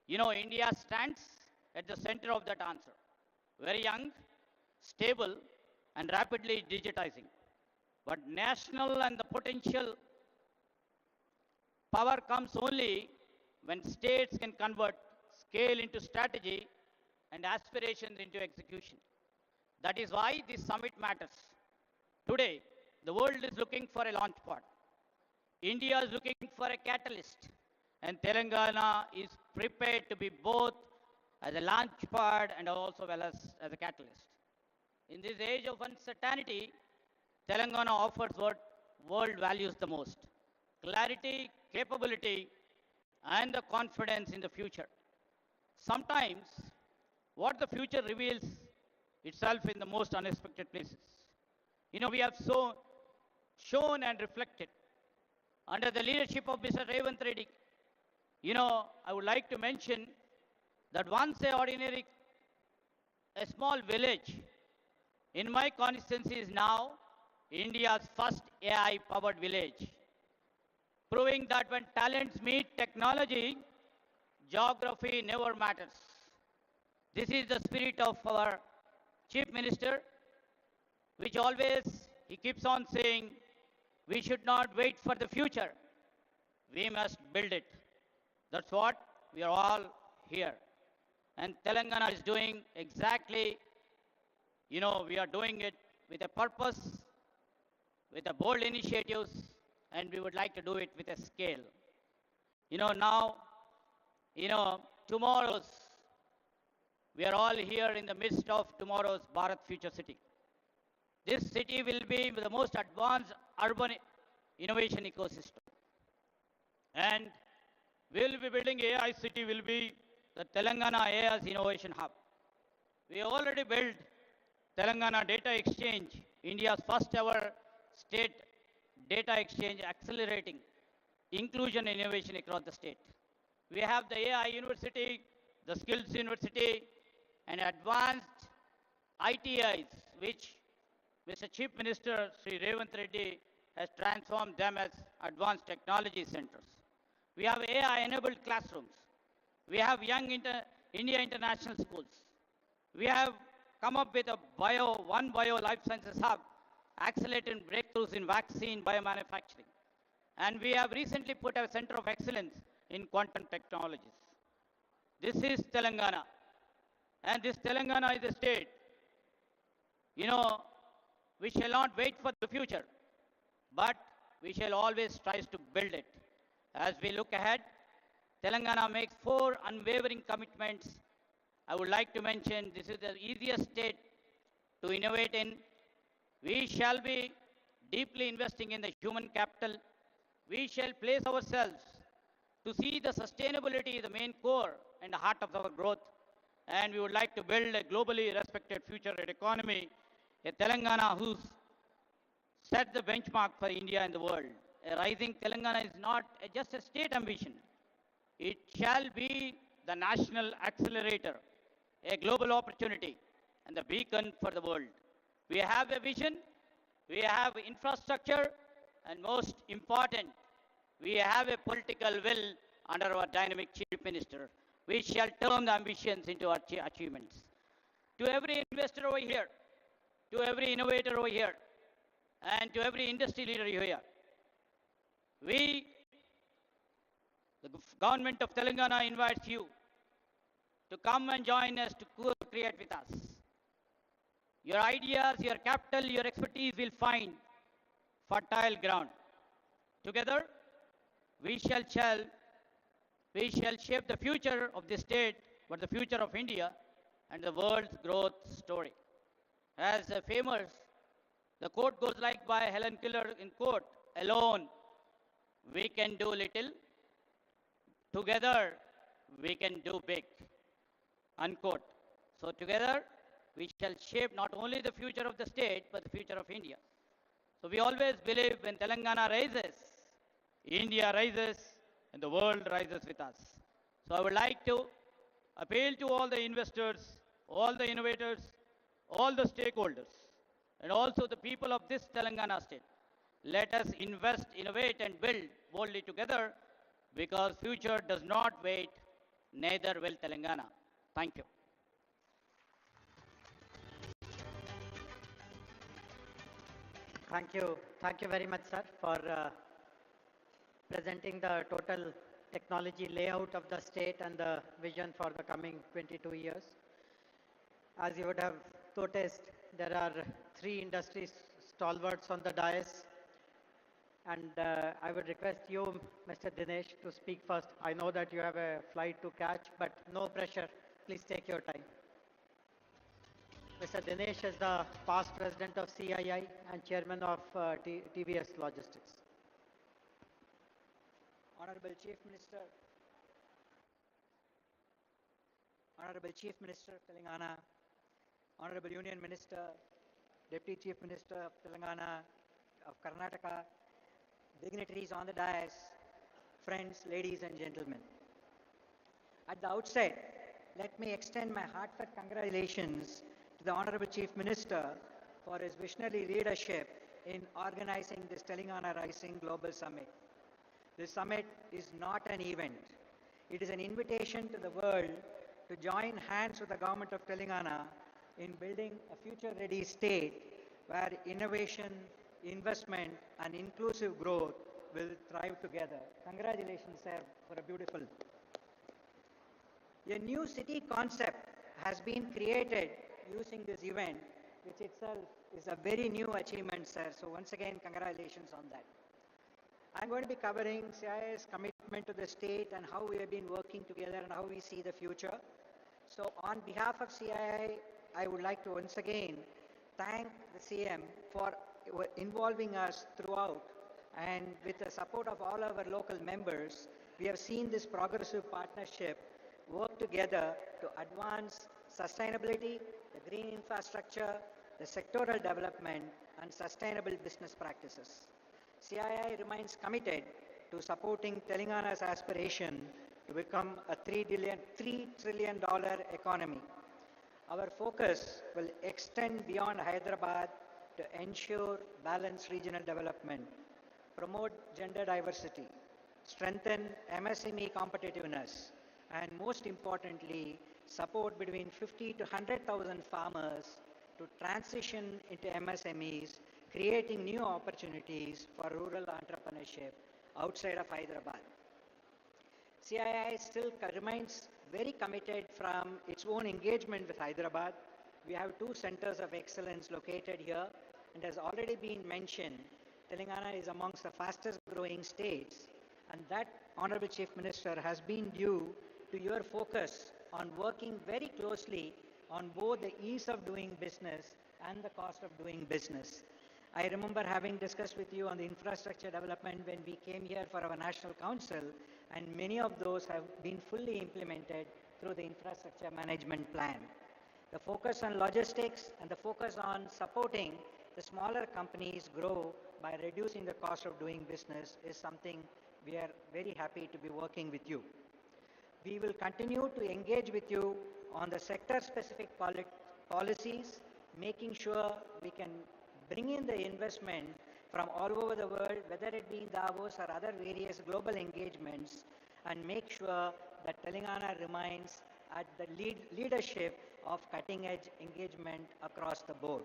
India stands at the center of that answer. Very young, stable, and rapidly digitizing. But national and the potential power comes only when states can convert scale into strategy and aspirations into execution. That is why this summit matters. Today, the world is looking for a launch pad. India is looking for a catalyst, and Telangana is prepared to be both as a launch pad and also well as a catalyst. In this age of uncertainty, Telangana offers what world values the most: clarity, capability, and the confidence in the future. Sometimes, what the future reveals itself in the most unexpected places. We have shown and reflected under the leadership of Mr. Revant Reddy. I would like to mention that once a small village in my constituency is now India's first AI-powered village, proving that when talents meet technology, geography never matters. This is the spirit of our Chief Minister, which always he keeps on saying, we should not wait for the future. We must build it. That's what we are all here. And Telangana is doing exactly, we are doing it with a purpose, with a bold initiatives, and we would like to do it with a scale. Now, tomorrow's, we are all here in the midst of tomorrow's Bharat Future City. This city will be the most advanced urban innovation ecosystem. And we will be building AI city, will be the Telangana AI's Innovation Hub. We already built Telangana Data Exchange, India's first ever state data exchange, accelerating inclusion and innovation across the state. We have the AI University, the Skills University, and advanced ITIs, which Mr. Chief Minister Sri Revant Reddy has transformed them as advanced technology centers. We have AI-enabled classrooms. We have India International Schools. We have come up with one bio life sciences hub, accelerating breakthroughs in vaccine biomanufacturing. And we have recently put a center of excellence in quantum technologies. This is Telangana. And this Telangana is a state. You know, we shall not wait for the future, but we shall always try to build it. As we look ahead, Telangana makes 4 unwavering commitments. I would like to mention this is the easiest state to innovate in. We shall be deeply investing in the human capital. We shall place ourselves to see the sustainability the main core and the heart of our growth. And we would like to build a globally respected future economy, a Telangana who's set the benchmark for India and the world. A rising Telangana is not just a state ambition. It shall be the national accelerator, a global opportunity, and the beacon for the world. We have a vision, we have infrastructure, and most important, we have a political will under our dynamic Chief Minister. We shall turn the ambitions into our achievements. To every investor over here, to every innovator over here, and to every industry leader here, we, the government of Telangana, invites you to come and join us to co-create with us. Your ideas, your capital, your expertise will find fertile ground. Together, we shall shape the future of this state, but the future of India and the world's growth story. As famous, the quote goes like by Helen Keller in quote, alone we can do little, together we can do big, unquote. So together we shall shape not only the future of the state, but the future of India. So we always believe when Telangana rises, India rises, and the world rises with us. So I would like to appeal to all the investors, all the innovators, all the stakeholders, and also the people of this Telangana state. Let us invest, innovate, and build boldly together, because future does not wait, neither will Telangana. Thank you. Thank you. Thank you very much, sir, for presenting the total technology layout of the state and the vision for the coming 22 years. As you would have noticed, there are 3 industry stalwarts on the dais. And I would request you, Mr. Dinesh, to speak first. I know that you have a flight to catch, but no pressure. Please take your time. Mr. Dinesh is the past president of CII and chairman of TVS Logistics. Honorable Chief Minister of Telangana, Honorable Union Minister, Deputy Chief Minister of Telangana, of Karnataka, dignitaries on the dais, friends, ladies and gentlemen. At the outset, let me extend my heartfelt congratulations to the Honorable Chief Minister for his visionary leadership in organizing this Telangana Rising Global Summit. This summit is not an event. It is an invitation to the world to join hands with the government of Telangana in building a future-ready state where innovation, investment and inclusive growth will thrive together. Congratulations, sir, for a beautiful. A new city concept has been created using this event, which itself is a very new achievement, sir. So once again, congratulations on that. I'm going to be covering CII's commitment to the state and how we have been working together and how we see the future. So on behalf of CII, I would like to once again thank the CM for involving us throughout, and with the support of all our local members, we have seen this progressive partnership work together to advance sustainability, the green infrastructure, the sectoral development, and sustainable business practices. CII remains committed to supporting Telangana's aspiration to become a $3 trillion economy. Our focus will extend beyond Hyderabad to ensure balanced regional development, promote gender diversity, strengthen MSME competitiveness, and most importantly, support between 50 to 100,000 farmers to transition into MSMEs, creating new opportunities for rural entrepreneurship outside of Hyderabad. CII still remains very committed from its own engagement with Hyderabad. We have 2 centers of excellence located here, and as already been mentioned, Telangana is amongst the fastest growing states, and that, Honorable Chief Minister, has been due to your focus on working very closely on both the ease of doing business and the cost of doing business. I remember having discussed with you on the infrastructure development when we came here for our National Council, and many of those have been fully implemented through the infrastructure management plan. The focus on logistics and the focus on supporting the smaller companies grow by reducing the cost of doing business is something we are very happy to be working with you. We will continue to engage with you on the sector-specific policies, making sure we can bring in the investment from all over the world, whether it be in Davos or other various global engagements, and make sure that Telangana remains at the leadership of cutting-edge engagement across the board.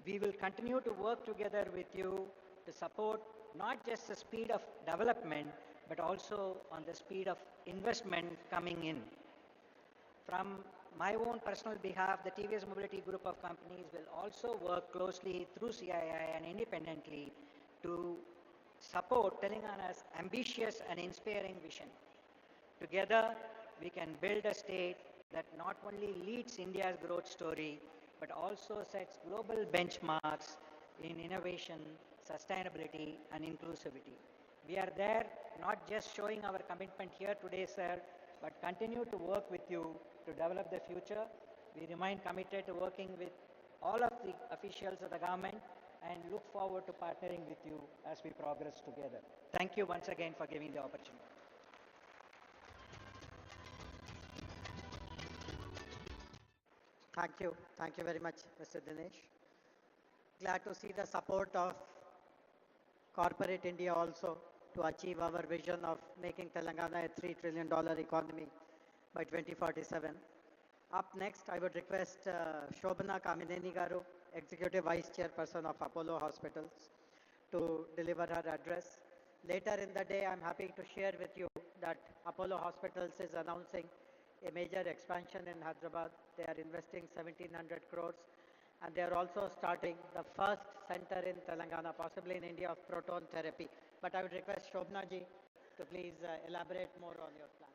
We will continue to work together with you to support not just the speed of development, but also on the speed of investment coming in. From my own personal behalf, the TVS Mobility Group of companies will also work closely through CII and independently to support Telangana's ambitious and inspiring vision. Together, we can build a state that not only leads India's growth story, but also sets global benchmarks in innovation, sustainability, and inclusivity. We are there not just showing our commitment here today, sir, but continue to work with you to develop the future. We remain committed to working with all of the officials of the government and look forward to partnering with you as we progress together. Thank you once again for giving the opportunity. Thank you. Thank you very much, Mr. Dinesh. Glad to see the support of corporate India also to achieve our vision of making Telangana a $3 trillion economy by 2047. Up next, I would request Shobhana Kamineni Garu, Executive Vice Chairperson of Apollo Hospitals, to deliver her address. Later in the day, I'm happy to share with you that Apollo Hospitals is announcing a major expansion in Hyderabad. They are investing 1,700 crores, and they are also starting the first center in Telangana, possibly in India, of proton therapy. But I would request Shobhana ji to please elaborate more on your plans.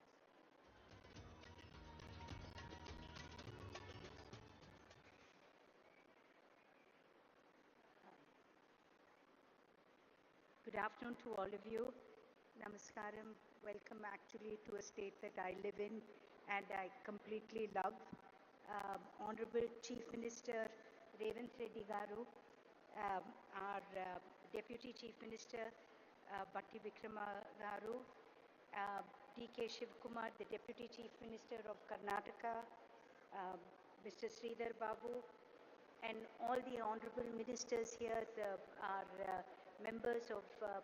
Good afternoon to all of you. Namaskaram. Welcome actually to a state that I live in and I completely love. Honorable Chief Minister Revanth Reddy Garu, our Deputy Chief Minister Bhatti Vikrama Garu, D.K. Shivkumar, the Deputy Chief Minister of Karnataka, Mr. Sridhar Babu, and all the honorable ministers here, our members of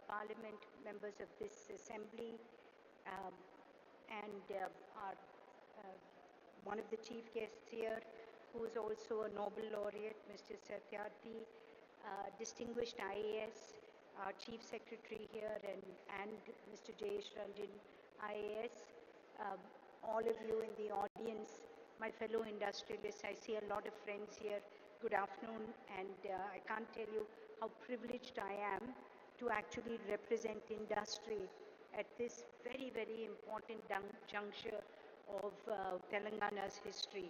parliament, members of this assembly, and our one of the chief guests here, who is also a Nobel laureate, Mr. Satyarthi, distinguished IAS, our chief secretary here, and Mr. Jayesh Ranjan, IAS, all of you in the audience, my fellow industrialists. I see a lot of friends here. Good afternoon, and I can't tell you how privileged I am to actually represent industry at this very, very important juncture of Telangana's history.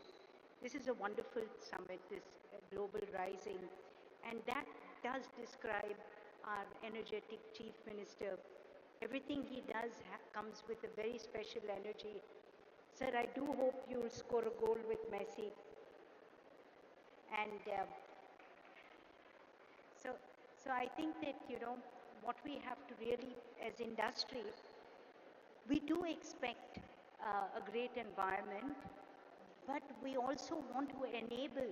This is a wonderful summit, this Global Rising, and that does describe our energetic Chief Minister. Everything he does comes with a very special energy. Sir, I do hope you'll score a goal with Messi. And so I think that, what we have to really, as industry, we do expect a great environment, but we also want to enable,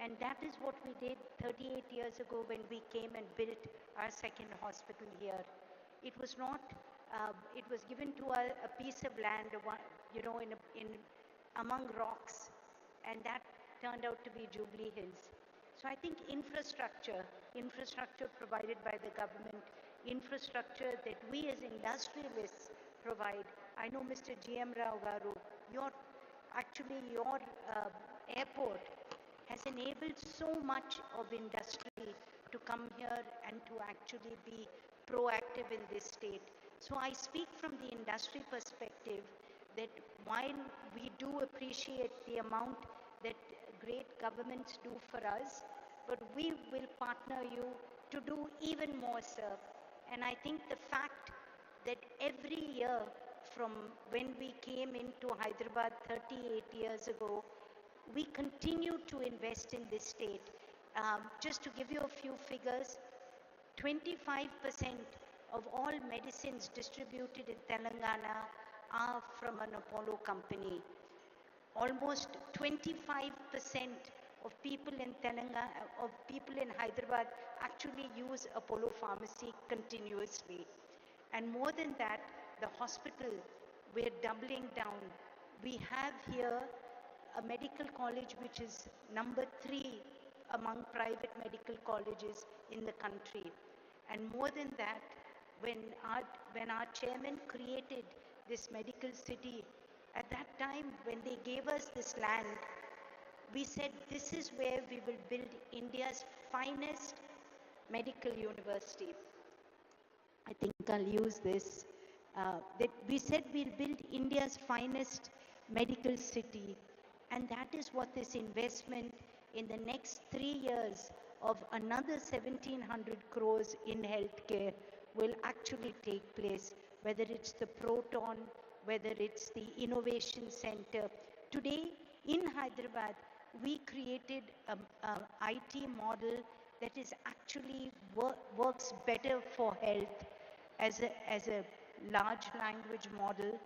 and that is what we did 38 years ago when we came and built our second hospital here. It was not, it was given to a piece of land in among rocks, and that turned out to be Jubilee Hills. So I think infrastructure provided by the government, infrastructure that we as industrialists provide. I know Mr. G.M. Rao Garu, your airport has enabled so much of industry to come here and to actually be proactive in this state. So I speak from the industry perspective that while we do appreciate the amount that great governments do for us, but we will partner you to do even more, sir. And I think the fact that every year from when we came into Hyderabad 38 years ago, we continue to invest in this state. Just to give you a few figures, 25% of all medicines distributed in Telangana are from an Apollo company. Almost 25% of people in Telangana, of people in Hyderabad actually use Apollo Pharmacy continuously. And more than that, the hospital, we're doubling down. We have here a medical college which is number 3 among private medical colleges in the country. And more than that, when our chairman created this medical city, at that time when they gave us this land, we said this is where we will build India's finest medical university. I think I'll use this. That we said we'll build India's finest medical city, and that is what this investment in the next 3 years of another 1,700 crores in healthcare will actually take place, whether it's the Proton, whether it's the Innovation Center. Today in Hyderabad, we created an IT model that is actually works better for health as a large language model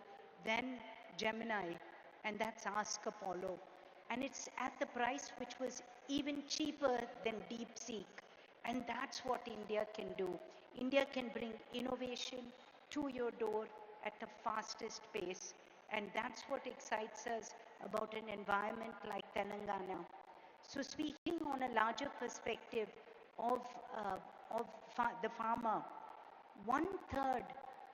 than Gemini, and that's Ask Apollo. And it's at the price which was even cheaper than DeepSeek. And that's what India can do. India can bring innovation to your door at the fastest pace. And that's what excites us about an environment like Telangana. So speaking on a larger perspective of the pharma, 1/3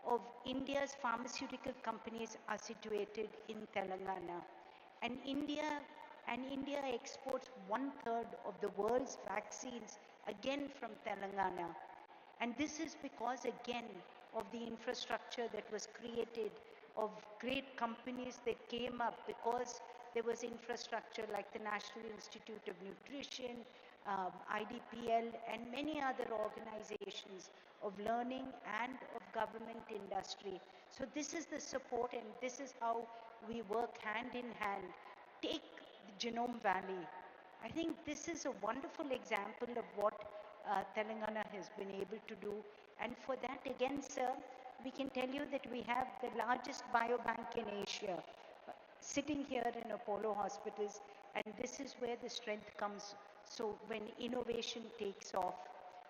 of India's pharmaceutical companies are situated in Telangana. And India exports 1/3 of the world's vaccines, again from Telangana. And this is because, again, of the infrastructure that was created, of great companies that came up because there was infrastructure like the National Institute of Nutrition, IDPL, and many other organizations of learning and of government industry. So this is the support, and this is how we work hand in hand. Take the Genome Valley. I think this is a wonderful example of what Telangana has been able to do. And for that, again, sir, we can tell you that we have the largest biobank in Asia, sitting here in Apollo hospitals, and this is where the strength comes. So when innovation takes off.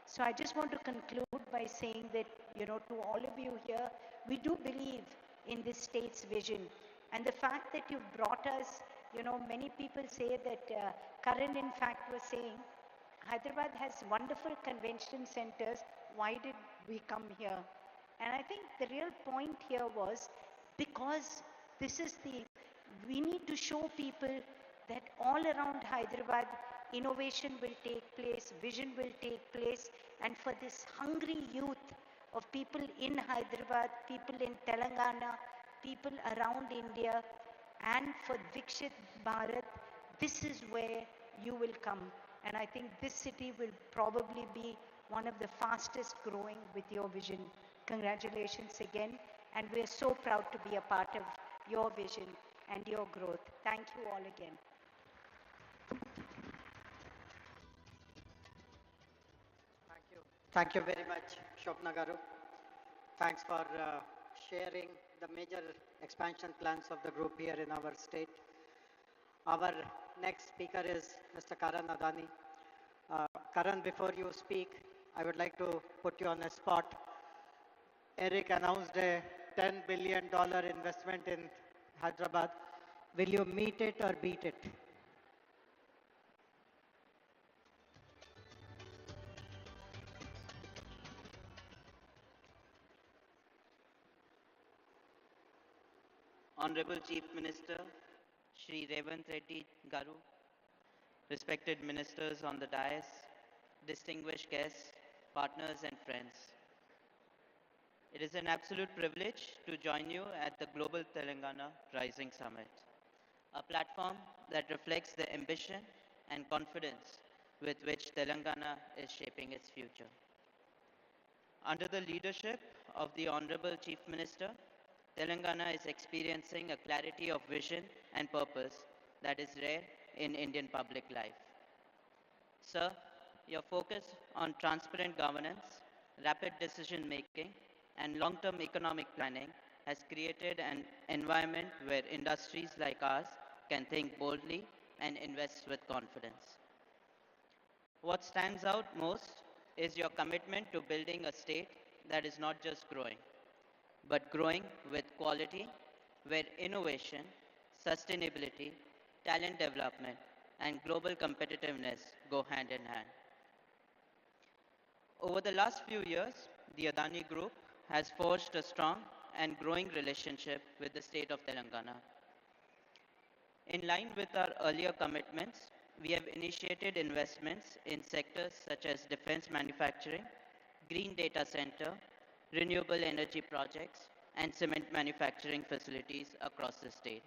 So I just want to conclude by saying that, to all of you here, we do believe in this state's vision. And the fact that you've brought us, many people say that, Karan in fact was saying, Hyderabad has wonderful convention centers, why did we come here? And I think the real point here was, because we need to show people that all around Hyderabad, innovation will take place, vision will take place, and for this hungry youth of people in Hyderabad, people in Telangana, people around India, and for Vikshit Bharat, this is where you will come. And I think this city will probably be one of the fastest growing with your vision. Congratulations again, and we're so proud to be a part of your vision and your growth. Thank you all again. Thank you very much, Shobna Garu. Thanks for sharing the major expansion plans of the group here in our state. Our next speaker is Mr. Karan Adani. Karan, before you speak, I would like to put you on a spot. Eric announced a $10 billion investment in Hyderabad. Will you meet it or beat it? Honorable Chief Minister, Shri Revant Reddy Garu, respected ministers on the dais, distinguished guests, partners and friends. It is an absolute privilege to join you at the Global Telangana Rising Summit, a platform that reflects the ambition and confidence with which Telangana is shaping its future. Under the leadership of the Honorable Chief Minister, Telangana is experiencing a clarity of vision and purpose that is rare in Indian public life. Sir, your focus on transparent governance, rapid decision making, and long term economic planning has created an environment where industries like ours can think boldly and invest with confidence. What stands out most is your commitment to building a state that is not just growing, but growing with quality, where innovation, sustainability, talent development, and global competitiveness go hand in hand. Over the last few years, the Adani Group has forged a strong and growing relationship with the state of Telangana. In line with our earlier commitments, we have initiated investments in sectors such as defense manufacturing, green data center, renewable energy projects, and cement manufacturing facilities across the state.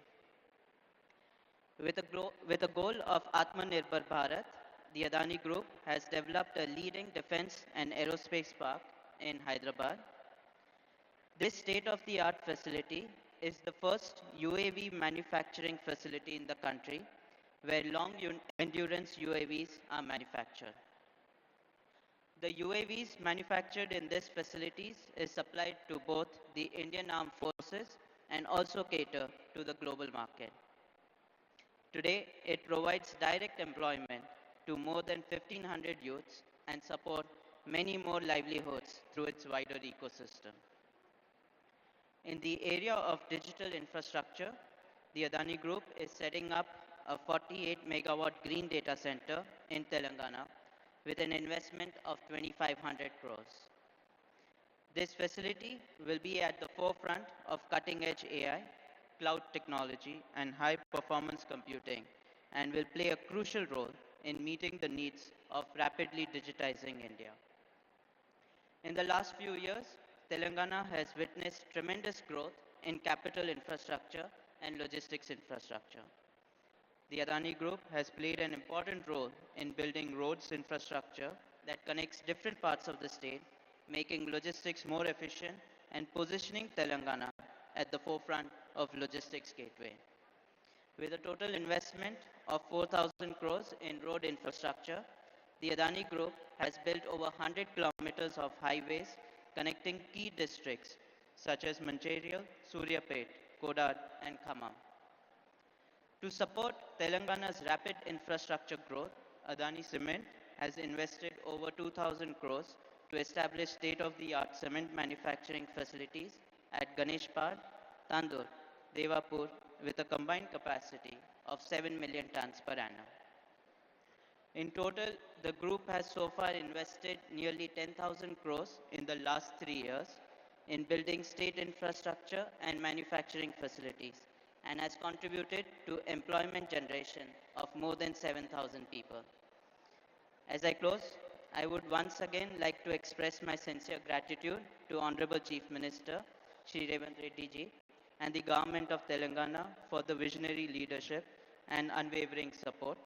With a goal of Atmanirbhar Bharat, the Adani Group has developed a leading defense and aerospace park in Hyderabad. This state-of-the-art facility is the first UAV manufacturing facility in the country where long-endurance UAVs are manufactured. The UAVs manufactured in these facilities is supplied to both the Indian Armed Forces and also cater to the global market. Today, it provides direct employment to more than 1,500 youths and support many more livelihoods through its wider ecosystem. In the area of digital infrastructure, the Adani Group is setting up a 48 megawatt green data center in Telangana with an investment of 2,500 crores. This facility will be at the forefront of cutting-edge AI, cloud technology, and high-performance computing, and will play a crucial role in meeting the needs of rapidly digitizing India. In the last few years, Telangana has witnessed tremendous growth in capital infrastructure and logistics infrastructure. The Adani Group has played an important role in building roads infrastructure that connects different parts of the state, making logistics more efficient and positioning Telangana at the forefront of logistics gateway. With a total investment of 4,000 crores in road infrastructure, the Adani Group has built over 100 kilometers of highways connecting key districts such as Mancherial, Suryapet, Kodad, and Khammam. To support Telangana's rapid infrastructure growth, Adani Cement has invested over 2,000 crores to establish state-of-the-art cement manufacturing facilities at Ganeshpad, Tandur, Devapur with a combined capacity of 7 million tons per annum. In total, the group has so far invested nearly 10,000 crores in the last 3 years in building state infrastructure and manufacturing facilities and has contributed to employment generation of more than 7,000 people. As I close, I would once again like to express my sincere gratitude to Honorable Chief Minister Shri Revant Reddy ji and the Government of Telangana for the visionary leadership and unwavering support.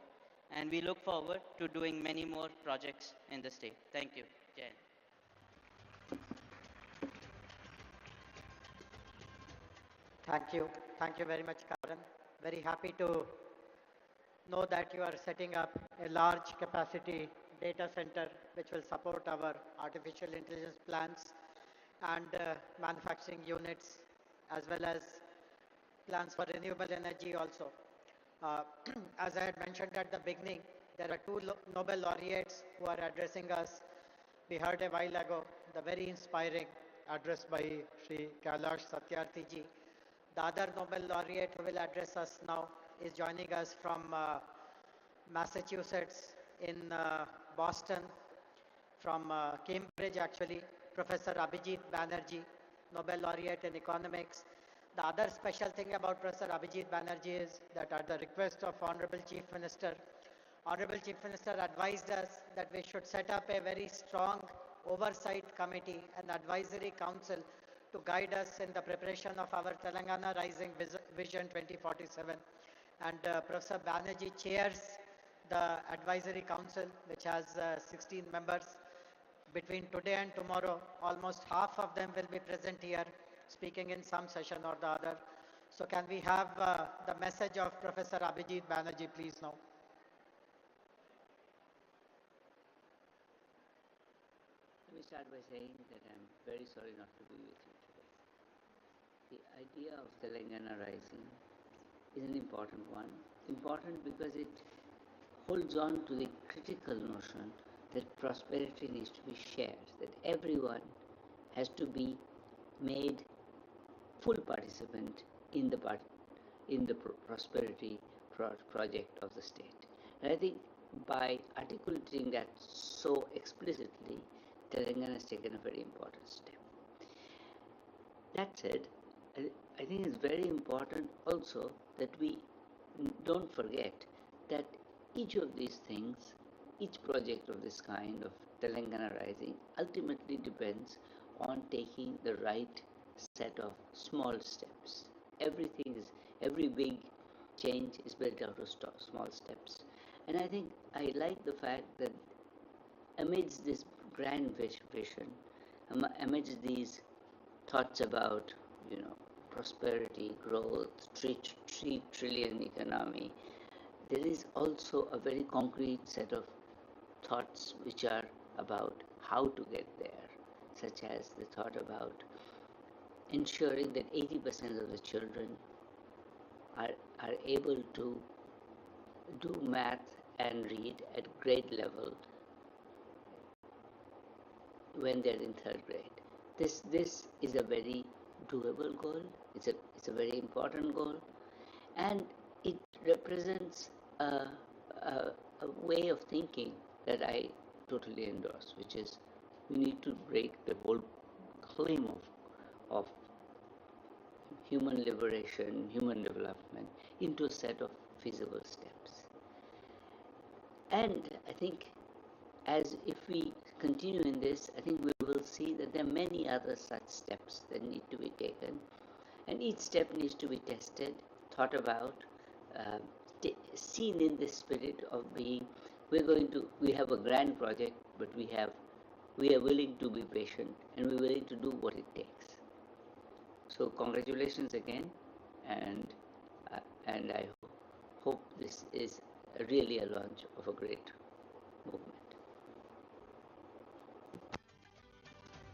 And we look forward to doing many more projects in the state. Thank you. Jai Hind. Thank you. Thank you very much, Karan. Very happy to know that you are setting up a large capacity data center which will support our artificial intelligence plans and manufacturing units as well as plans for renewable energy also. Uh, as I had mentioned at the beginning, there are two Nobel laureates who are addressing us. We heard a while ago the very inspiring address by Sri Kailash Satyarthi ji, The other Nobel laureate who will address us now is joining us from Massachusetts in Boston, from Cambridge actually, Professor Abhijit Banerjee, Nobel laureate in economics. The other special thing about Professor Abhijit Banerjee is that at the request of Honorable Chief Minister advised us that we should set up a very strong oversight committee and advisory council to guide us in the preparation of our Telangana Rising Vision 2047. And Professor Banerjee chairs the advisory council, which has 16 members. Between today and tomorrow, almost half of them will be present here, speaking in some session or the other. So can we have the message of Professor Abhijit Banerjee, please, now? Let me start by saying that I'm very sorry not to be with you today. The idea of Telangana Rising is an important one. Important because it holds on to the critical notion that prosperity needs to be shared, that everyone has to be made full participant in the prosperity project of the state. And I think by articulating that so explicitly, Telangana has taken a very important step. That said, I think it's very important also that we don't forget that each of these things, each project of this kind of Telangana Rising ultimately depends on taking the right set of small steps. Every big change is built out of small steps. And I think I like the fact that amidst this grand vision, amidst these thoughts about, prosperity, growth, 3 trillion economy, there is also a very concrete set of thoughts which are about how to get there, such as the thought about ensuring that 80% of the children are able to do math and read at grade level when they're in 3rd grade. This is a very doable goal. It's a very important goal, and it represents a way of thinking that I totally endorse, which is we need to break the whole claim of human liberation, human development into a set of feasible steps. And I think as if we continue in this, I think we will see that there are many other such steps that need to be taken, and each step needs to be tested, thought about, seen in the spirit of being, we have a grand project, but we are willing to be patient and we're willing to do what it takes. So congratulations again, and I hope this is really a launch of a great movement.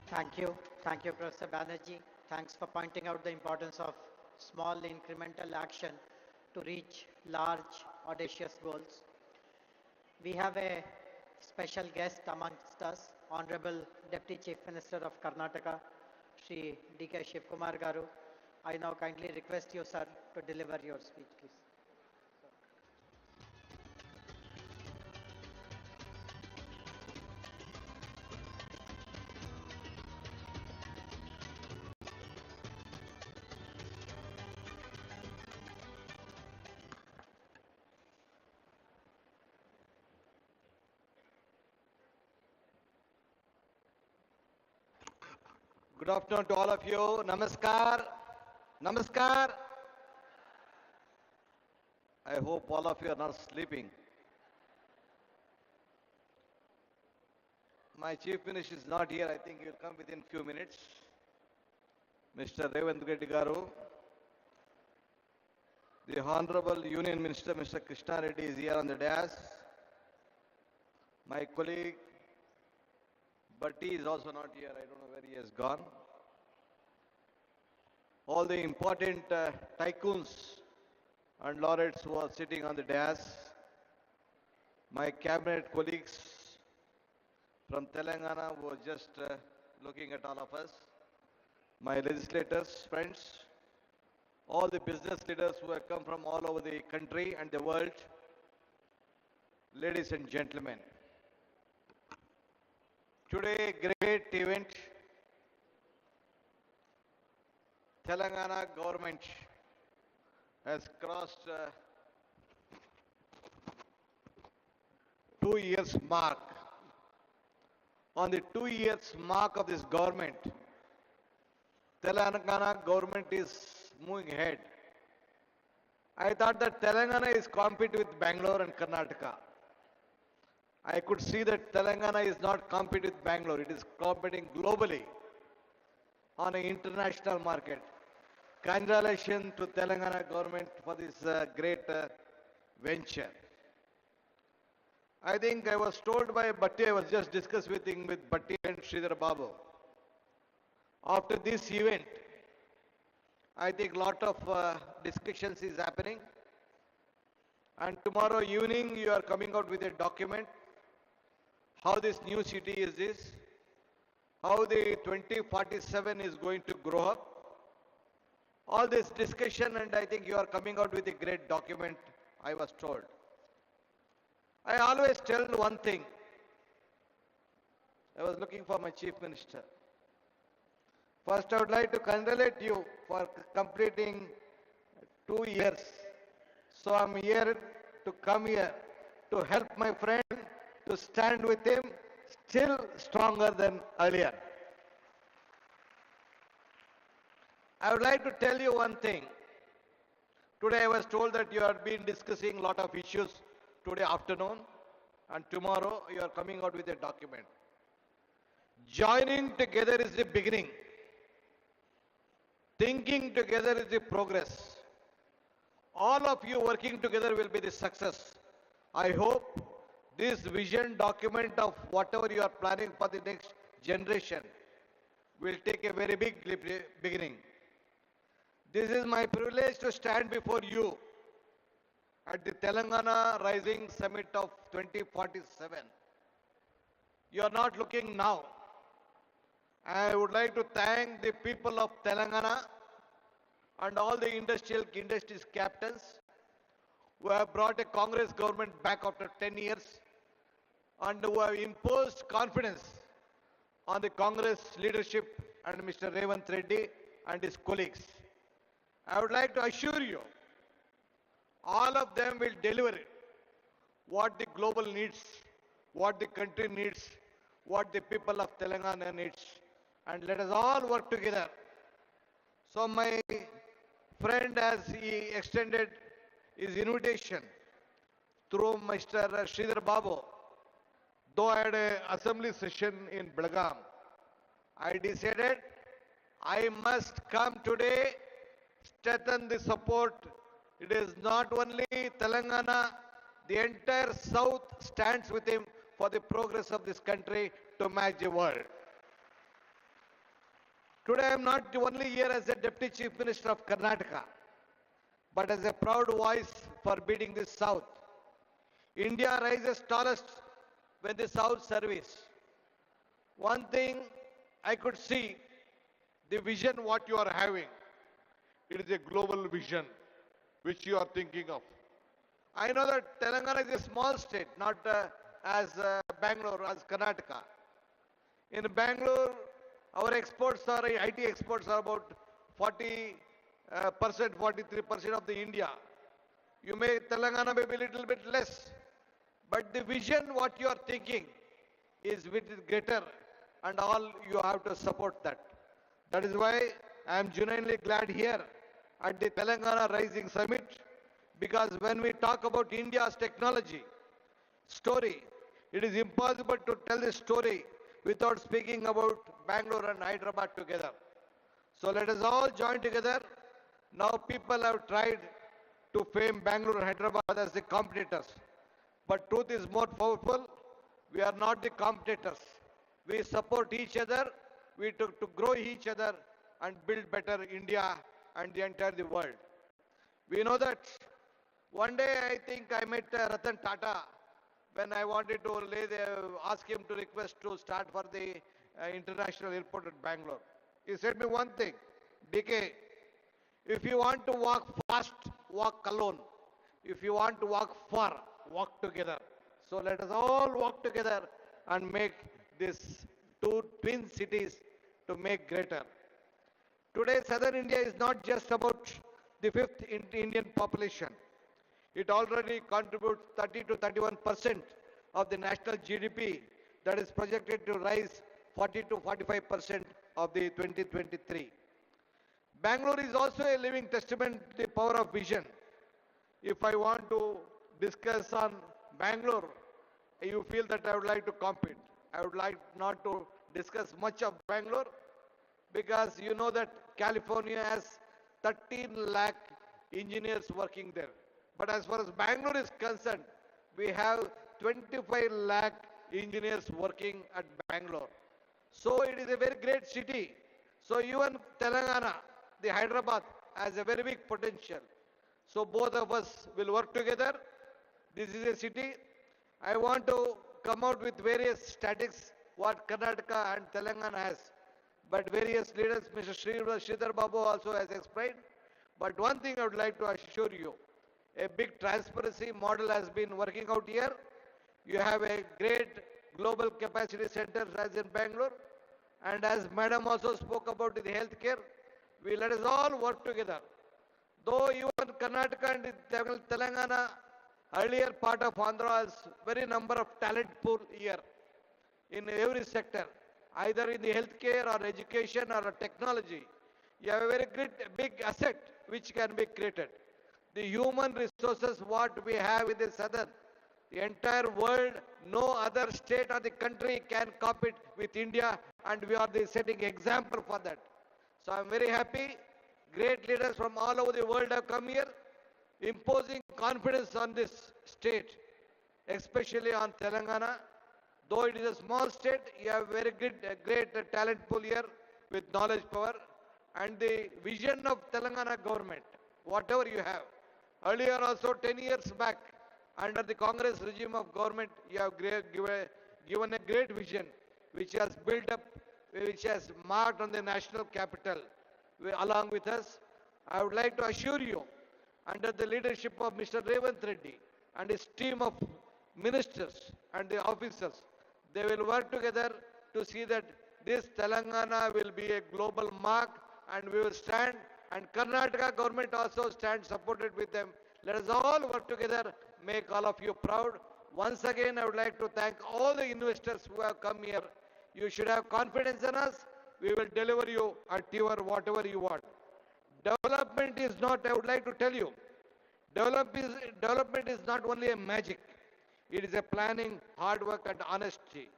Thank you, Professor Banerjee. Thanks for pointing out the importance of small incremental action to reach large, audacious goals. We have a special guest amongst us, Honorable Deputy Chief Minister of Karnataka, Shri D.K. Shivkumar Garu. I now kindly request you, sir, to deliver your speech, please. Good afternoon to all of you. Namaskar. Namaskar. I hope all of you are not sleeping. My Chief Minister is not here. I think he will come within few minutes. Mr. Revant Reddy Garu. The Honorable Union Minister, Mr. Krishna Reddy, is here on the dais. My colleague, Bhatti, is also not here. I don't know where he has gone. All the important tycoons and laureates who are sitting on the dais. My cabinet colleagues from Telangana who are just looking at all of us. My legislators, friends. all the business leaders who have come from all over the country and the world, ladies and gentlemen. Today, a great event. Telangana government has crossed 2 years mark. On the 2 years mark of this government, Telangana government is moving ahead. I thought that Telangana is competing with Bangalore and Karnataka. I could see that Telangana is not competing with Bangalore. It is competing globally on an international market. Congratulations to Telangana government for this great venture. I think I was told by Bhatti, I was just discussing with Bhatti and Sridhar Babu. After this event, I think lot of discussions is happening. And tomorrow evening you are coming out with a document, how this new city is this, how the 2047 is going to grow up. All this discussion, and I think you are coming out with a great document, I was told. I always tell one thing. I was looking for my Chief Minister. First, I would like to congratulate you for completing 2 years. So I'm here to come here to help my friend, to stand with him, still stronger than earlier. I would like to tell you one thing. Today I was told that you have been discussing a lot of issues today afternoon, and tomorrow you are coming out with a document. Joining together is the beginning. Thinking together is the progress. All of you working together will be the success. I hope this vision document of whatever you are planning for the next generation will take a very big beginning. This is my privilege to stand before you at the Telangana Rising Summit of 2047. You are not looking now. I would like to thank the people of Telangana and all the industries captains who have brought a Congress government back after 10 years and who have imposed confidence on the Congress leadership and Mr. Revanth Reddy and his colleagues. I would like to assure you, all of them will deliver it. What the global needs, what the country needs, what the people of Telangana needs. And let us all work together. So my friend, as he extended his invitation through Mr. Sridhar Babu, though I had an assembly session in Belgaum, I decided I must come today, strengthen the support. It is not only Telangana, the entire South stands with him for the progress of this country to match the world. Today I am not only here as a Deputy Chief Minister of Karnataka, but as a proud voice for beating the South. India rises tallest when the South serves. One thing I could see, the vision what you are having, it is a global vision which you are thinking of. I know that Telangana is a small state, not as Bangalore, as Karnataka. In Bangalore, our exports are, IT exports are about 40%, 43% of the India. You may, Telangana may be a little bit less, but the vision what you are thinking is greater, and all you have to support that. That is why I am genuinely glad here at the Telangana Rising Summit, because when we talk about India's technology story, it is impossible to tell the story without speaking about Bangalore and Hyderabad together. So let us all join together. Now people have tried to frame Bangalore and Hyderabad as the competitors. But truth is more powerful. We are not the competitors. We support each other. We to grow each other and build better India and the entire world. We know that one day I think I met Ratan Tata when I wanted to ask him to request to start for the international airport at Bangalore. He said me one thing, DK, If you want to walk fast, walk alone. If you want to walk far, walk together. So let us all walk together and make these two twin cities to make greater. Today, southern India is not just about the fifth Indian population. It already contributes 30 to 31% of the national GDP that is projected to rise 40 to 45% of the 2023. Bangalore is also a living testament to the power of vision. If I want to discuss on Bangalore, you feel that I would like to compete. I would like not to discuss much of Bangalore because you know that California has 13 lakh engineers working there. But as far as Bangalore is concerned, we have 25 lakh engineers working at Bangalore. So it is a very great city. So even Telangana, the Hyderabad, has a very big potential. So both of us will work together. This is a city. I want to come out with various statistics what Karnataka and Telangana has. But various leaders, Mr. Sridhar Babu also has explained. But one thing I would like to assure you, a big transparency model has been working out here. You have a great global capacity center as in Bangalore. And as Madam also spoke about the healthcare, we let us all work together. Though even Karnataka and Telangana, earlier part of Andhra has very number of talent pool here in every sector, either in the healthcare or education or technology. You have a very great big asset which can be created. The human resources what we have in the southern, the entire world, no other state or the country can compete with India, and we are the setting example for that. So I'm very happy. Great leaders from all over the world have come here, imposing confidence on this state, especially on Telangana. Though it is a small state, you have very great talent pool here with knowledge power and the vision of Telangana government, whatever you have. Earlier also 10 years back, under the Congress regime of government, you have given a great vision which has built up, which has marked on the national capital along with us. I would like to assure you, under the leadership of Mr. Revanth Reddy and his team of ministers and the officers, they will work together to see that this Telangana will be a global mark and we will stand, and Karnataka government also stands supported with them. Let us all work together, make all of you proud. Once again, I would like to thank all the investors who have come here. You should have confidence in us. We will deliver you at your whatever you want. Development is not, I would like to tell you, development is not only a magic. It is a planning, hard work and honesty.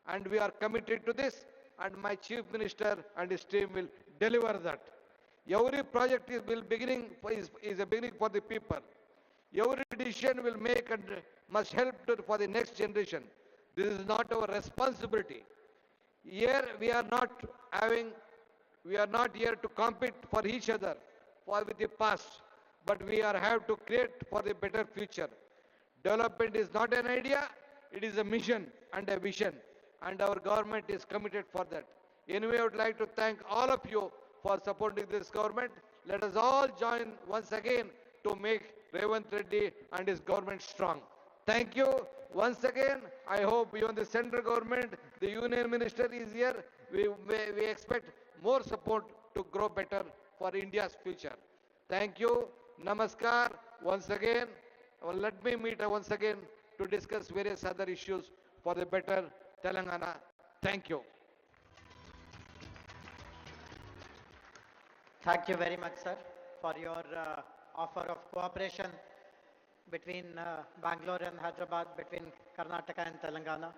And we are committed to this, and my Chief Minister and his team will deliver that. Every project is a beginning for the people. Every decision will make and must help for the next generation. This is not our responsibility. Here we are not here to compete for each other with the past, but we have to create for the better future. Development is not an idea, it is a mission and a vision, and our government is committed for that. Anyway, I would like to thank all of you for supporting this government. Let us all join once again to make Revanth Reddy and his government strong. Thank you. Once again, I hope even the central government, the union minister is here. We expect more support to grow better for India's future. Thank you. Namaskar. Once again, let me meet once again to discuss various other issues for the better Telangana. Thank you. Thank you very much, sir, for your offer of cooperation between Bangalore and Hyderabad, between Karnataka and Telangana.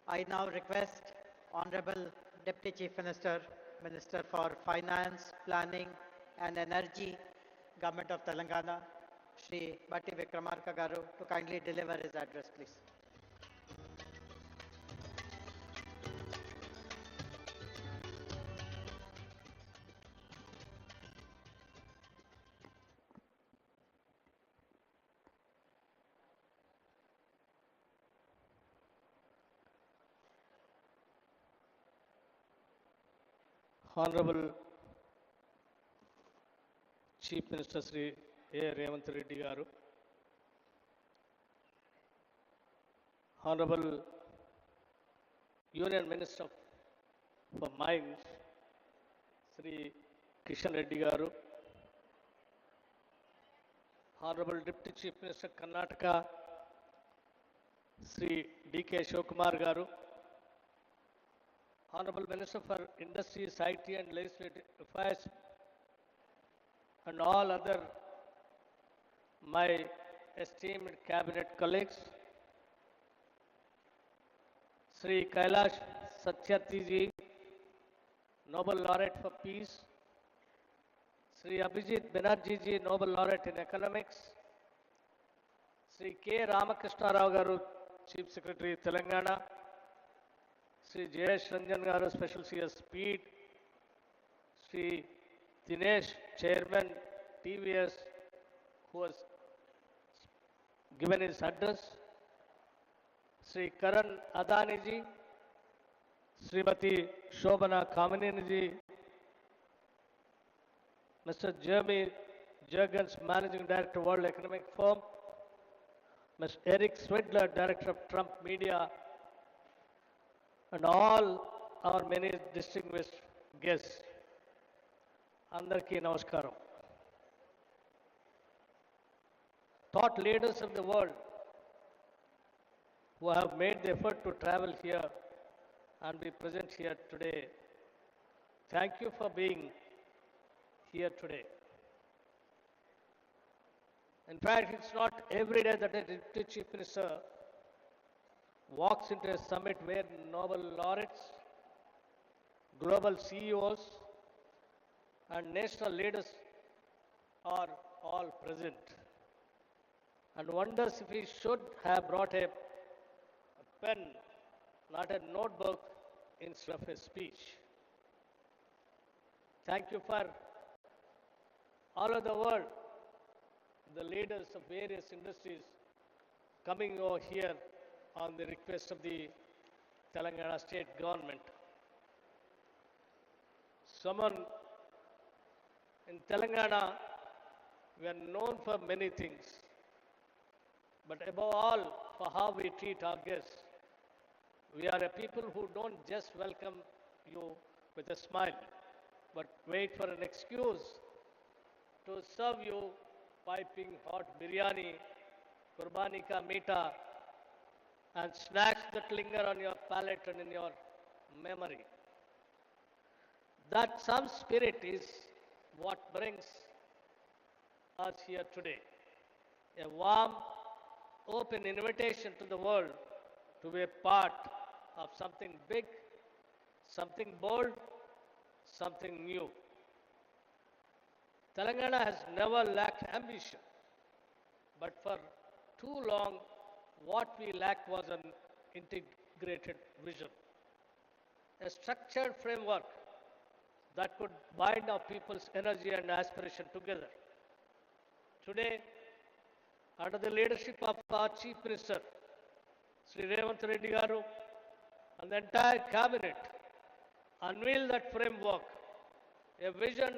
I now request Honorable Deputy Chief Minister, Minister for Finance, Planning and Energy, Government of Telangana, Shri Batti Vikramarka Garu, to kindly deliver his address, please. Honorable Chief Minister Sri A. Revanth Reddy Garu, Honorable Union Minister for Mines, Sri Kishan Reddy Garu, Honorable Deputy Chief Minister Karnataka, Sri D.K. Shivakumar Garu, Honorable Minister for Industries, IT and Legislative Affairs, and all other my esteemed cabinet colleagues, Sri Kailash Satyarthi ji, Nobel Laureate for Peace, Sri Abhijit Banerjee ji, Nobel Laureate in Economics, Sri K. Ramakrishna Rao Garu, Chief Secretary Telangana, Sri Jayesh Ranjan Garu, Special CS Speed, Sri Dinesh, Chairman TVS, who has given his address, Sri Karan Adani ji, Srimati Shobana Kamineni ji, Mr. Jeremy Jurgens, Managing Director, World Economic Forum, Mr. Eric Swindler, Director of Trump Media, and all our many distinguished guests. Andarki Namaskaram. Thought leaders of the world who have made the effort to travel here and be present here today, thank you for being here today. In fact, it's not every day that a Deputy Chief Minister walks into a summit where Nobel laureates, global CEOs, and national leaders are all present, and wonders if he should have brought a pen, not a notebook, instead of a speech. Thank you for all over the world, the leaders of various industries coming over here on the request of the Telangana state government. Someone in Telangana, we are known for many things, but above all for how we treat our guests. We are a people who don't just welcome you with a smile, but wait for an excuse to serve you piping hot biryani, kurbani ka meeta, and snacks that linger on your palate and in your memory. That some spirit is what brings us here today. A warm, open invitation to the world to be a part of something big, something bold, something new. Telangana has never lacked ambition, but for too long, what we lacked was an integrated vision, a structured framework that could bind our people's energy and aspiration together. Today, under the leadership of our Chief Minister, Sri Revanth Reddy Garu, and the entire cabinet, unveil that framework, a vision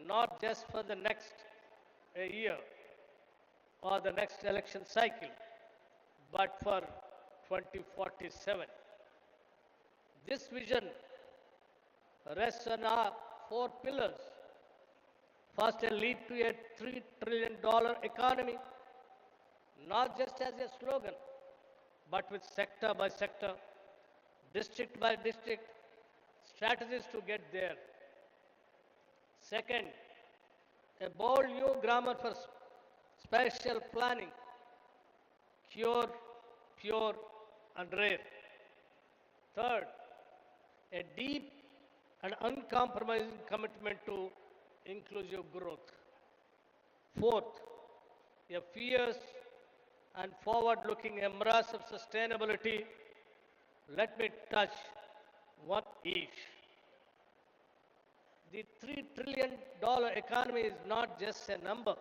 not just for the next year or the next election cycle, but for 2047. This vision rests on our four pillars. First, a leap to a $3 trillion economy, not just as a slogan, but with sector by sector, district by district, strategies to get there. Second, a bold new grammar for spatial planning, cure, pure, and rare. Third, a deep and uncompromising commitment to inclusive growth. Fourth, a fierce and forward-looking embrace of sustainability. Let me touch one each. The $3 trillion economy is not just a number.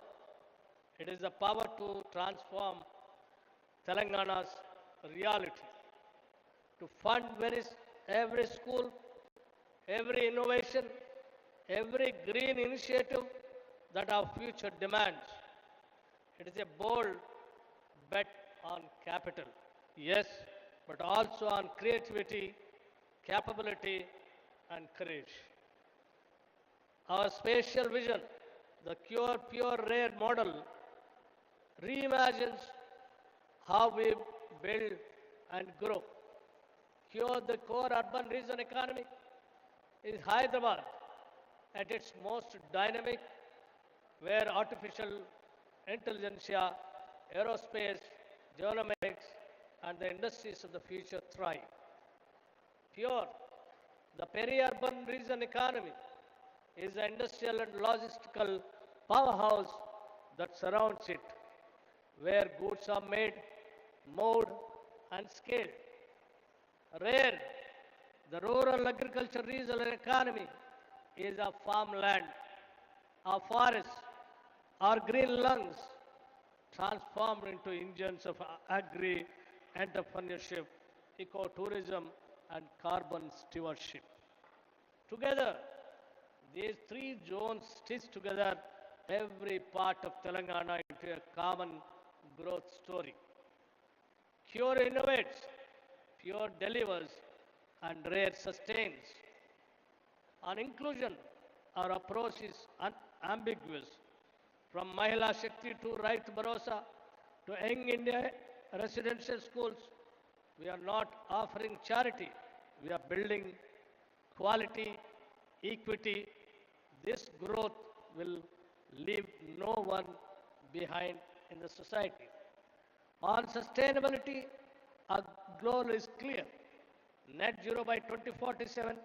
It is the power to transform Telangana's reality, to fund every school, every innovation, every green initiative that our future demands. It is a bold bet on capital, yes, but also on creativity, capability, and courage. Our spatial vision, the pure, rare model, reimagines how we build and grow. Here, the core urban region economy is Hyderabad at its most dynamic, where artificial intelligence, aerospace, genomics, and the industries of the future thrive. Pure, the peri-urban region economy is the industrial and logistical powerhouse that surrounds it, where goods are made, moved, and scaled. Rare, the rural agriculture regional economy is our farmland, our forests, our green lungs, transformed into engines of agri-entrepreneurship, ecotourism, and carbon stewardship. Together, these three zones stitch together every part of Telangana into a common growth story. Cure innovates, Pure delivers, and Rare sustains. On inclusion, our approach is unambiguous. From Mahila Shakti to Right Bharosa to Young India residential schools, we are not offering charity, we are building quality, equity. This growth will leave no one behind in the society. On sustainability, our goal is clear. Net zero by 2047,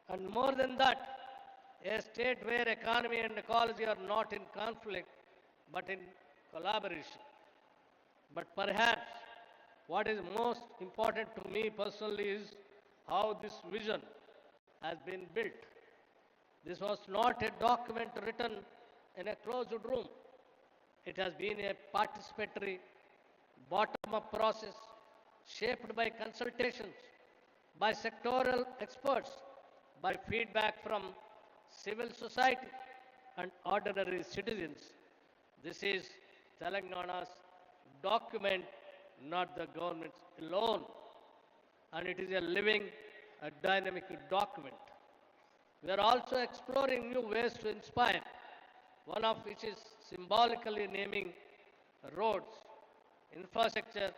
and more than that, a state where economy and ecology are not in conflict but in collaboration. But perhaps what is most important to me personally is how this vision has been built. This was not a document written in a closed room. It has been a participatory, bottom-up process shaped by consultations, by sectoral experts, by feedback from civil society and ordinary citizens. This is Telangana's document, not the government's alone. And it is a living, a dynamic document. We are also exploring new ways to inspire, one of which is symbolically naming roads, infrastructure,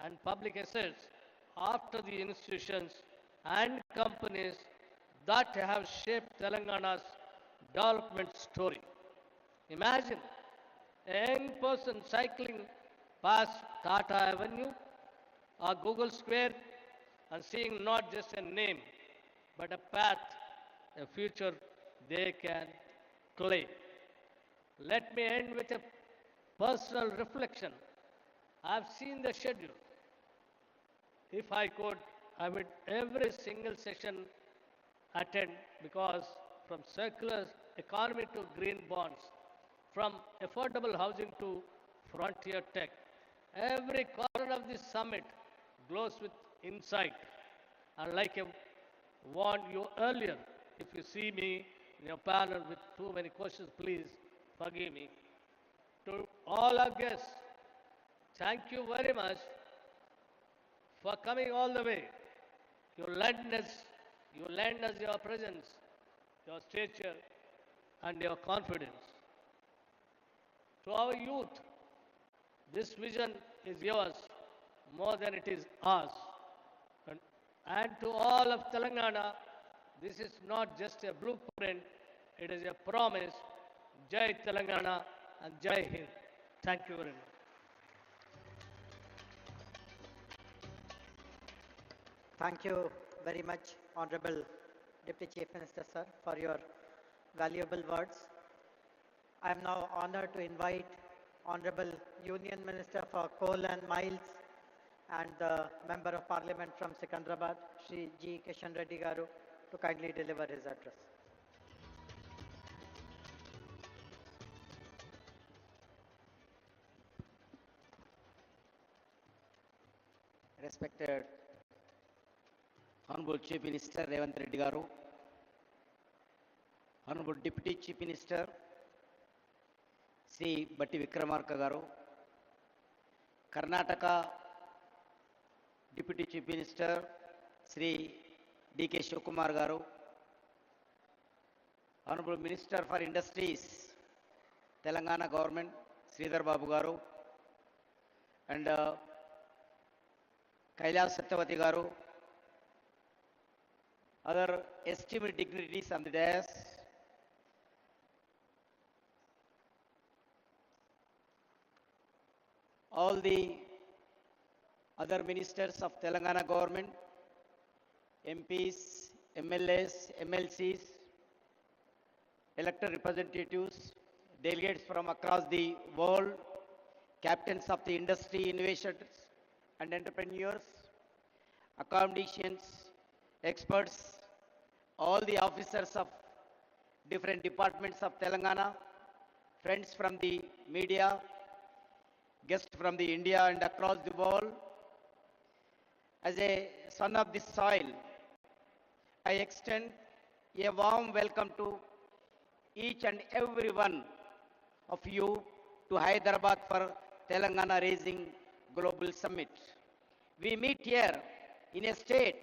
and public assets after the institutions and companies that have shaped Telangana's development story. Imagine a young person cycling past Tata Avenue or Google Square and seeing not just a name, but a path, a future they can claim. Let me end with a personal reflection. I've seen the schedule. If I could, I would every single session attend, because from circular economy to green bonds, from affordable housing to frontier tech, every corner of this summit glows with insight. And like I warned you earlier, if you see me in your panel with too many questions, please forgive me. To all our guests, thank you very much for coming all the way. You lend us your presence, your stature, and your confidence. To our youth, this vision is yours more than it is ours. And to all of Telangana, this is not just a blueprint, it is a promise. Jai Telangana and Jai Hind. Thank you very much. Thank you very much, Honorable Deputy Chief Minister, sir, for your valuable words. I am now honored to invite Honorable Union Minister for Coal and Mines and the Member of Parliament from Secunderabad, Shri G. Kishan Reddy Garu, to kindly deliver his address. Respected Honorable Chief Minister Revanth Reddy Garu, Honorable Deputy Chief Minister, Shri Bhatti Vikramarka గారు, Karnataka deputy chief minister Shri D K Shivakumar గారు, honourable minister for industries Telangana government Sridhar Babu గారు, and Kailash Satyarthi గారు, other esteemed dignities on the dais, all the other ministers of Telangana government, MPs, MLAs, MLCs, elected representatives, delegates from across the world, captains of the industry, innovators and entrepreneurs, academicians, experts, all the officers of different departments of Telangana, friends from the media, guests from the India and across the world. As a son of this soil, I extend a warm welcome to each and every one of you to Hyderabad for Telangana Raising Global Summit. We meet here in a state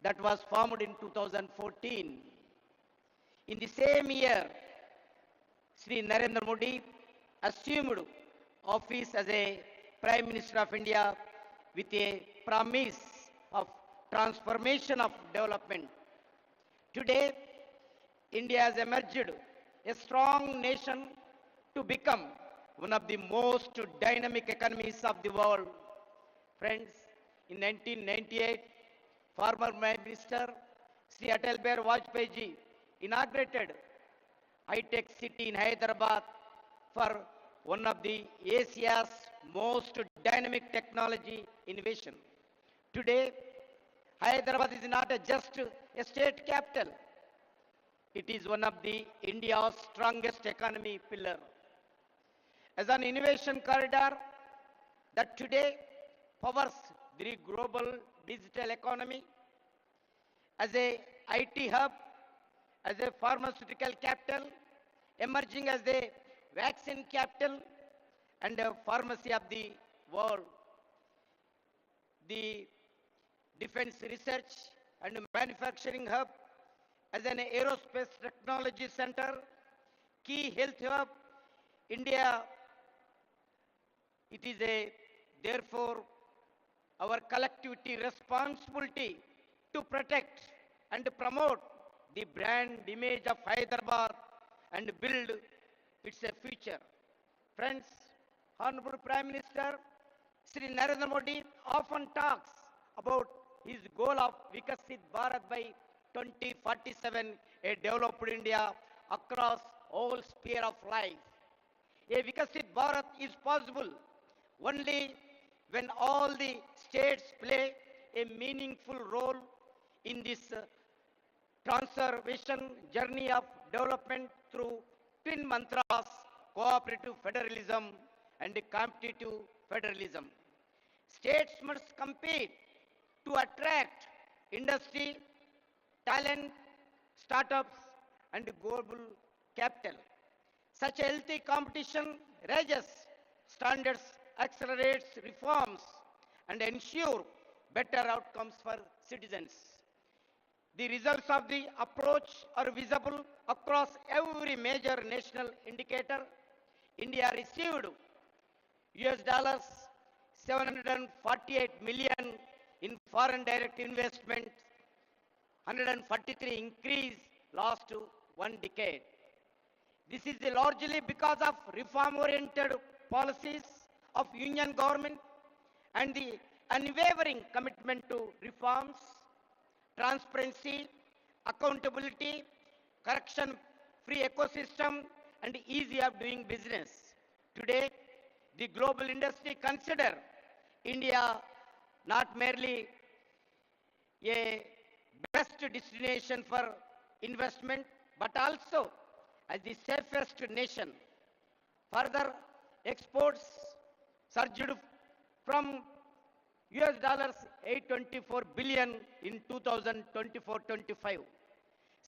that was formed in 2014. In the same year, Sri Narendra Modi assumed office as a Prime Minister of India with a promise of transformation of development. Today, India has emerged a strong nation to become one of the most dynamic economies of the world. Friends, in 1998, former Prime Minister Sri Atal Bihari Vajpayee ji inaugurated high-tech city in Hyderabad for one of the Asia's most dynamic technology innovation. Today, Hyderabad is not just a state capital. It is one of the India's strongest economy pillar. As an innovation corridor that today powers the global digital economy, as a IT hub, as a pharmaceutical capital, emerging as the vaccine capital and a pharmacy of the world. The defense research and manufacturing hub, as an aerospace technology center, key health hub, India, it is therefore our collectivity responsibility to protect and promote the brand image of Hyderabad and build its future. Friends, Honorable Prime Minister Sri Narendra Modi often talks about his goal of Vikasit Bharat by 2047, a developed India across all sphere of life. A Vikasit Bharat is possible only when all the states play a meaningful role in this transformation journey of development through twin mantras, cooperative federalism and competitive federalism. States must compete to attract industry, talent, startups and global capital. Such a healthy competition raises standards, accelerates reforms and ensure better outcomes for citizens. The results of the approach are visible across every major national indicator. India received US dollars 748 million in foreign direct investment, 143 increase last one decade. This is largely because of reform-oriented policies of union government and the unwavering commitment to reforms, transparency, accountability, corruption-free ecosystem, and easy of doing business. Today, the global industry consider India not merely a best destination for investment, but also as the safest nation. Further, exports surged from US dollars 824 billion in 2024-25.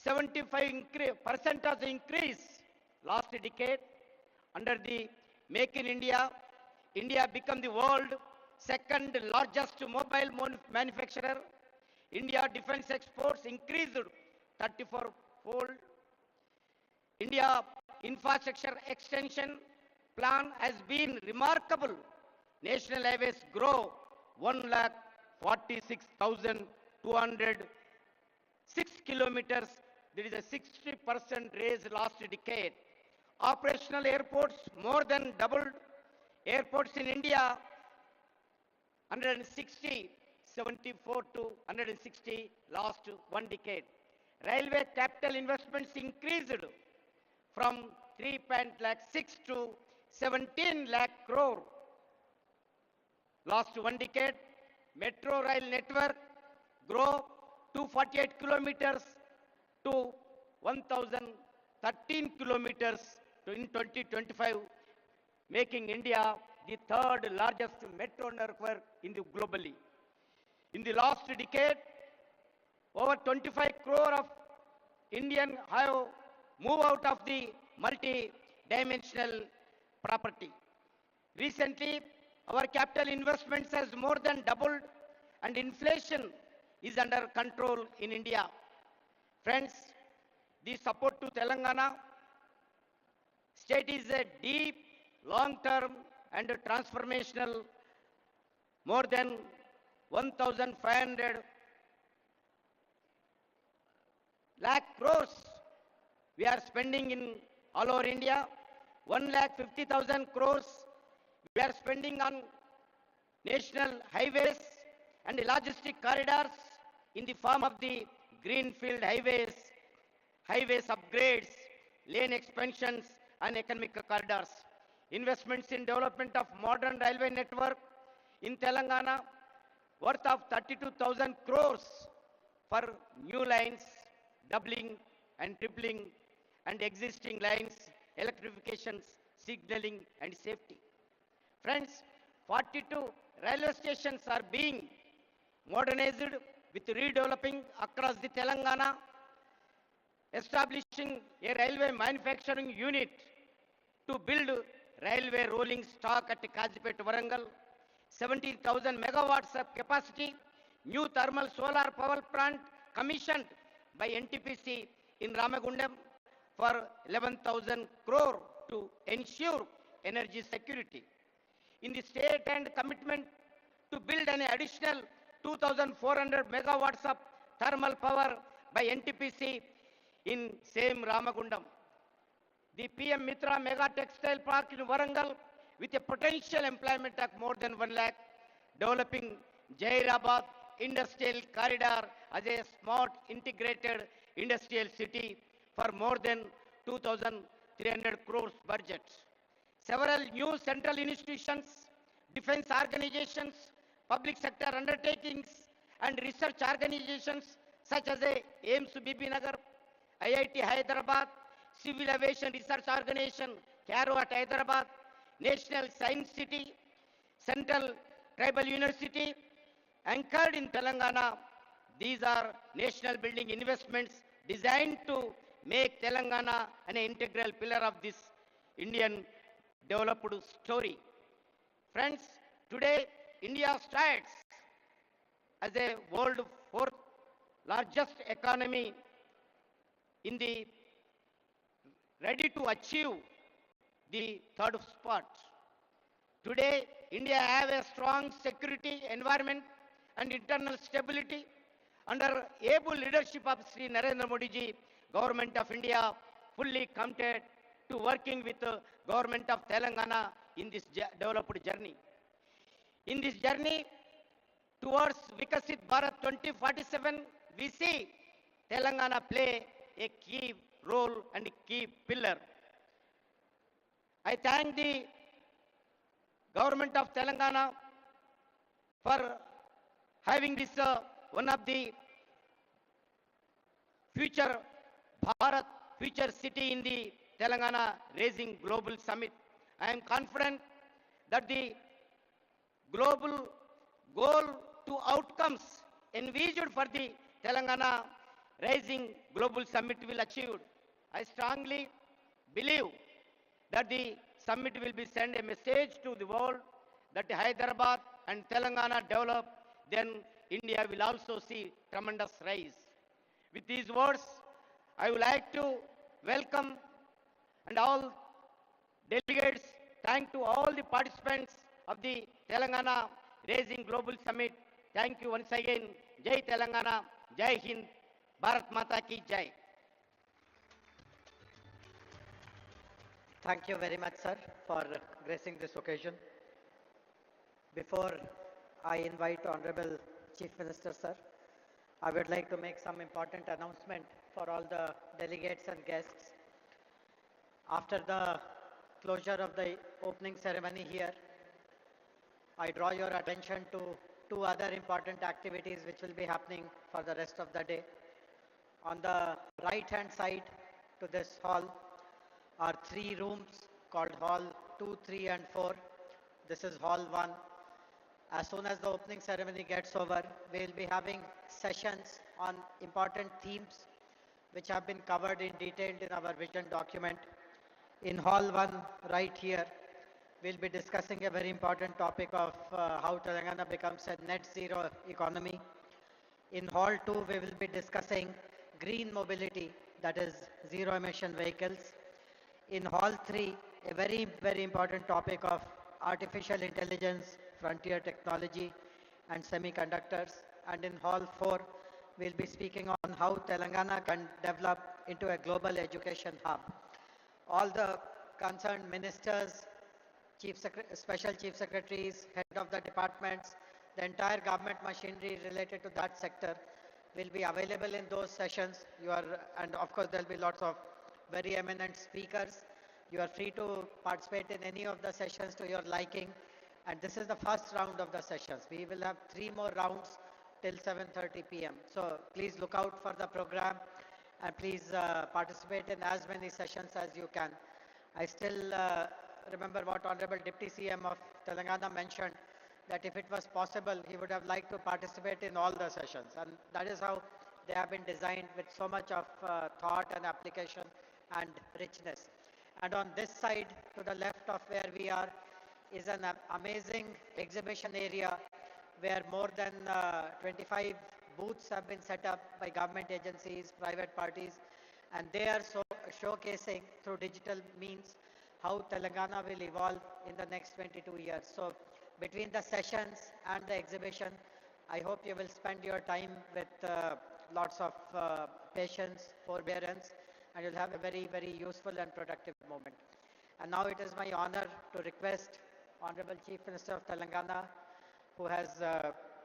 75% of the increase last decade, Under the Make in India, India became the world second largest mobile manufacturer. India defense exports increased 34-fold. India infrastructure extension plan has been remarkable. National highways grow 1,46,206 kilometers. There is a 60% raise last decade. Operational airports more than doubled. Airports in India 160, 74 to 160 last one decade. Railway capital investments increased from 3.6 to 17 lakh crore. Last one decade, metro rail network grow 248 kilometers to 1,013 kilometers in 2025, making India the third largest metro network in the globally. In the last decade, over 25 crore of Indian have moved out of the multi-dimensional property. Recently, our capital investments has more than doubled and inflation is under control in India. Friends, the support to Telangana state is a deep, long-term and transformational. More than 1,500 lakh crores we are spending in all over India. 1,50,000 crores we are spending on national highways and logistic corridors in the form of the greenfield highways, highways upgrades, lane expansions and economic corridors. Investments in development of modern railway network in Telangana worth of 32,000 crores for new lines, doubling and tripling and existing lines, electrifications, signaling and safety. Friends, 42 railway stations are being modernized with redeveloping across the Telangana, establishing a railway manufacturing unit to build railway rolling stock at Kazipet, Varangal, 70,000 megawatts of capacity, new thermal solar power plant commissioned by NTPC in Ramagundam for 11,000 crore to ensure energy security. In the state and commitment to build an additional 2,400 megawatts of thermal power by NTPC in same Ramagundam. The PM Mitra Mega Textile Park in Varangal with a potential employment of more than 1 lakh, developing Jairabad Industrial Corridor as a smart integrated industrial city for more than 2,300 crores budget. Several new central institutions, defense organizations, public sector undertakings and research organizations such as AIMS Bibinagar, IIT Hyderabad, Civil Aviation Research Organization, CARO at Hyderabad, National Science City, Central Tribal University, anchored in Telangana. These are national building investments designed to make Telangana an integral pillar of this Indian developed story. Friends, today India stands as a world fourth largest economy in the ready to achieve the third spot. Today, India have a strong security environment and internal stability under able leadership of Sri Narendra Modi ji, Government of India fully committed to working with the Government of Telangana in this developed journey. In this journey towards Vikasit Bharat 2047, we see Telangana play a key role and a key pillar. I thank the Government of Telangana for having this one of the future Bharat, future city in the Telangana Raising Global Summit. I am confident that the global goal to outcomes envisaged for the Telangana Rising Global Summit will achieve. I strongly believe that the summit will be send a message to the world that Hyderabad and Telangana develop, then India will also see tremendous rise. With these words, I would like to welcome and all delegates, thank to all the participants of the Telangana Raising Global Summit. Thank you once again. Jai Telangana, Jai Hind, Bharat Mata ki Jai. Thank you very much, sir, for gracing this occasion. Before I invite Honorable Chief Minister, sir, I would like to make some important announcement for all the delegates and guests. After the closure of the opening ceremony here, I draw your attention to two other important activities which will be happening for the rest of the day. On the right-hand side to this hall are 3 rooms called Hall 2, 3 and 4. This is Hall 1. As soon as the opening ceremony gets over, we will be having sessions on important themes which have been covered in detail in our vision document. In Hall 1, right here, we'll be discussing a very important topic of how Telangana becomes a net zero economy. In Hall 2, we will be discussing green mobility, that is zero emission vehicles. In Hall 3, a very, very important topic of artificial intelligence, frontier technology and semiconductors. And in Hall 4, we'll be speaking on how Telangana can develop into a global education hub. All the concerned ministers, special chief secretaries, head of the departments, the entire government machinery related to that sector will be available in those sessions. And of course there will be lots of very eminent speakers. You are free to participate in any of the sessions to your liking. And this is the first round of the sessions. We will have 3 more rounds till 7:30 p.m. So please look out for the program and please participate in as many sessions as you can. I still remember what Honorable Deputy CM of Telangana mentioned, that if it was possible, he would have liked to participate in all the sessions. And that is how they have been designed, with so much of thought and application and richness. And on this side, to the left of where we are, is an amazing exhibition area where more than 25 booths have been set up by government agencies, private parties, and they are showcasing through digital means how Telangana will evolve in the next 22 years. So between the sessions and the exhibition, I hope you will spend your time with lots of patience, forbearance, and you'll have a very, very useful and productive moment. And now it is my honor to request Honorable Chief Minister of Telangana, who has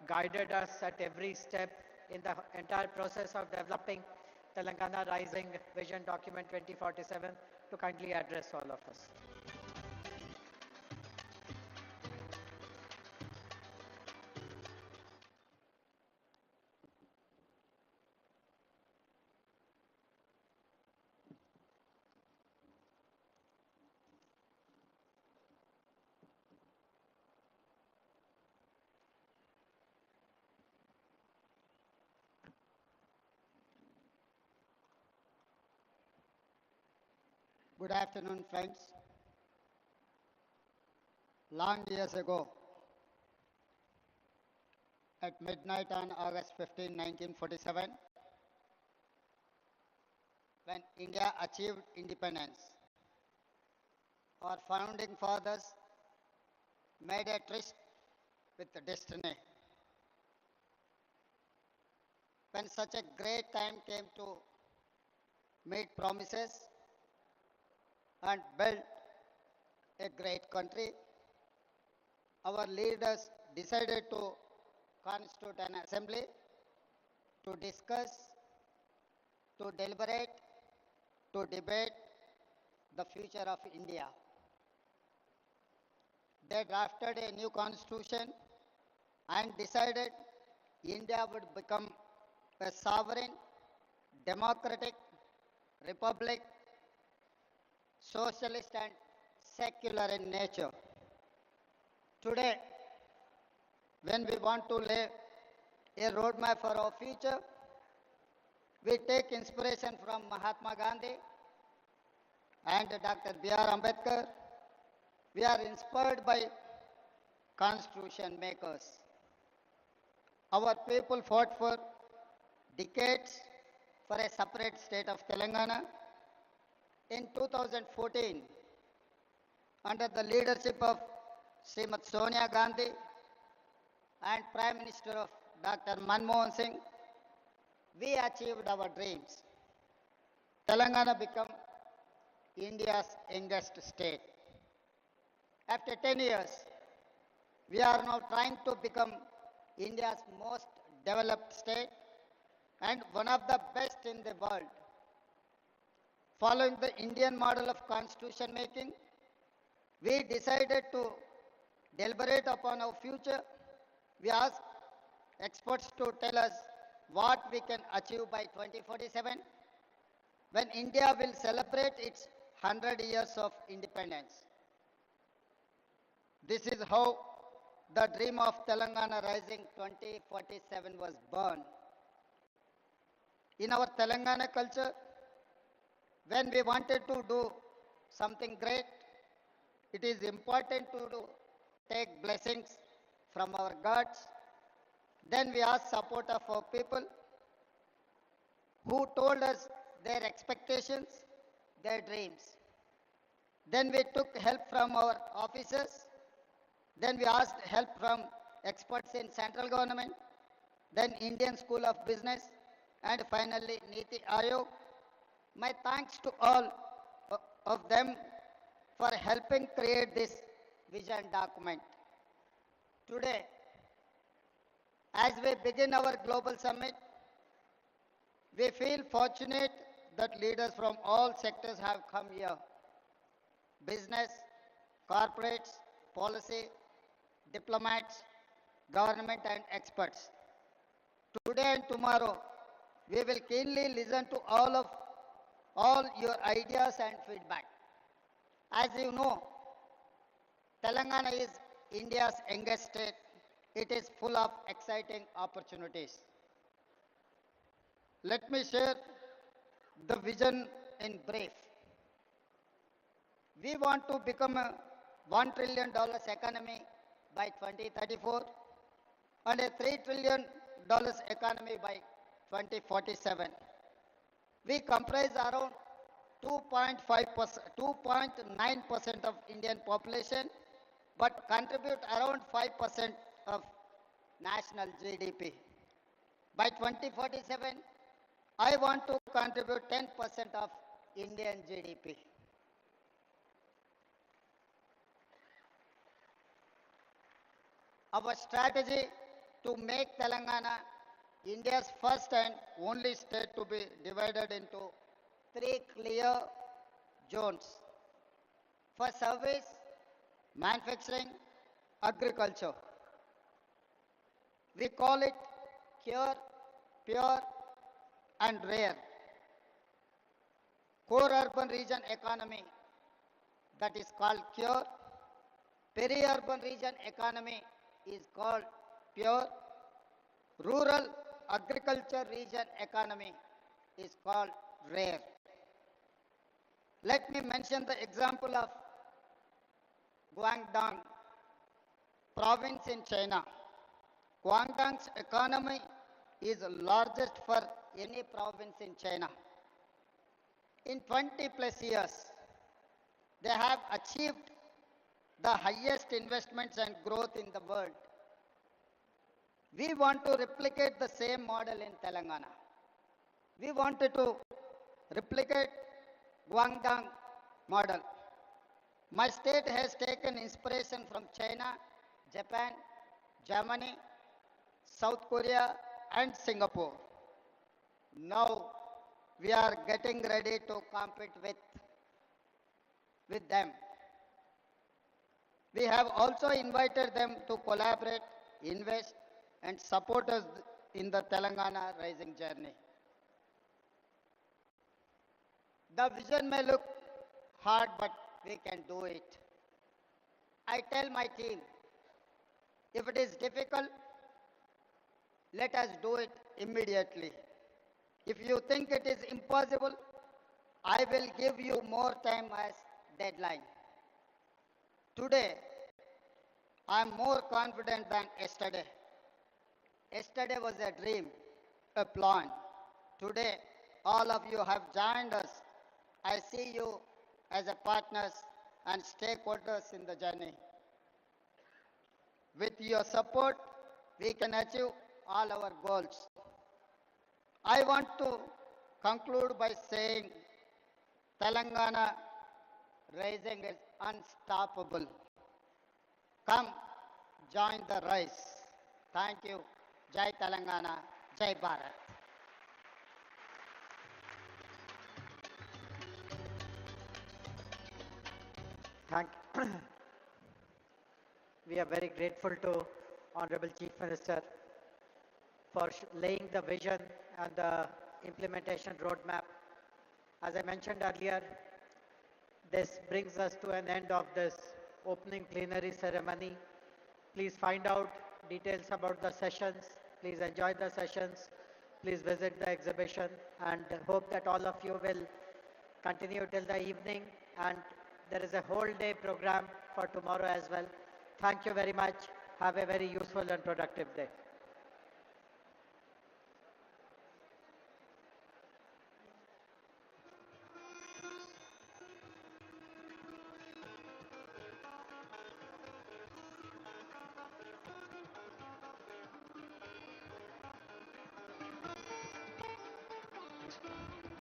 guided us at every step in the entire process of developing Telangana Rising Vision Document 2047, to kindly address all of us. Good afternoon, friends. Long years ago, at midnight on August 15, 1947, when India achieved independence, our founding fathers made a tryst with destiny. When such a great time came to meet promises and build a great country, our leaders decided to constitute an assembly to discuss, to deliberate, to debate the future of India. They drafted a new constitution and decided India would become a sovereign, democratic republic, socialist and secular in nature. Today, when we want to lay a roadmap for our future, we take inspiration from Mahatma Gandhi and Dr. B.R. Ambedkar We are inspired by constitution makers. Our people fought for decades for a separate state of Telangana. In 2014, under the leadership of Srimati Sonia Gandhi and Prime Minister of Dr. Manmohan Singh, we achieved our dreams. Telangana became India's youngest state. After 10 years, we are now trying to become India's most developed state and one of the best in the world. Following the Indian model of constitution making, we decided to deliberate upon our future. We asked experts to tell us what we can achieve by 2047 when India will celebrate its 100 years of independence. This is how the dream of Telangana Rising 2047 was born. In our Telangana culture, when we wanted to do something great, it is important to take blessings from our gods. Then we asked support of our people who told us their expectations, their dreams. Then we took help from our officers. Then we asked help from experts in central government, then Indian School of Business, and finally Niti Aayog. My thanks to all of them for helping create this vision document. Today, as we begin our global summit, we feel fortunate that leaders from all sectors have come here. Business, corporates, policy, diplomats, government and experts. Today and tomorrow, we will keenly listen to all your ideas and feedback. As you know, Telangana is India's youngest state. It is full of exciting opportunities. Let me share the vision in brief. We want to become a $1 trillion economy by 2034 and a $3 trillion economy by 2047. We comprise around 2.9% of Indian population, but contribute around 5% of national GDP. By 2047, I want to contribute 10% of Indian GDP. Our strategy to make Telangana India's first and only state to be divided into 3 clear zones for service, manufacturing, agriculture. We call it Cure, Pure and Rare. Core urban region economy, that is called Cure. Peri-urban region economy is called Pure. Rural agriculture region economy is called Rare. Let me mention the example of Guangdong province in China. Guangdong's economy is largest for any province in China. In 20 plus years, they have achieved the highest investments and growth in the world. We want to replicate the same model in Telangana. We wanted to replicate Guangdong model. My state has taken inspiration from China, Japan, Germany, South Korea and Singapore. Now we are getting ready to compete with them. We have also invited them to collaborate, invest and support us in the Telangana rising journey. The vision may look hard, but we can do it. I tell my team, if it is difficult, let us do it immediately. If you think it is impossible, I will give you more time as deadline. Today, I am more confident than yesterday. Yesterday was a dream, a plan. Today, all of you have joined us. I see you as a partners and stakeholders in the journey. With your support, we can achieve all our goals. I want to conclude by saying Telangana rising is unstoppable. Come, join the race. Thank you. Jai Telangana, Jai Bharat. Thank We are very grateful to Honorable Chief Minister for laying the vision and the implementation roadmap. As I mentioned earlier, this brings us to an end of this opening plenary ceremony. Please find out details about the sessions. Please enjoy the sessions. Please visit the exhibition and hope that all of you will continue till the evening, and there is a whole day program for tomorrow as well. Thank you very much. Have a very useful and productive day.